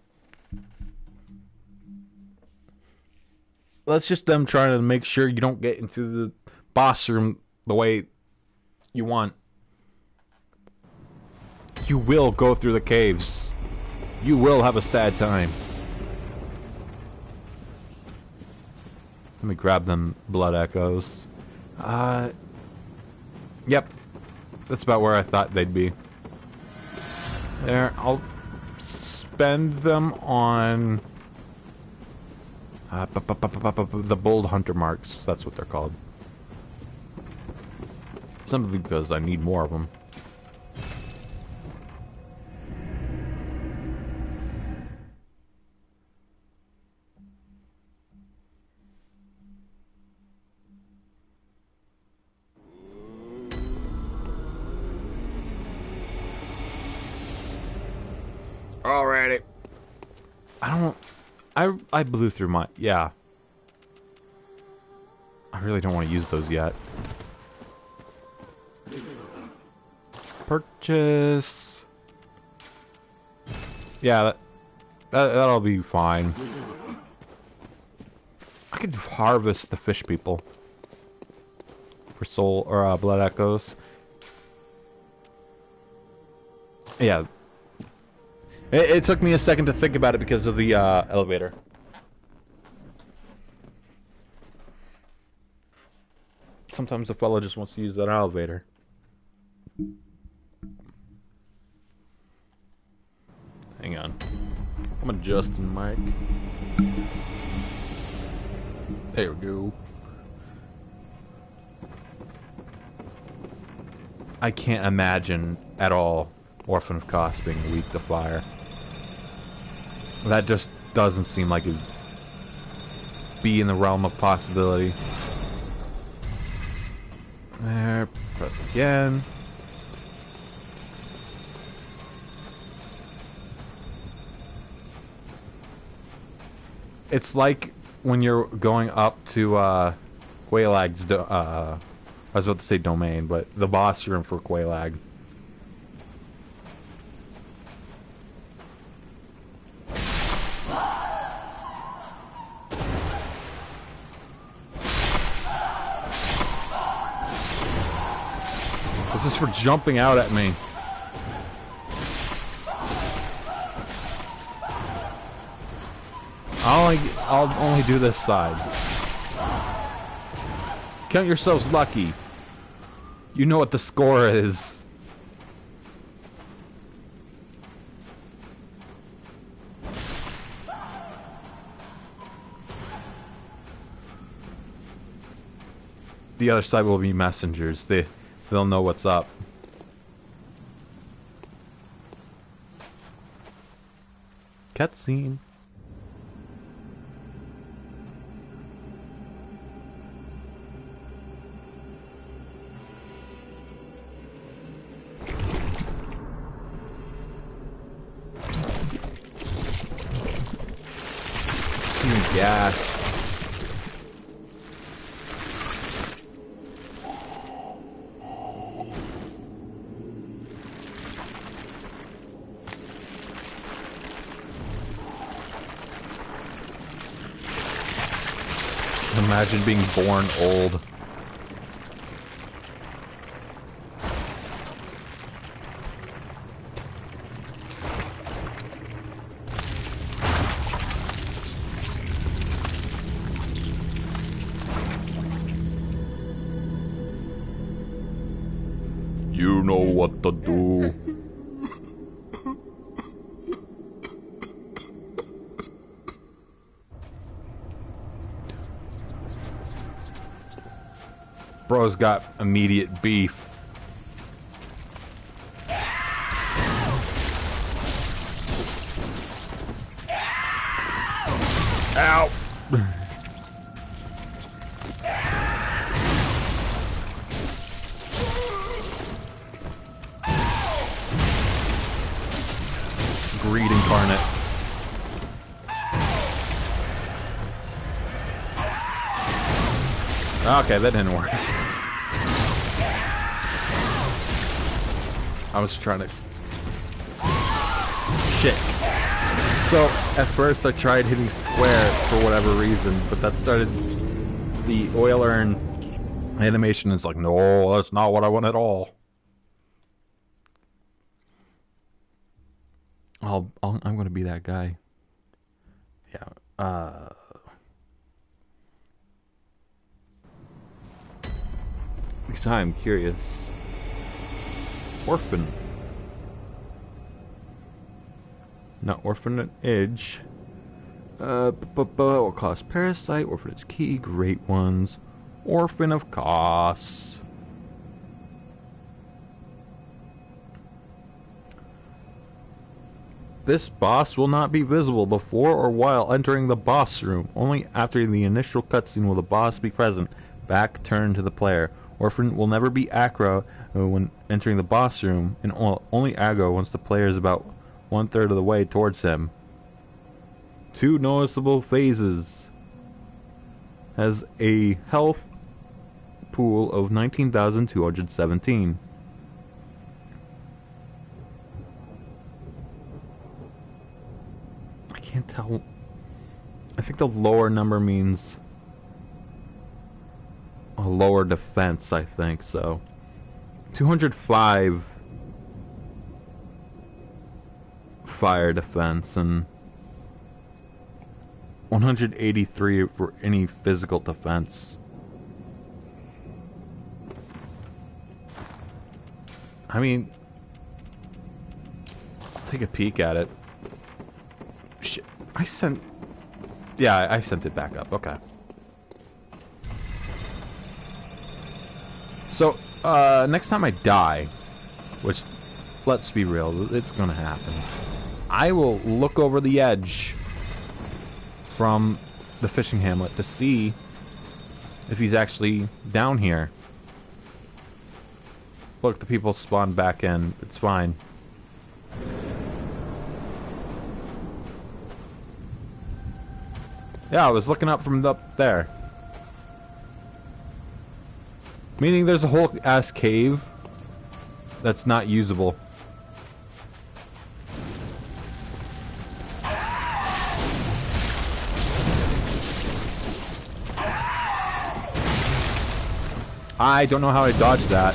That's just them trying to make sure you don't get into the boss room the way you want. You will go through the caves. You will have a sad time. Let me grab them blood echoes. Yep. That's about where I thought they'd be. There, I'll spend them on... the bold hunter marks, that's what they're called. Simply because I need more of them. Alrighty. I blew through my... Yeah. I really don't want to use those yet. Purchase. Yeah, that'll be fine. I could harvest the fish people for soul or blood echoes. Yeah. It took me a second to think about it because of the elevator. Sometimes the fellow just wants to use that elevator. Hang on. I'm adjusting mic. There we go. I can't imagine at all Orphan of Kos being weak to fire. That just doesn't seem like it'd be in the realm of possibility. There, press again. It's like when you're going up to Quaelag's, I was about to say domain, but the boss room for Quaelag. This is for jumping out at me. I'll only do this side. Count yourselves lucky. You know what the score is. The other side will be messengers. They'll know what's up. Cutscene. Gas. Imagine being born old. You know what to do. Bro's got immediate beef. Ow! Greed incarnate. Okay, that didn't work. I was trying to... Shit. So, at first I tried hitting square for whatever reason, but that started... The oil urn animation is like, no, that's not what I want at all. I'm gonna be that guy. Yeah, because I'm curious. Orphan. Not Orphan Edge. What cost? Parasite, Orphanage Key, Great Ones. Orphan of Kos. This boss will not be visible before or while entering the boss room. Only after the initial cutscene will the boss be present. Back turned to the player. Orphan will never be aggro when entering the boss room, and only aggro once the player is about 1/3 of the way towards him. 2 noticeable phases. Has a health pool of 19,217. I can't tell. I think the lower number means a lower defense, I think so. 205 fire defense and 183 for any physical defense. I mean, I'll take a peek at it. Shit, I sent it back up. Okay. So, next time I die, which, let's be real, it's gonna happen, I will look over the edge from the fishing hamlet to see if he's actually down here. Look, the people spawned back in. It's fine. Yeah, I was looking up from up there. Meaning there's a whole ass cave that's not usable. I don't know how I dodged that.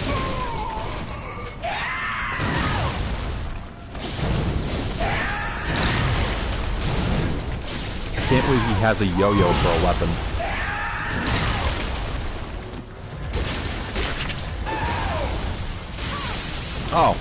I can't believe he has a yo-yo for a weapon. Oh.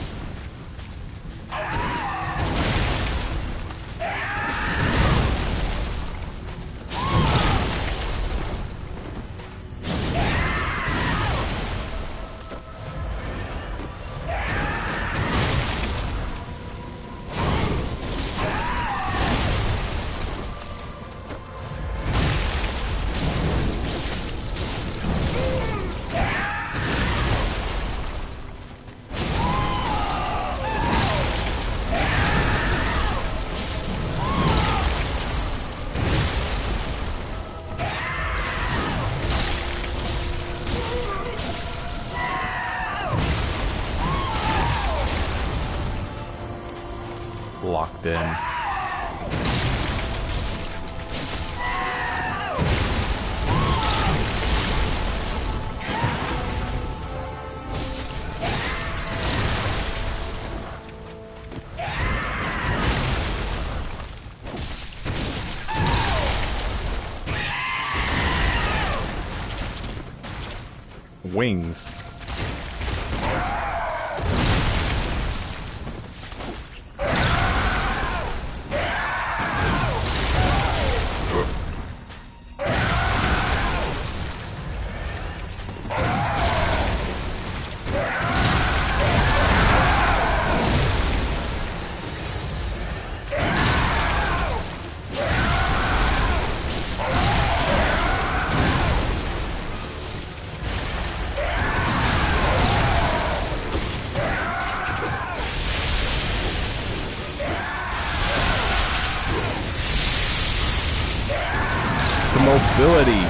Locked in. Wings. Mobility.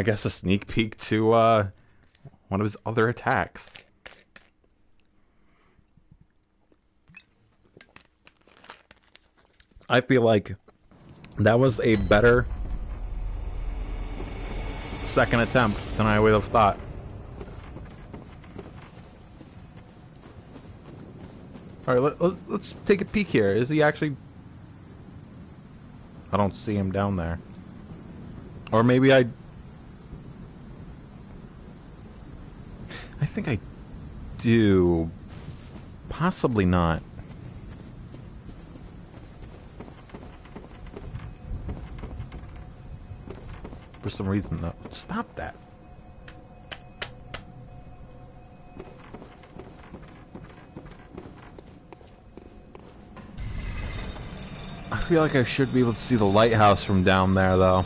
I guess a sneak peek to one of his other attacks. I feel like that was a better second attempt than I would have thought. Alright, let's take a peek here. Is he actually... I don't see him down there. Or maybe I think I do. Possibly not. For some reason, though. Stop that. I feel like I should be able to see the lighthouse from down there, though.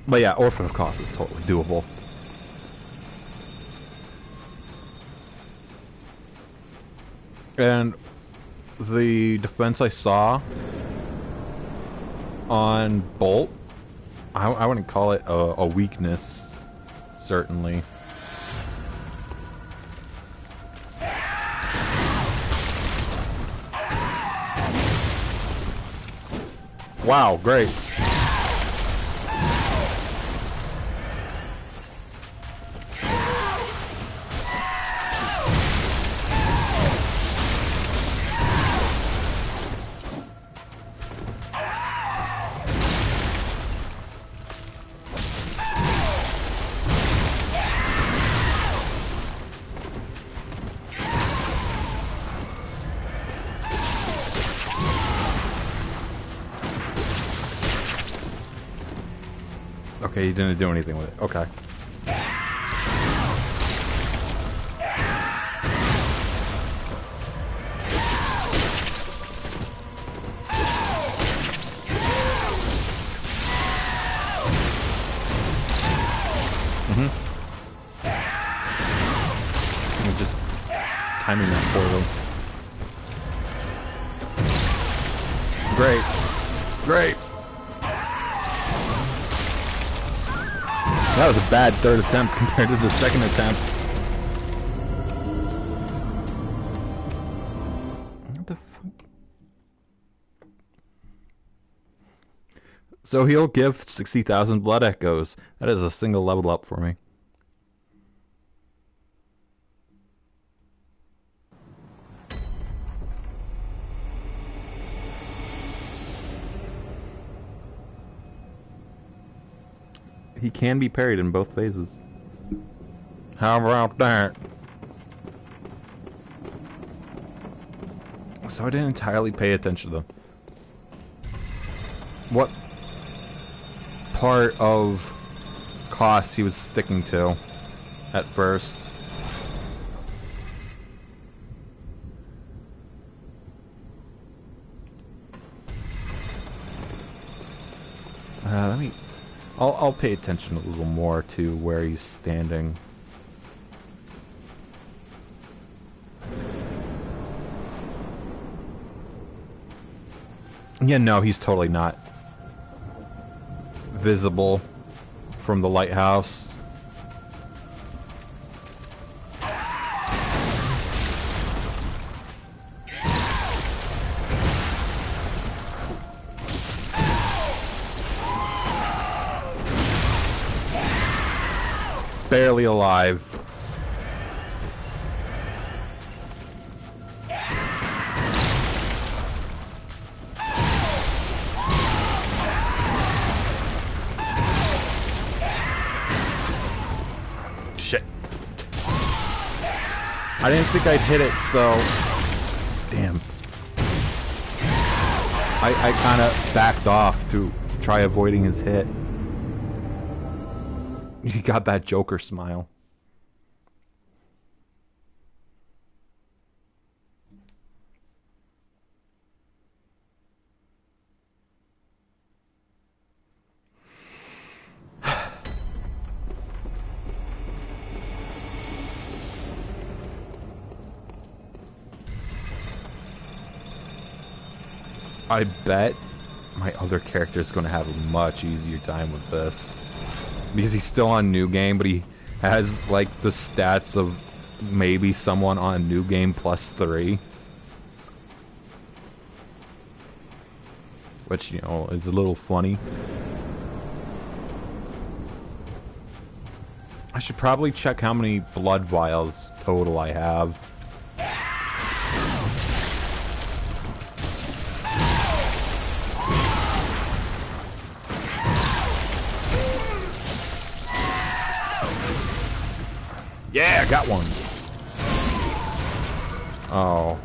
But yeah, Orphan of Kos is totally doable. And the defense I saw on Bolt, I wouldn't call it a weakness, certainly. Wow, great. Okay, he didn't do anything with it. Okay. I'm just timing that for them. Great. Great. That was a bad third attempt compared to the second attempt. What the fuck? So he'll give 60,000 blood echoes. That is a single level up for me. He can be parried in both phases. How about that? So I didn't entirely pay attention to them. What part of Kos he was sticking to at first? Let me... I'll pay attention a little more to where he's standing. Yeah, no, he's totally not visible from the lighthouse. Barely alive. Shit. I didn't think I'd hit it, so... Damn. I kind of backed off to try avoiding his hit. He got that Joker smile. I bet my other character is going to have a much easier time with this. Because he's still on New Game, but he has, like, the stats of maybe someone on New Game +3. Which, you know, is a little funny. I should probably check how many blood vials total I have. Yeah, I got one. Oh.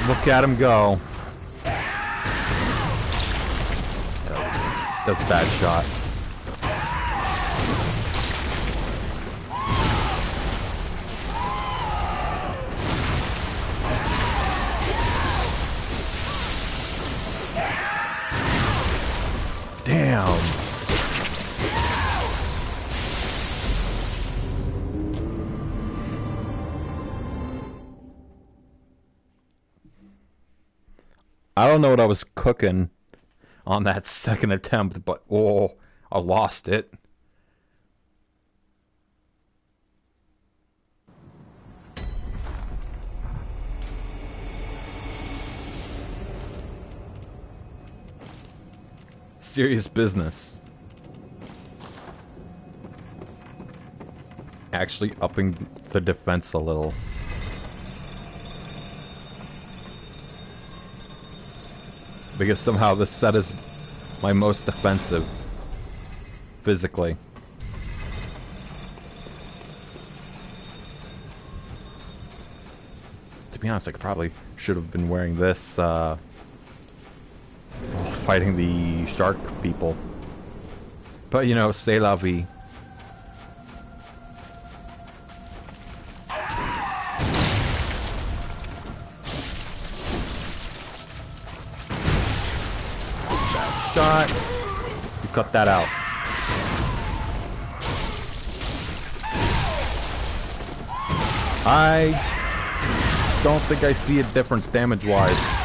Look at him go. That's a bad shot. Damn. I don't know what I was cooking on that second attempt, but oh, I lost it. Serious business. Actually upping the defense a little. Because somehow this set is my most defensive physically. To be honest, I probably should have been wearing this fighting the shark people. But you know, c'est la vie. Shot. You cut that out. I don't think I see a difference damage-wise.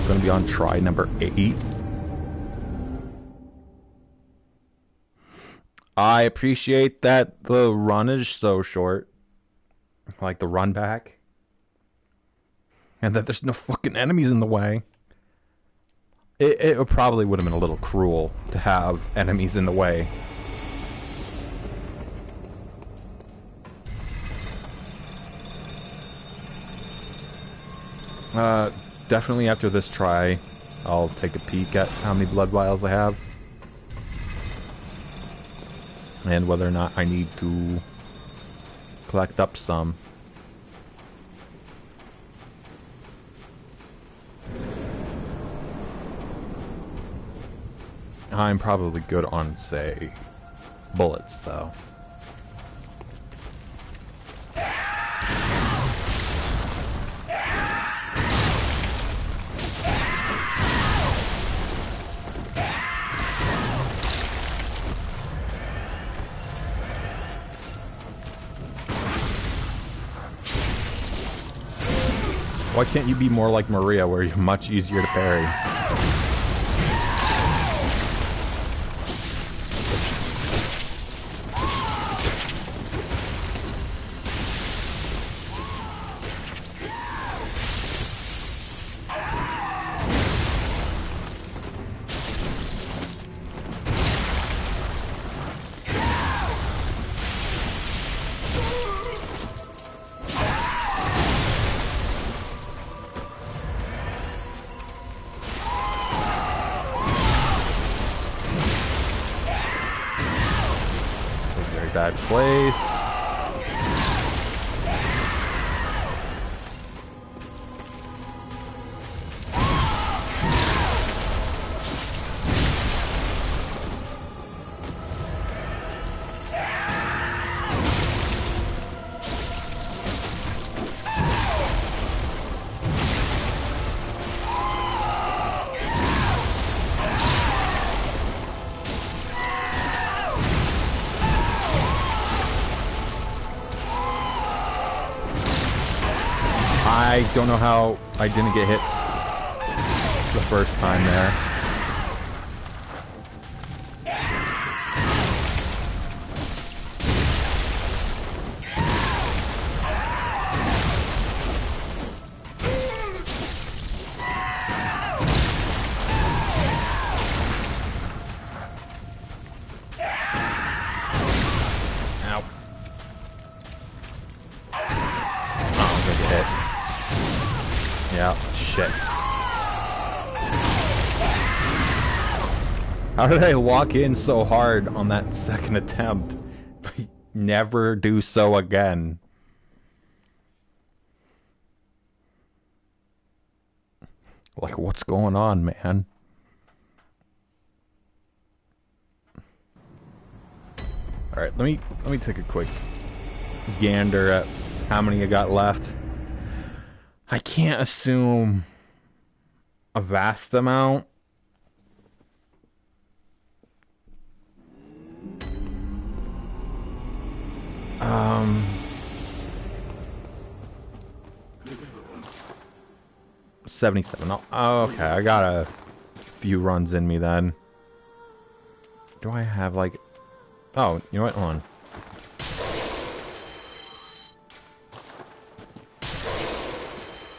Going to be on try number 8. I appreciate that the run is so short, like the run back, and that there's no fucking enemies in the way. It probably would have been a little cruel to have enemies in the way. Definitely after this try, I'll take a peek at how many blood vials I have. And whether or not I need to collect up some. I'm probably good on, say, bullets, though. Why can't you be more like Maria, where you're much easier to parry? Bad place. I don't know how I didn't get hit the first time there. Ow. Oh, I'm gonna get hit. Yeah, shit. How did I walk in so hard on that second attempt? Never do so again. Like, what's going on, man? Alright, let me take a quick gander at how many I got left. I can't assume a vast amount. Um, 77. Oh, okay, I got a few runs in me then. Do I have like... Oh, you know what? Hold on.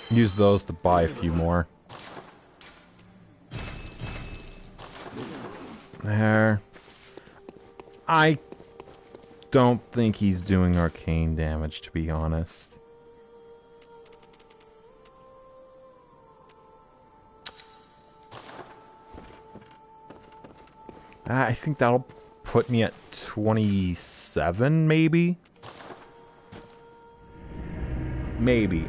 Use those to buy a few more. There. I don't think he's doing arcane damage, to be honest. I think that'll put me at 27, maybe? Maybe.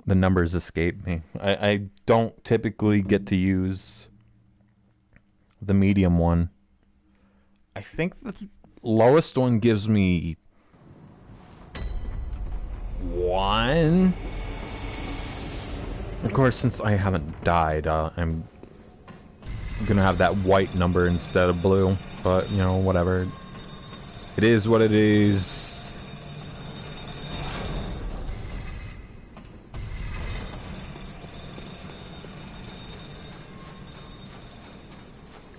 The numbers escape me. I don't typically get to use the medium one. I think the lowest one gives me 1. Of course, since I haven't died, I'm gonna have that white number instead of blue. But, you know, whatever. It is what it is.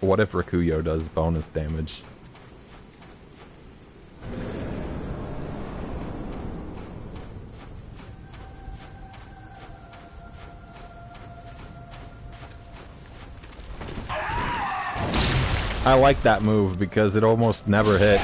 What if Rikuyo does bonus damage? I like that move because it almost never hits.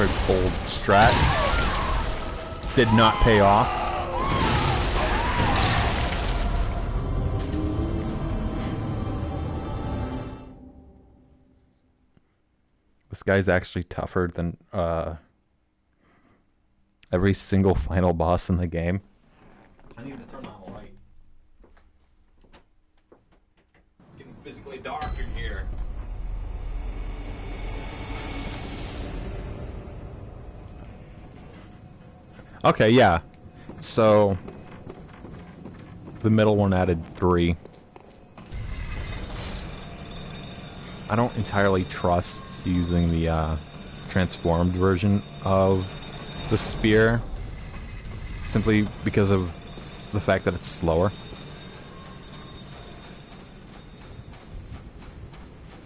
very bold strat. Did not pay off. This guy's actually tougher than every single final boss in the game. I need to turn on the light. It's getting physically dark in here. Okay, yeah. So the middle one added 3. I don't entirely trust using the transformed version of the spear, simply because of the fact that it's slower.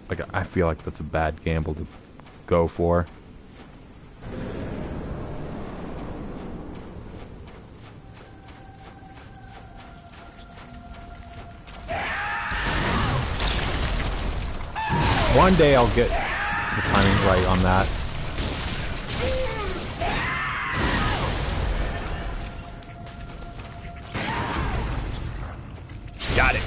Like, I feel like that's a bad gamble to go for. One day I'll get the timing right on that. Got it.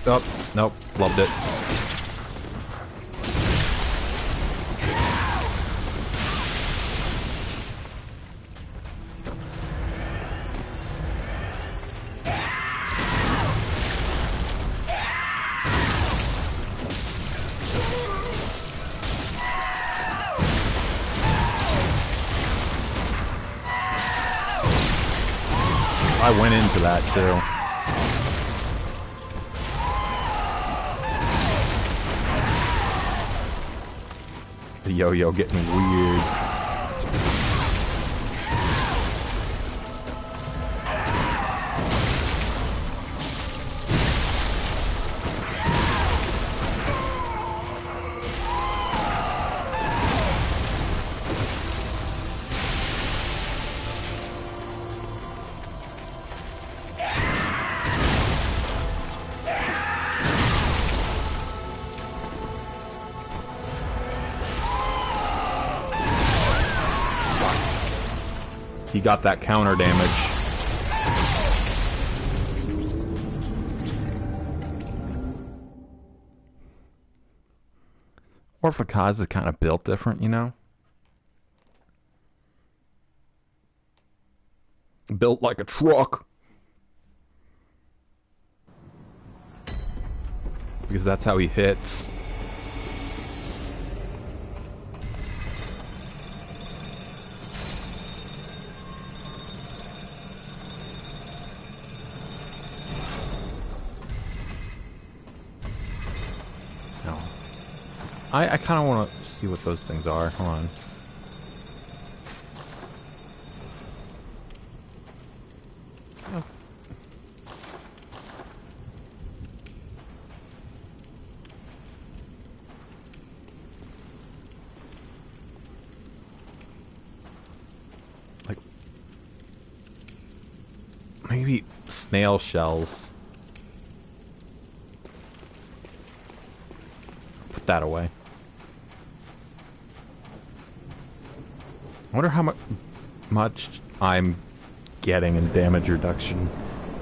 Oh, nope, loved it. I went into that too. The yo-yo getting weird. He got that counter damage. Orphicaz is kind of built different, you know? Built like a truck. Because that's how he hits. I kind of want to see what those things are. Hold on. Oh. Like, maybe snail shells. Put that away. I wonder how much I'm getting in damage reduction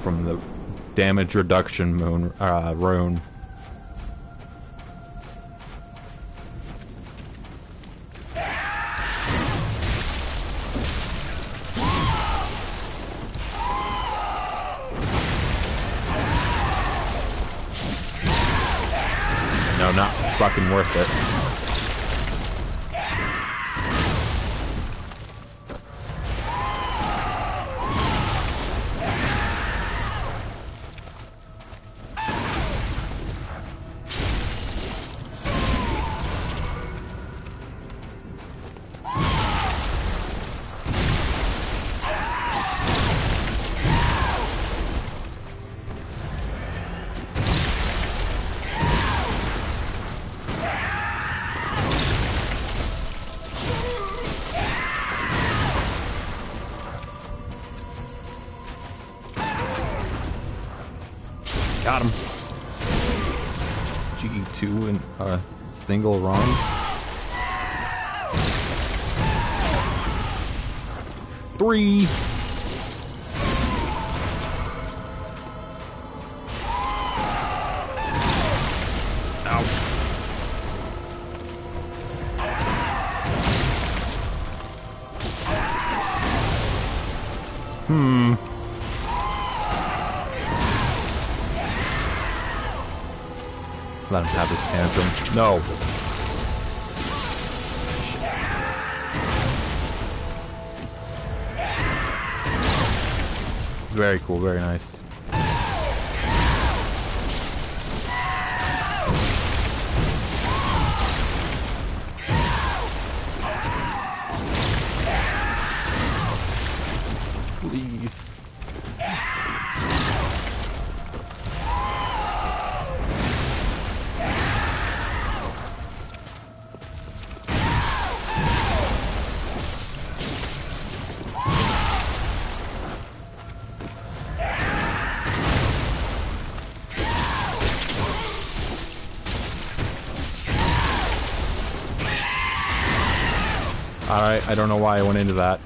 from the damage reduction rune. No, not fucking worth it. Got him. GE2 in a single run. Three. Ow. Let him have his tantrum. No. Very cool, very nice. Please. Alright, I don't know why I went into that.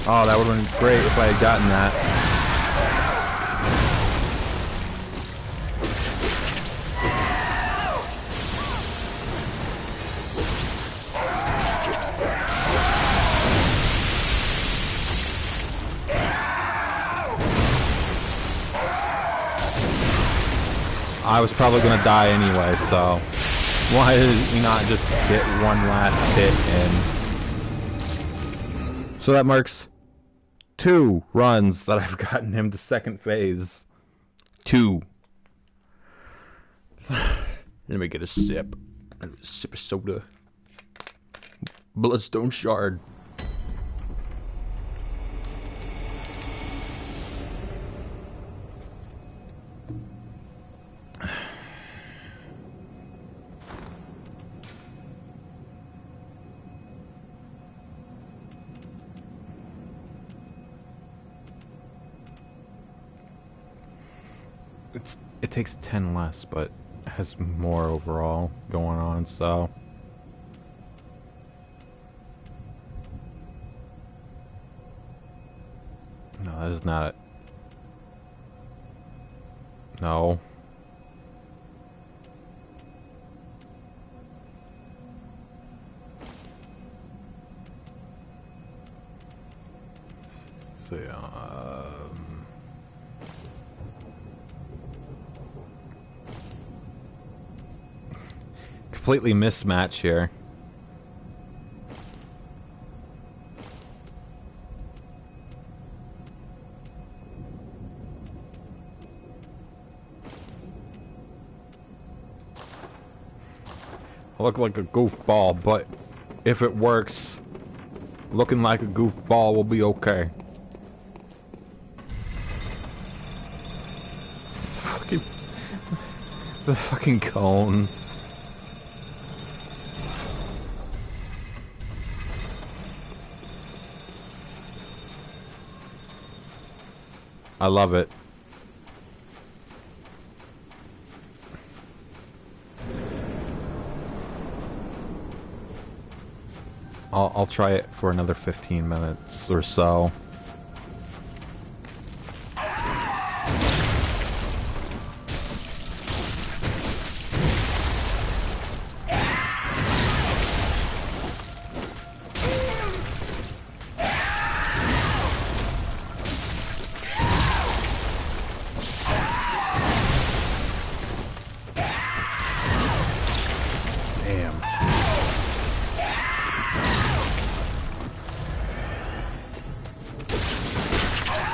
Oh, that would have been great if I had gotten that. I was probably gonna die anyway, so why did he not just get one last hit in? So that marks 2 runs that I've gotten him to second phase. 2. Let me get a sip. A sip of soda. Bloodstone shard. It takes 10 less, but has more overall going on, so... No, that is not it. No. So, completely mismatch here. I look like a goofball, but if it works, looking like a goofball will be okay. The fucking cone. I love it. I'll try it for another 15 minutes or so.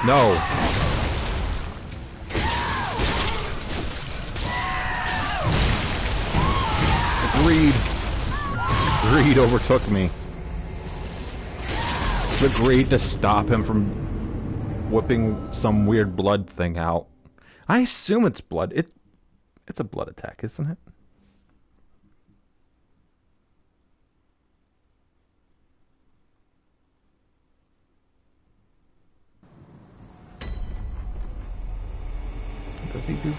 No. Greed overtook me. The greed to stop him from whipping some weird blood thing out. I assume it's blood. It's a blood attack, isn't it? What does he do?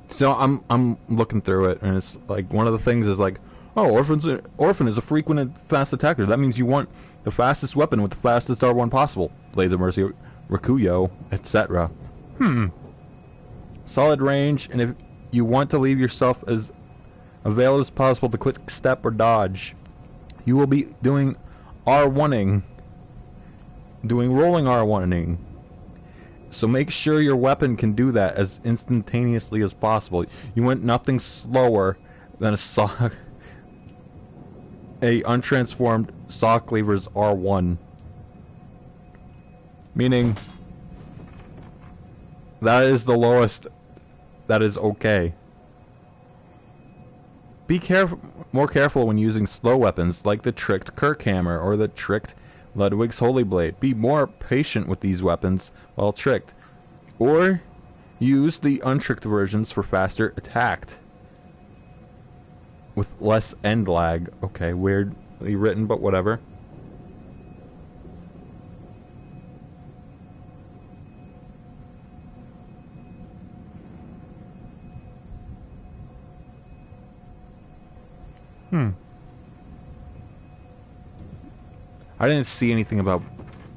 So I'm looking through it, and it's like one of the things is like, oh, orphan is a frequent and fast attacker. That means you want the fastest weapon with the fastest R1 possible. Laser Mercy, Rakuyo, etc. Solid range, and if you want to leave yourself as available as possible to quick step or dodge, you will be doing R1ing, doing rolling R1ing. So make sure your weapon can do that as instantaneously as possible. You want nothing slower than a untransformed saw cleaver's R1. Meaning, that is the lowest that is okay. Be more careful when using slow weapons like the tricked Kirkhammer or the tricked Ludwig's Holy Blade. Be more patient with these weapons while tricked. Or use the untricked versions for faster attack. With less end lag. Okay, weirdly written, but whatever. I didn't see anything about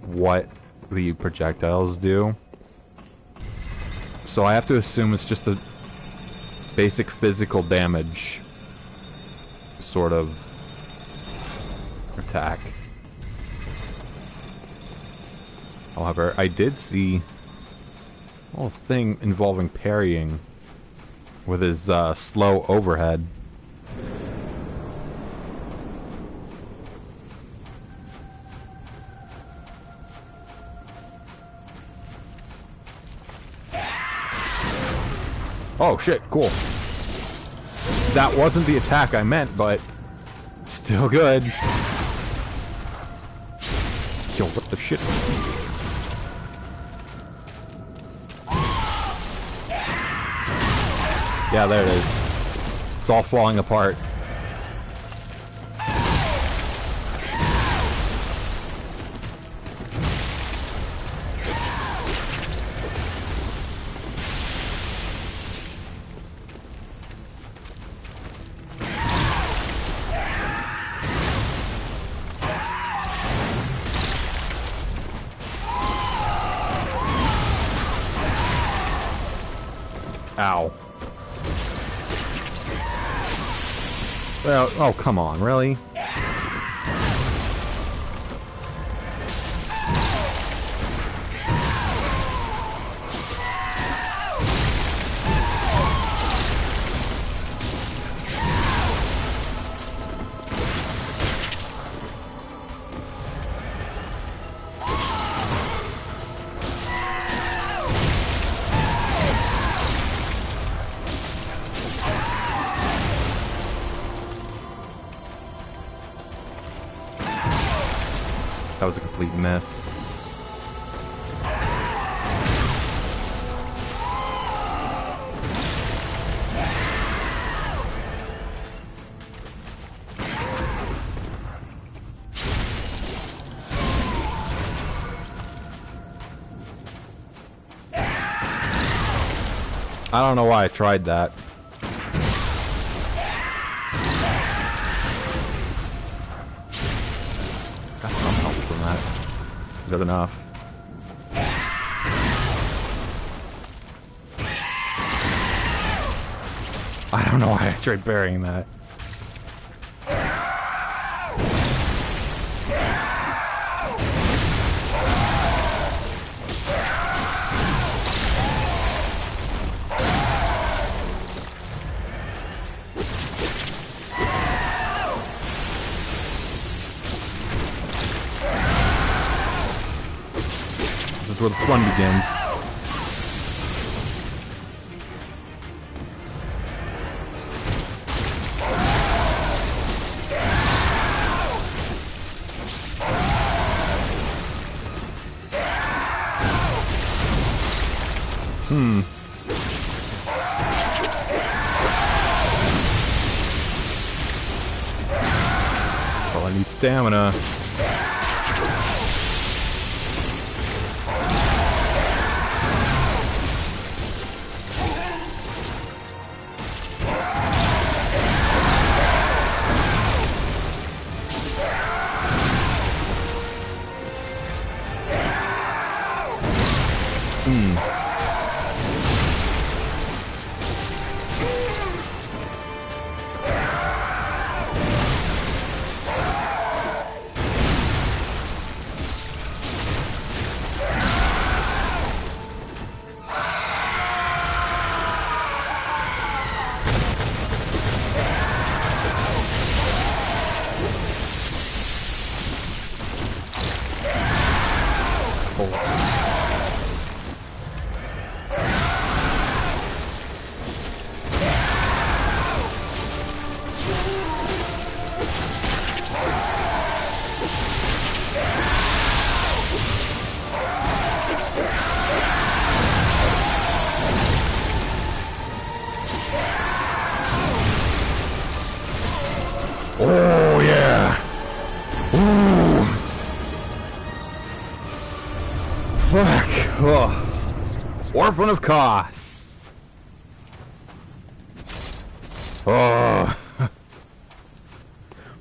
what the projectiles do. So I have to assume it's just the basic physical damage sort of attack. However, I did see a little thing involving parrying with his slow overhead. Oh shit, cool. That wasn't the attack I meant, but still good. Yo, what the shit? Yeah, there it is. It's all falling apart. Ow. Well, oh, come on, really? That was a complete mess. I don't know why I tried that. Got some help from that. Good enough. I don't know why I tried burying that. where the fun begins. Well, I need stamina. Oh yeah! Ooh! Fuck! Oh. Orphan of Kos! Oh!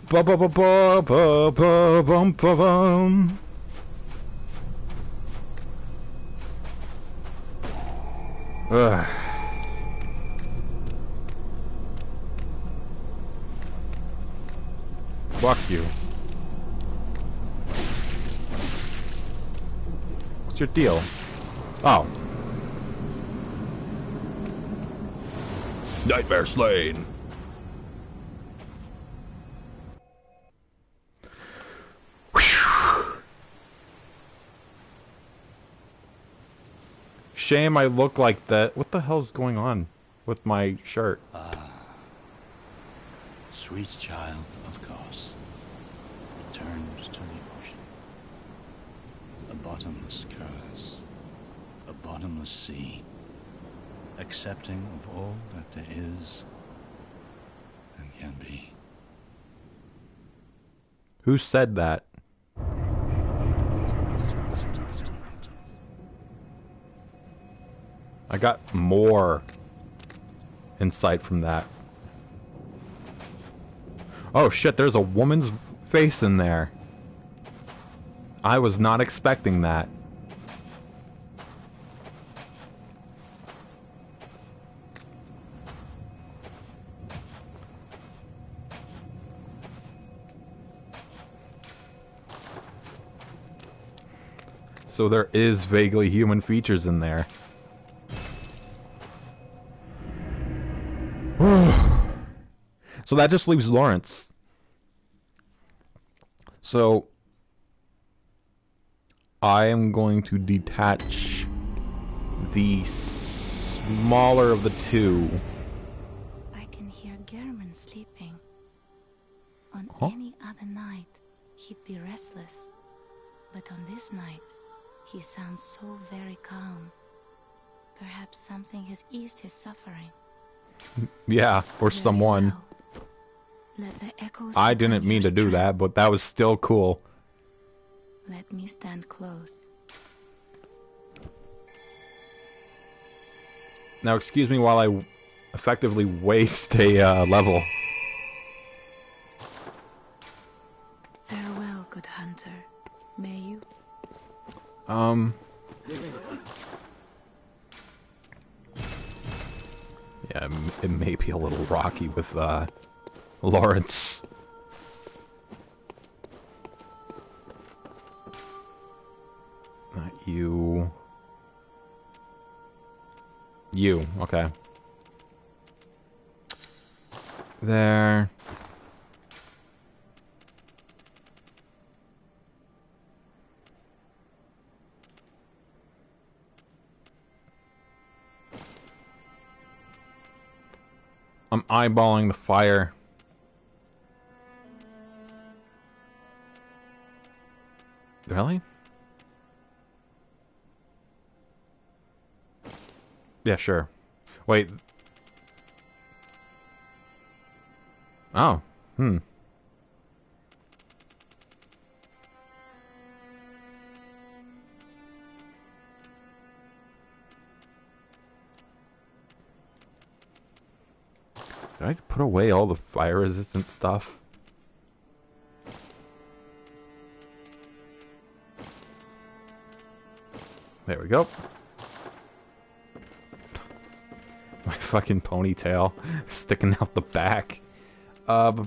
Ba ba ba ba ba ba bum ba bum. Ugh. Fuck you. What's your deal? Oh. Nightmare slain. Shame I look like that. What the hell's going on with my shirt? Sweet child of Kos, returned to the ocean. A bottomless curse, a bottomless sea, accepting of all that there is and can be. Who said that? I got more insight from that. Oh shit, there's a woman's face in there. I was not expecting that. So there is vaguely human features in there. So that just leaves Lawrence. So I am going to detach the smaller of the two. I can hear German sleeping. On Huh? any other night, he'd be restless. But on this night, he sounds so very calm. Perhaps something has eased his suffering. Yeah, or Very someone. well. Let the echoes I become didn't mean your to do that, strength. but that was still cool. Let me stand close. Now excuse me while I effectively waste a level. Farewell, good hunter. May you? Yeah, it may be a little rocky with Lawrence. Not you. You, okay. There. I'm eyeballing the fire. Really? Yeah, sure. Wait. Oh. Hmm. Did I put away all the fire-resistant stuff? There we go. My fucking ponytail sticking out the back. Not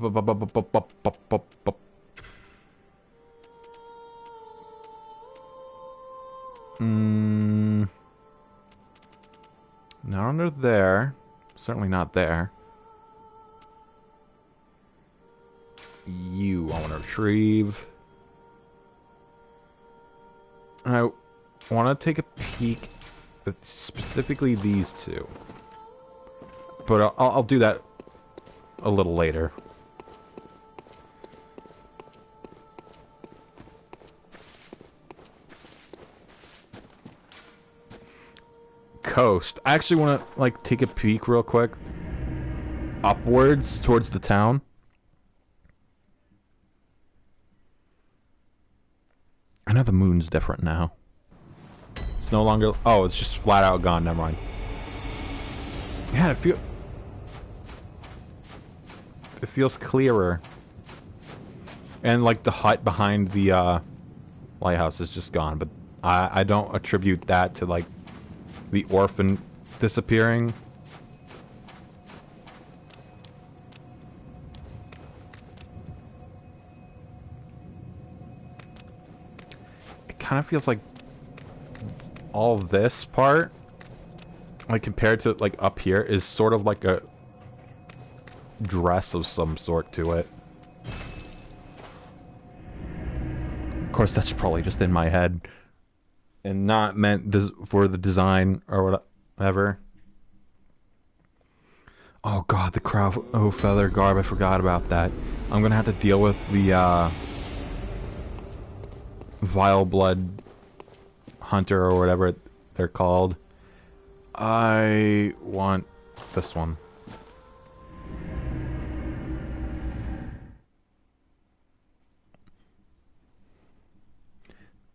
under there. Certainly not there. You I want to retrieve. I want to take a peek at specifically these two. But I'll do that a little later. Coast. I actually want to like take a peek real quick upwards towards the town. I know the moon's different now. It's no longer... Oh, it's just flat out gone. Never mind. Yeah, it feels clearer. And like the hut behind the lighthouse is just gone. But I don't attribute that to like the orphan disappearing. Kind of feels like all of this part, like compared to like up here, is sort of like a dress of some sort to it. Of course, that's probably just in my head and not meant for the design or whatever. Oh god, the crow feather garb, I forgot about that. I'm gonna have to deal with the Vile Blood Hunter or whatever they're called. I want this one.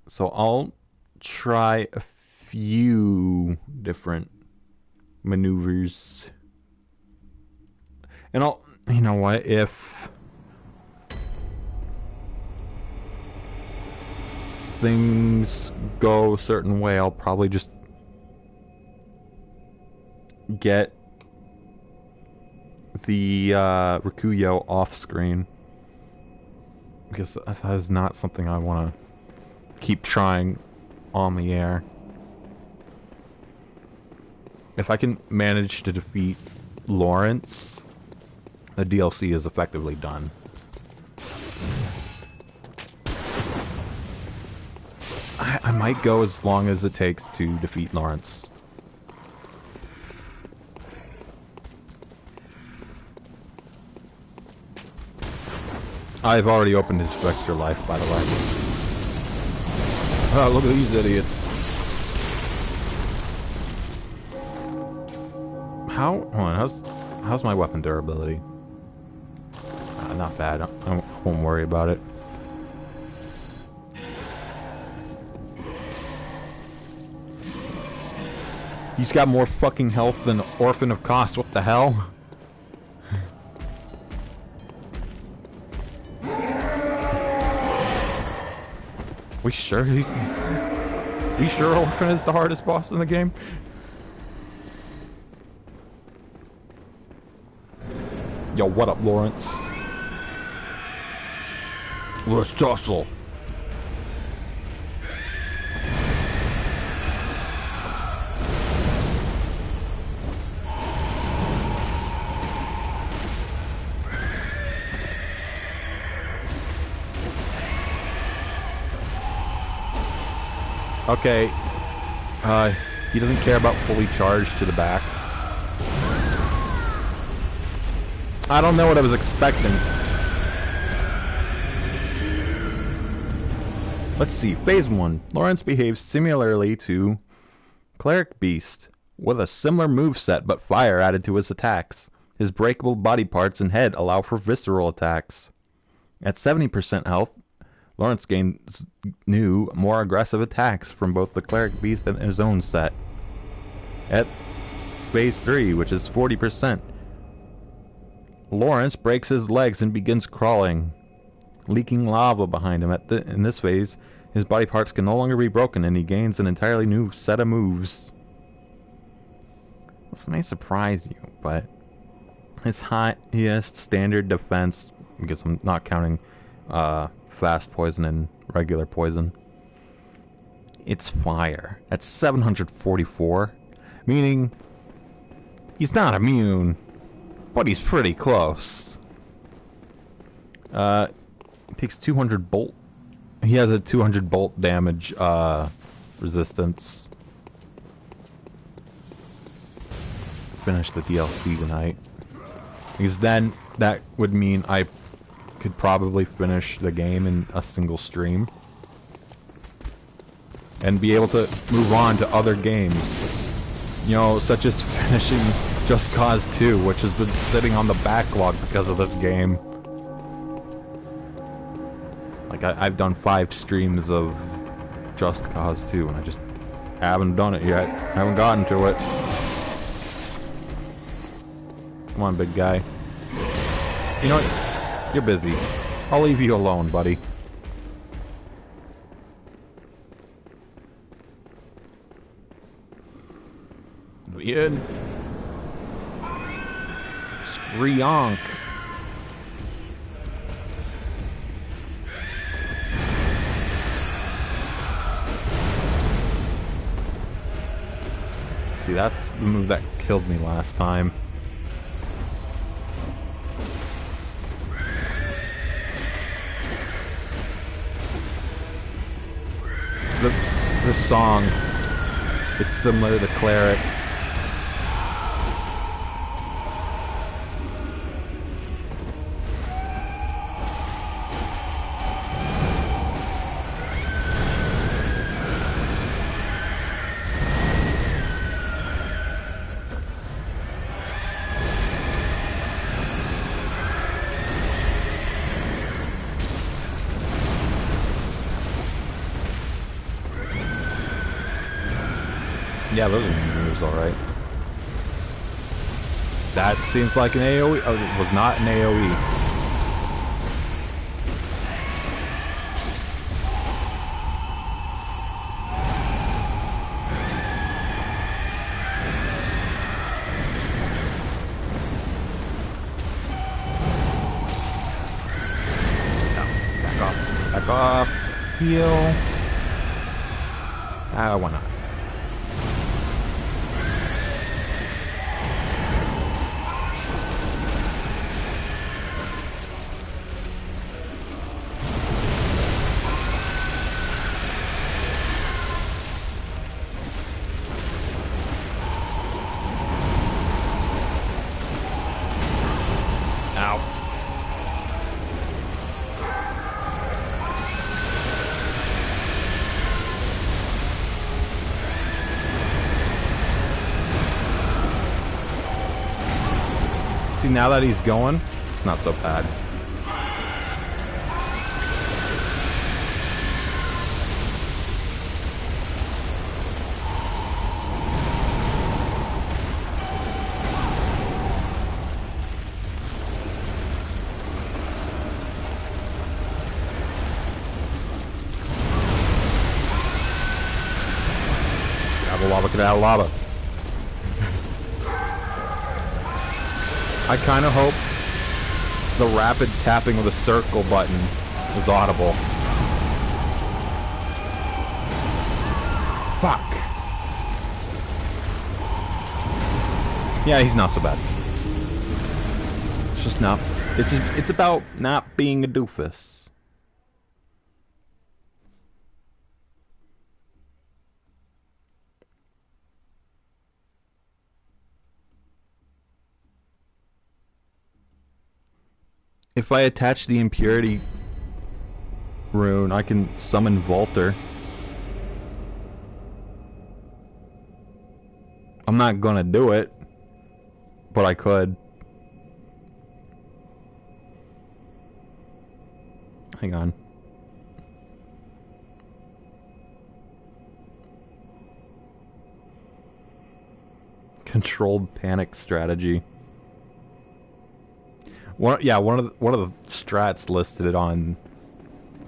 So I'll try a few different maneuvers. And I'll, you know what, if things go a certain way, I'll probably just get the Rikuyo off screen, because that is not something I want to keep trying on the air. If I can manage to defeat Lawrence, the DLC is effectively done. I might go as long as it takes to defeat Lawrence. I've already opened his extra life, by the way. Oh, look at these idiots. Hold on, how's my weapon durability? Not bad. I won't worry about it. He's got more fucking health than Orphan of Cost. What the hell? We sure he's... You sure Orphan is the hardest boss in the game? Yo, what up, Lawrence? Let's tussle. Okay, he doesn't care about fully charged to the back. I don't know what I was expecting. Let's see. Phase 1. Lawrence behaves similarly to Cleric Beast, with a similar moveset but fire added to his attacks. His breakable body parts and head allow for visceral attacks. At 70% health, Lawrence gains new, more aggressive attacks from both the Cleric Beast and his own set. At Phase 3, which is 40%, Lawrence breaks his legs and begins crawling, leaking lava behind him. In this phase, his body parts can no longer be broken, and he gains an entirely new set of moves. This may surprise you, but he has standard defense, because I'm not counting fast poison and regular poison. It's fire. That's 744, meaning he's not immune, but he's pretty close. It takes 200 bolt. He has a 200 bolt damage resistance. Finish the DLC tonight, because then that would mean I could probably finish the game in a single stream and be able to move on to other games, you know, such as finishing Just Cause 2, which has been sitting on the backlog because of this game. Like, I've done 5 streams of Just Cause 2, and I just haven't done it yet. Haven't gotten to it. Come on, big guy. You know what? You're busy. I'll leave you alone, buddy. The end. Screonk. See, that's the move that killed me last time. This song, it's similar to Cleric. Yeah, those are moves, alright. That seems like an AoE. Oh, it was not an AoE. No, back off. Back off. Heal. Ah, why not? See, now that he's going, it's not so bad. Get out of lava, get out of lava. I kind of hope the rapid tapping of the circle button is audible. Fuck. Yeah, he's not so bad. It's just not. It's about not being a doofus. If I attach the impurity rune, I can summon Volter. I'm not gonna do it, but I could. Hang on. Controlled panic strategy. One of the strats listed on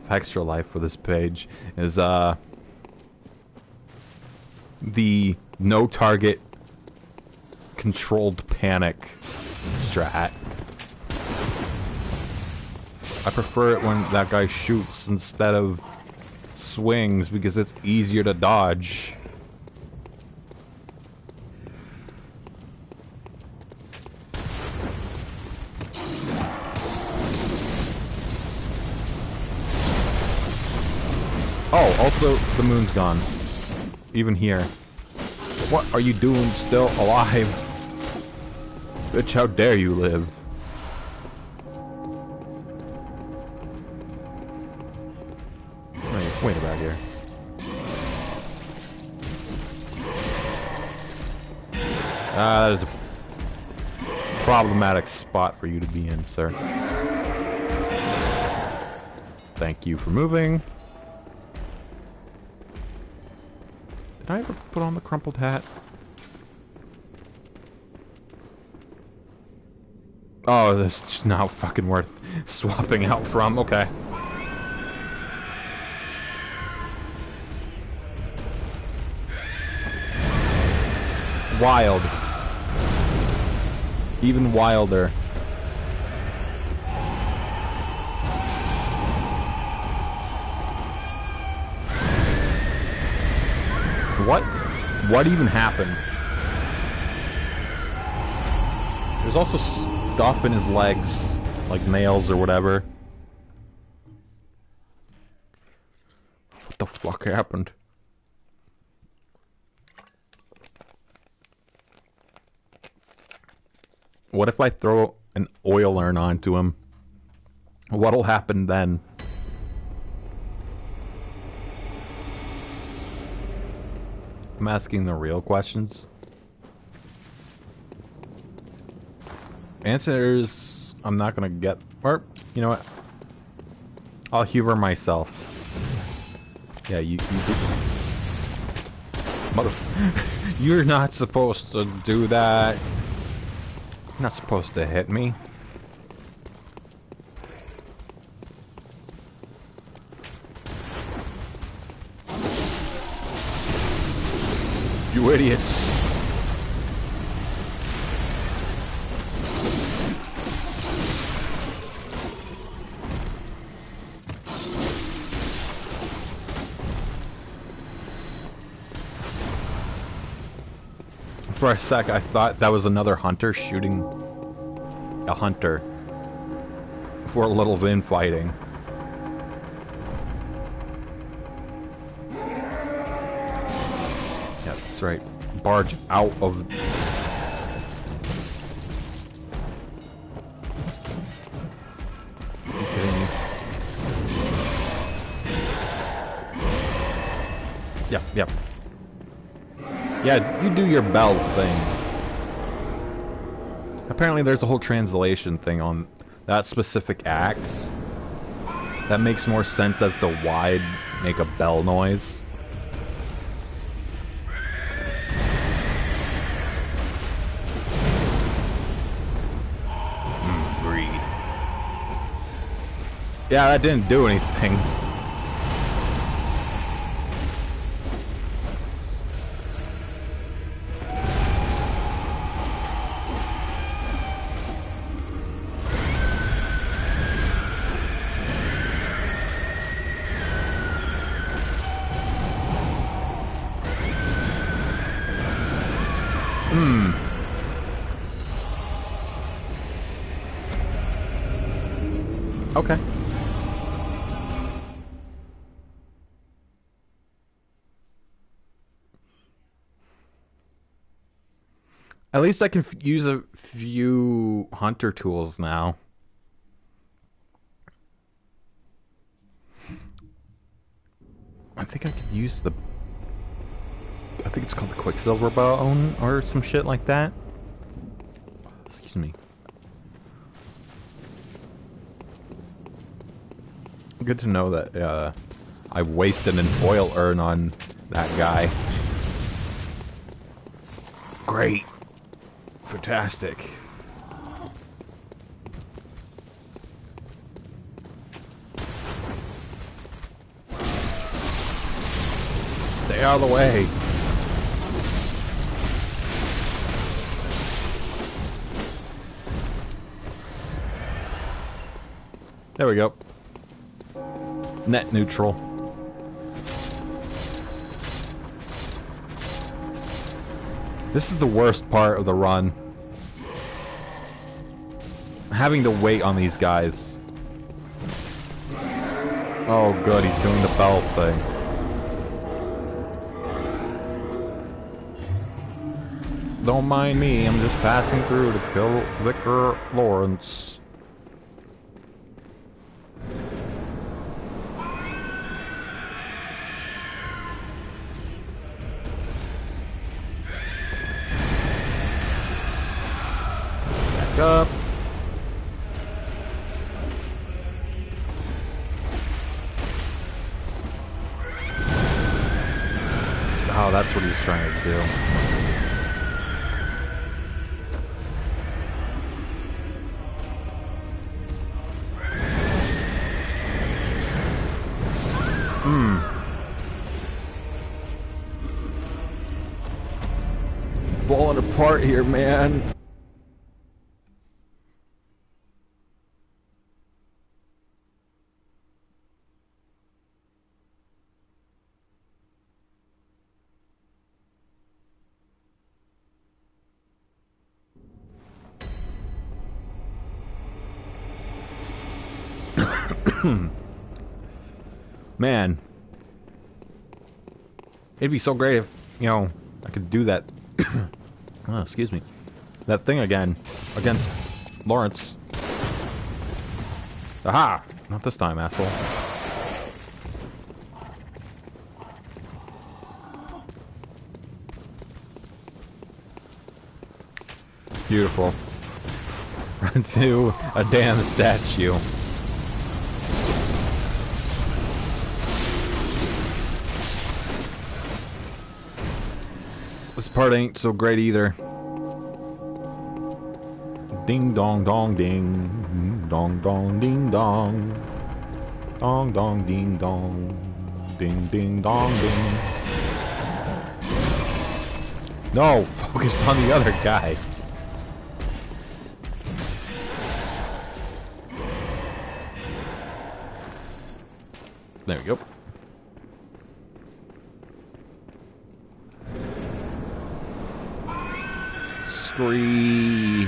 Extra Life for this page is the no target controlled panic strat. I prefer it when that guy shoots instead of swings because it's easier to dodge. Oh, also, the moon's gone. Even here. What are you doing still alive? Bitch, how dare you live? Wait about here. That is a problematic spot for you to be in, sir. Thank you for moving. Did I ever put on the crumpled hat? Oh, this is not fucking worth swapping out from. Okay. Wild. Even wilder. What even happened? There's also stuff in his legs, like nails or whatever. What the fuck happened? What if I throw an oil urn onto him? What'll happen then? I'm asking the real questions. Answers I'm not gonna get. Or, you know what? I'll humor myself. Yeah, you mother. You're not supposed to do that. You're not supposed to hit me. You idiots. For a sec, I thought that was another hunter shooting a hunter for a little infighting. Yeah, that's right. Barge out of... Are you kidding me? Yep. Yeah, you do your bell thing. Apparently there's a whole translation thing on that specific axe that makes more sense as to why make a bell noise. Breed. Yeah, that didn't do anything. Okay. At least I can use a few hunter tools now. I think I could use the... I think it's called the Quicksilver Bone or some shit like that. Excuse me. Good to know that I wasted an oil urn on that guy. Great. Fantastic. Stay out of the way. There we go. Net neutral. This is the worst part of the run. Having to wait on these guys. Oh good, he's doing the bell thing. Don't mind me, I'm just passing through to kill Vicar Lawrence. Back up. Oh, that's what he's trying to do. Falling apart here, man. Man, it'd be so great if, you know, I could do that. Oh, excuse me. That thing again against Lawrence. Aha! Not this time, asshole. Beautiful. Run to a damn statue. This part ain't so great either. Ding dong dong ding. Dong dong ding dong. Dong dong ding dong. Ding ding dong ding. No! Focus on the other guy. There we go. Scree.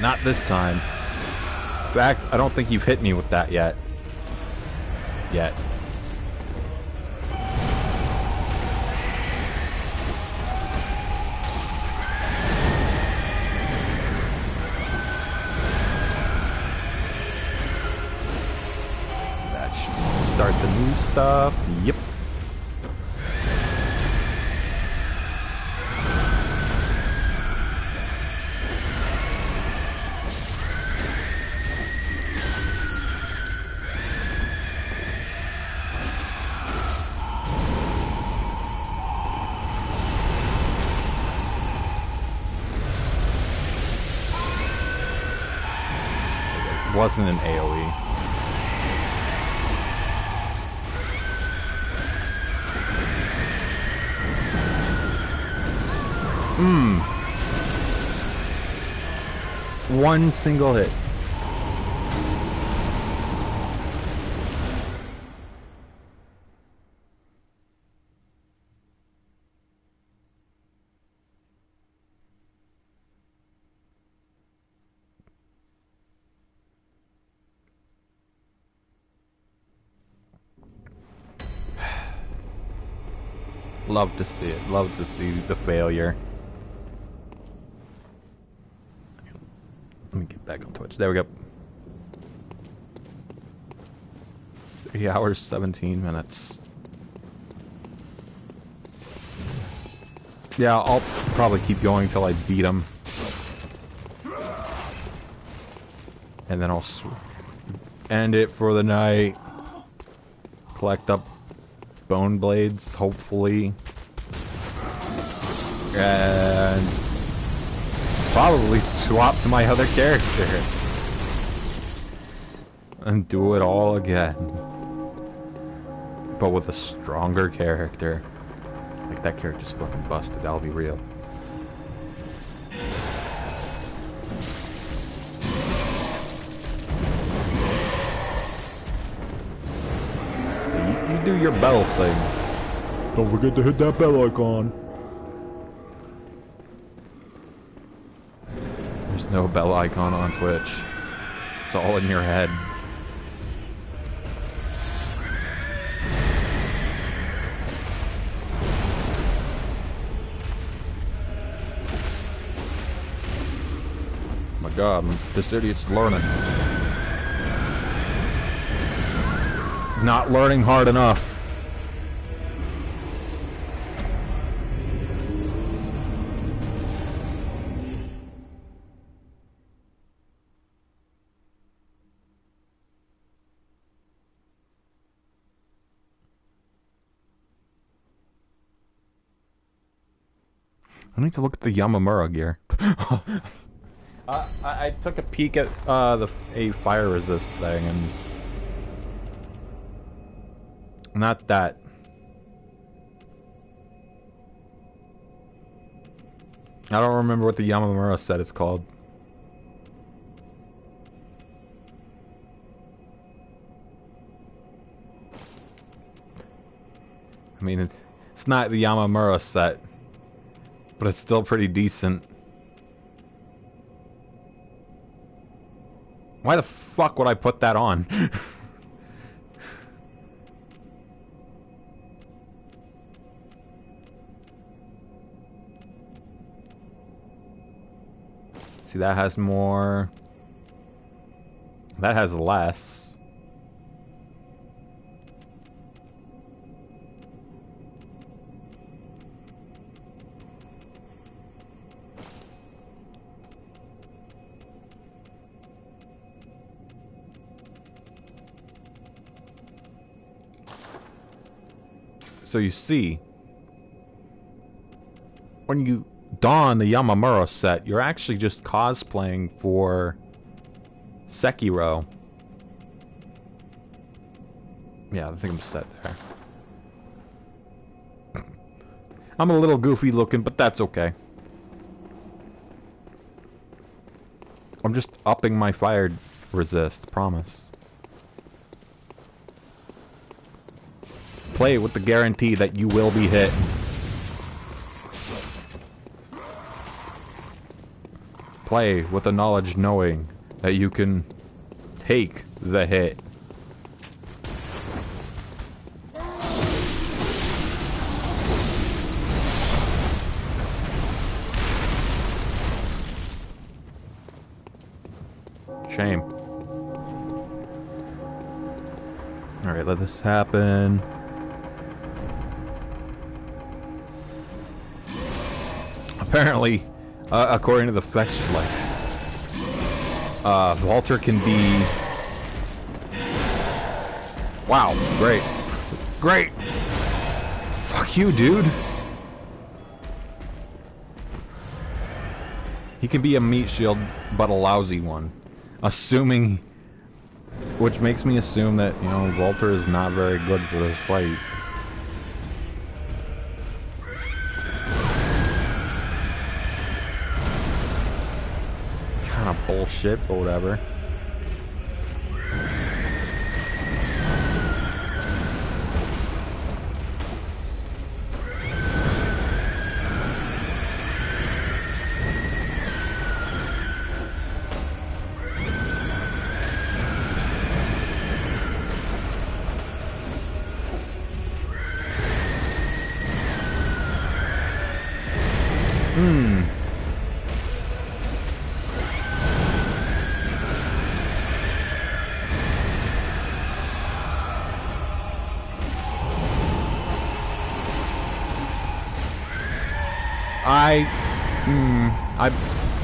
Not this time. In fact, I don't think you've hit me with that yet. Yet. That should start the new stuff. Yep. Wasn't an AoE. One single hit. Love to see it. Love to see the failure. Let me get back on Twitch. There we go. 3 hours, 17 minutes. Yeah, I'll probably keep going until I beat him. And then I'll end it for the night. Collect up bone blades, hopefully. And probably swap to my other character. And do it all again. But with a stronger character. Like, that character's fucking busted, I'll be real. You do your bell thing. Don't forget to hit that bell icon. There's no bell icon on Twitch. It's all in your head. Oh my god, this idiot's learning. Not learning hard enough. I need to look at the Yamamura gear. I took a peek at a fire resist thing and not that. I don't remember what the Yamamura set is called. I mean, it's not the Yamamura set, but it's still pretty decent. Why the fuck would I put that on? See, that has more. That has less. So you see, when you don the Yamamura set, you're actually just cosplaying for Sekiro. Yeah, I think I'm set there. I'm a little goofy looking, but that's okay. I'm just upping my fire resist, promise. Play with the guarantee that you will be hit. Play with the knowledge knowing that you can take the hit. Shame. Alright, let this happen. Apparently, according to the fetch, like, Walter can be... Wow, great. Great! Fuck you, dude! He can be a meat shield, but a lousy one. Assuming... Which makes me assume that, you know, Walter is not very good for this fight. Kind of bullshit, but whatever.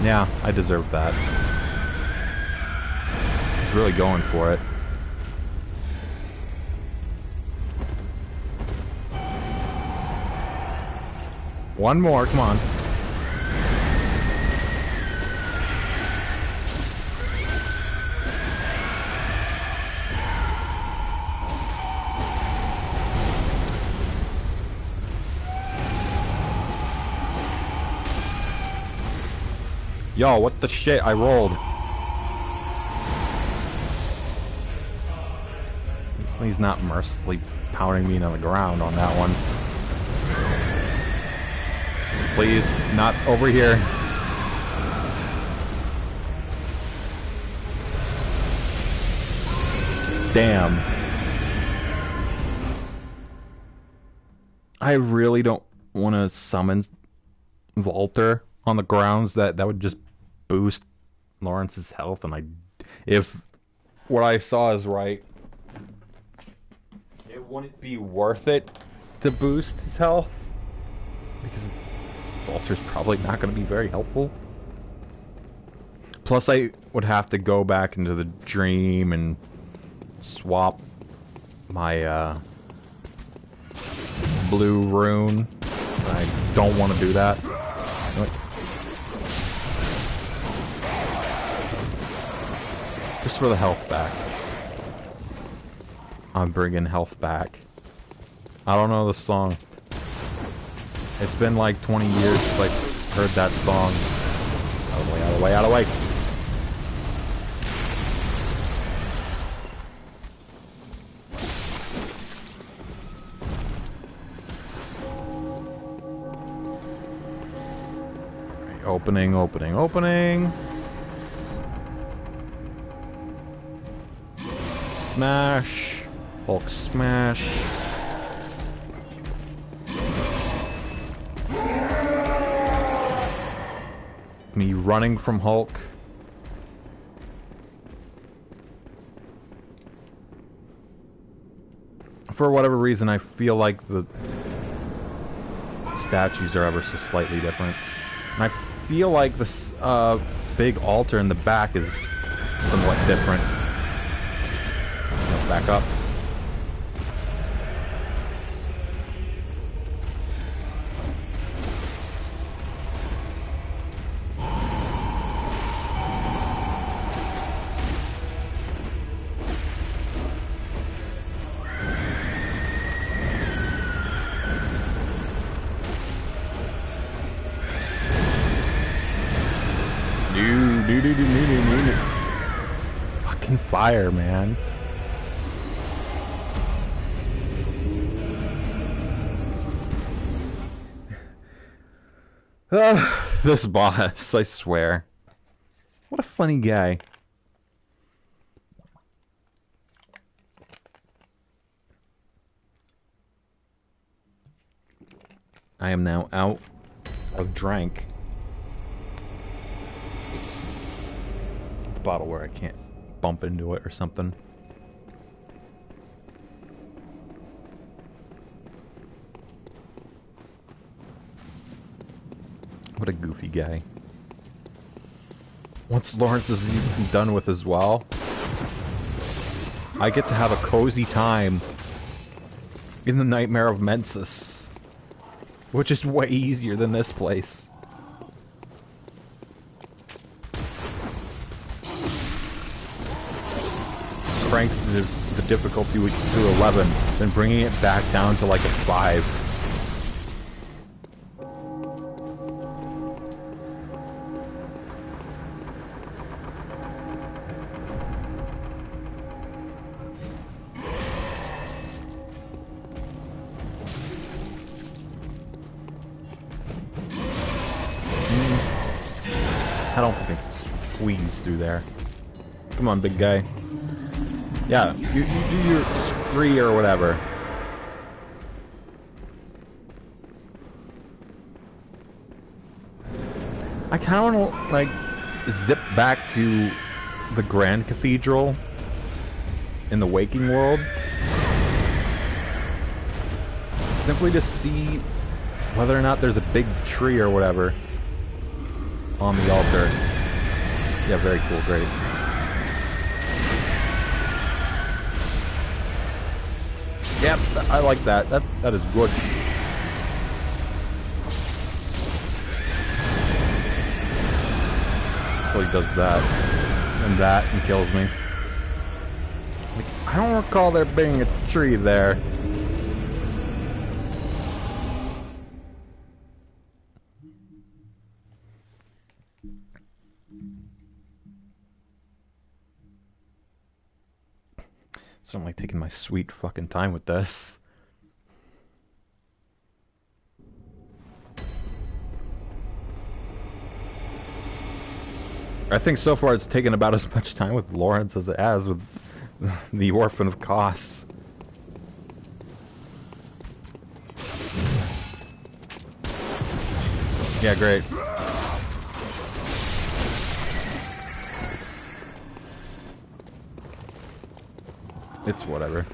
Yeah, I deserve that. He's really going for it. One more, come on. Yo, what the shit? I rolled. He's not mercilessly pounding me into the ground on that one. Please, not over here. Damn. I really don't want to summon Walter on the grounds that would just boost Lawrence's health, and if what I saw is right, it wouldn't be worth it to boost his health because Walter's probably not going to be very helpful. Plus, I would have to go back into the dream and swap my blue rune. I don't want to do that. Just for the health back. I'm bringing health back. I don't know the song. It's been like 20 years since I heard that song. Out of the way, out of the way, out of the way! Opening, opening, opening. Smash. Hulk smash. Me running from Hulk. For whatever reason, I feel like the statues are ever so slightly different. And I feel like this big altar in the back is somewhat different. Back up. Fucking fire, man. This boss, I swear. What a funny guy. I am now out of drink. Bottle where I can't bump into it or something. What a goofy guy. Once Lawrence is done with as well, I get to have a cozy time in the Nightmare of Mensis, which is way easier than this place. Cranked the difficulty to 11, then bringing it back down to like a 5. I don't think it's squeeze through there. Come on, big guy. Yeah, you do your spree or whatever. I kind of want to, like, zip back to the Grand Cathedral in the Waking World. Simply to see whether or not there's a big tree or whatever on the altar. Yeah, very cool, great. Yep, I like that. That is good. So he does that and kills me. Like, I don't recall there being a tree there. So I'm like taking my sweet fucking time with this. I think so far it's taken about as much time with Lawrence as it has with the Orphan of Kos. Yeah, great. It's whatever.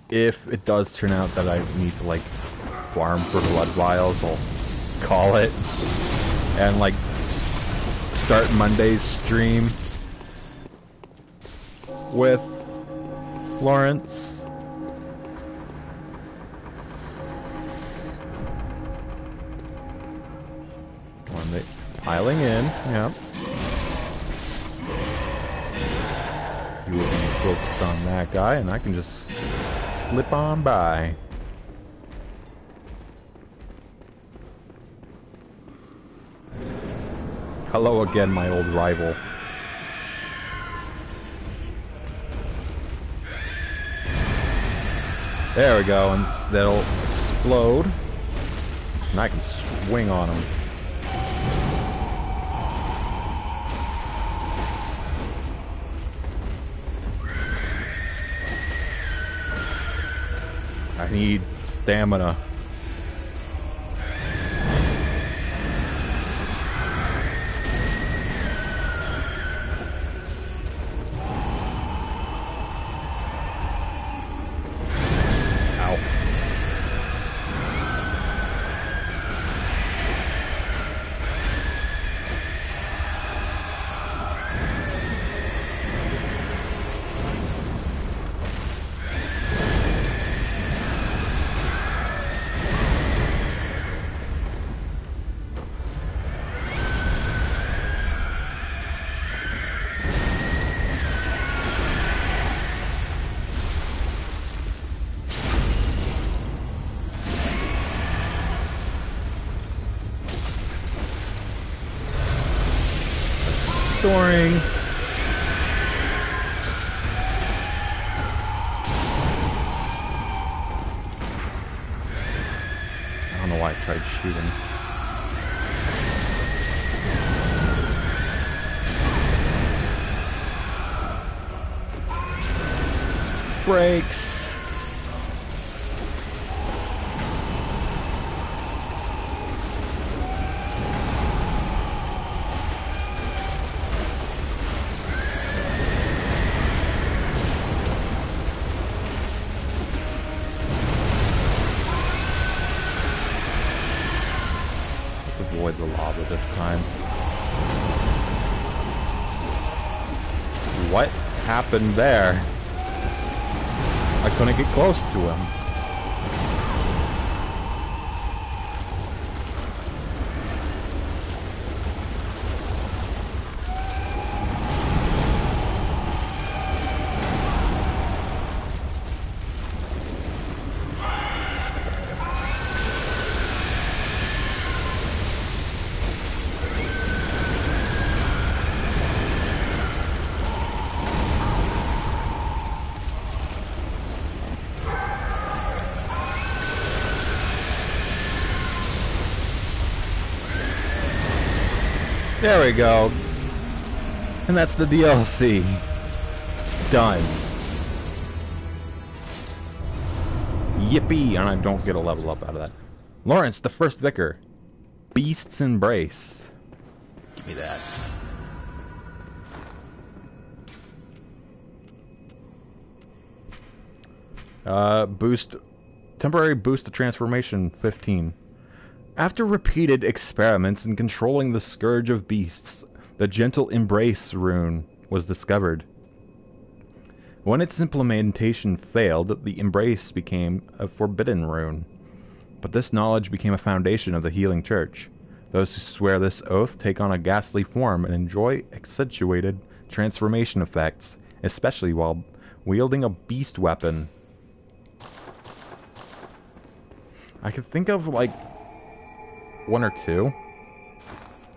If it does turn out that I need to, like, farm for blood vials, I'll call it. And, like, start Monday's stream with Lawrence. One day, piling in, yeah. You will be focused on that guy, and I can just slip on by. Hello again, my old rival. There we go, and that'll explode. And I can swing on him. I need stamina. Storing. I don't know why I tried shooting. Brakes. Avoid the lava this time. What happened there? I couldn't get close to him. There we go. And that's the DLC. Done. Yippee! And I don't get a level up out of that. Lawrence, the first vicar. Beast's Embrace. Give me that. Boost Temporary boost to transformation 15. After repeated experiments in controlling the scourge of beasts, the gentle embrace rune was discovered. When its implementation failed, the embrace became a forbidden rune. But this knowledge became a foundation of the healing church. Those who swear this oath take on a ghastly form and enjoy accentuated transformation effects, especially while wielding a beast weapon. I could think of like one or two.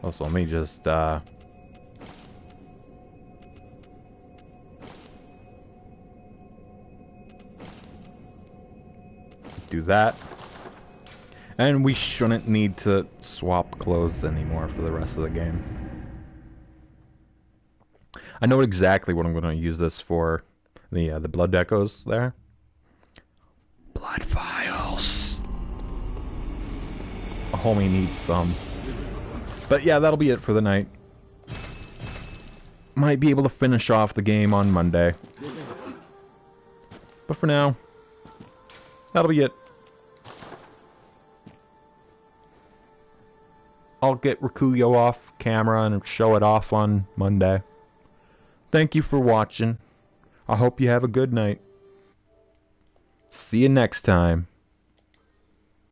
Also, let me just do that. And we shouldn't need to swap clothes anymore for the rest of the game. I know exactly what I'm going to use this for. The blood echoes there. Blood vials. A homie needs some. But yeah, that'll be it for the night. Might be able to finish off the game on Monday. But for now, that'll be it. I'll get Rikuyo off camera and show it off on Monday. Thank you for watching. I hope you have a good night. See you next time.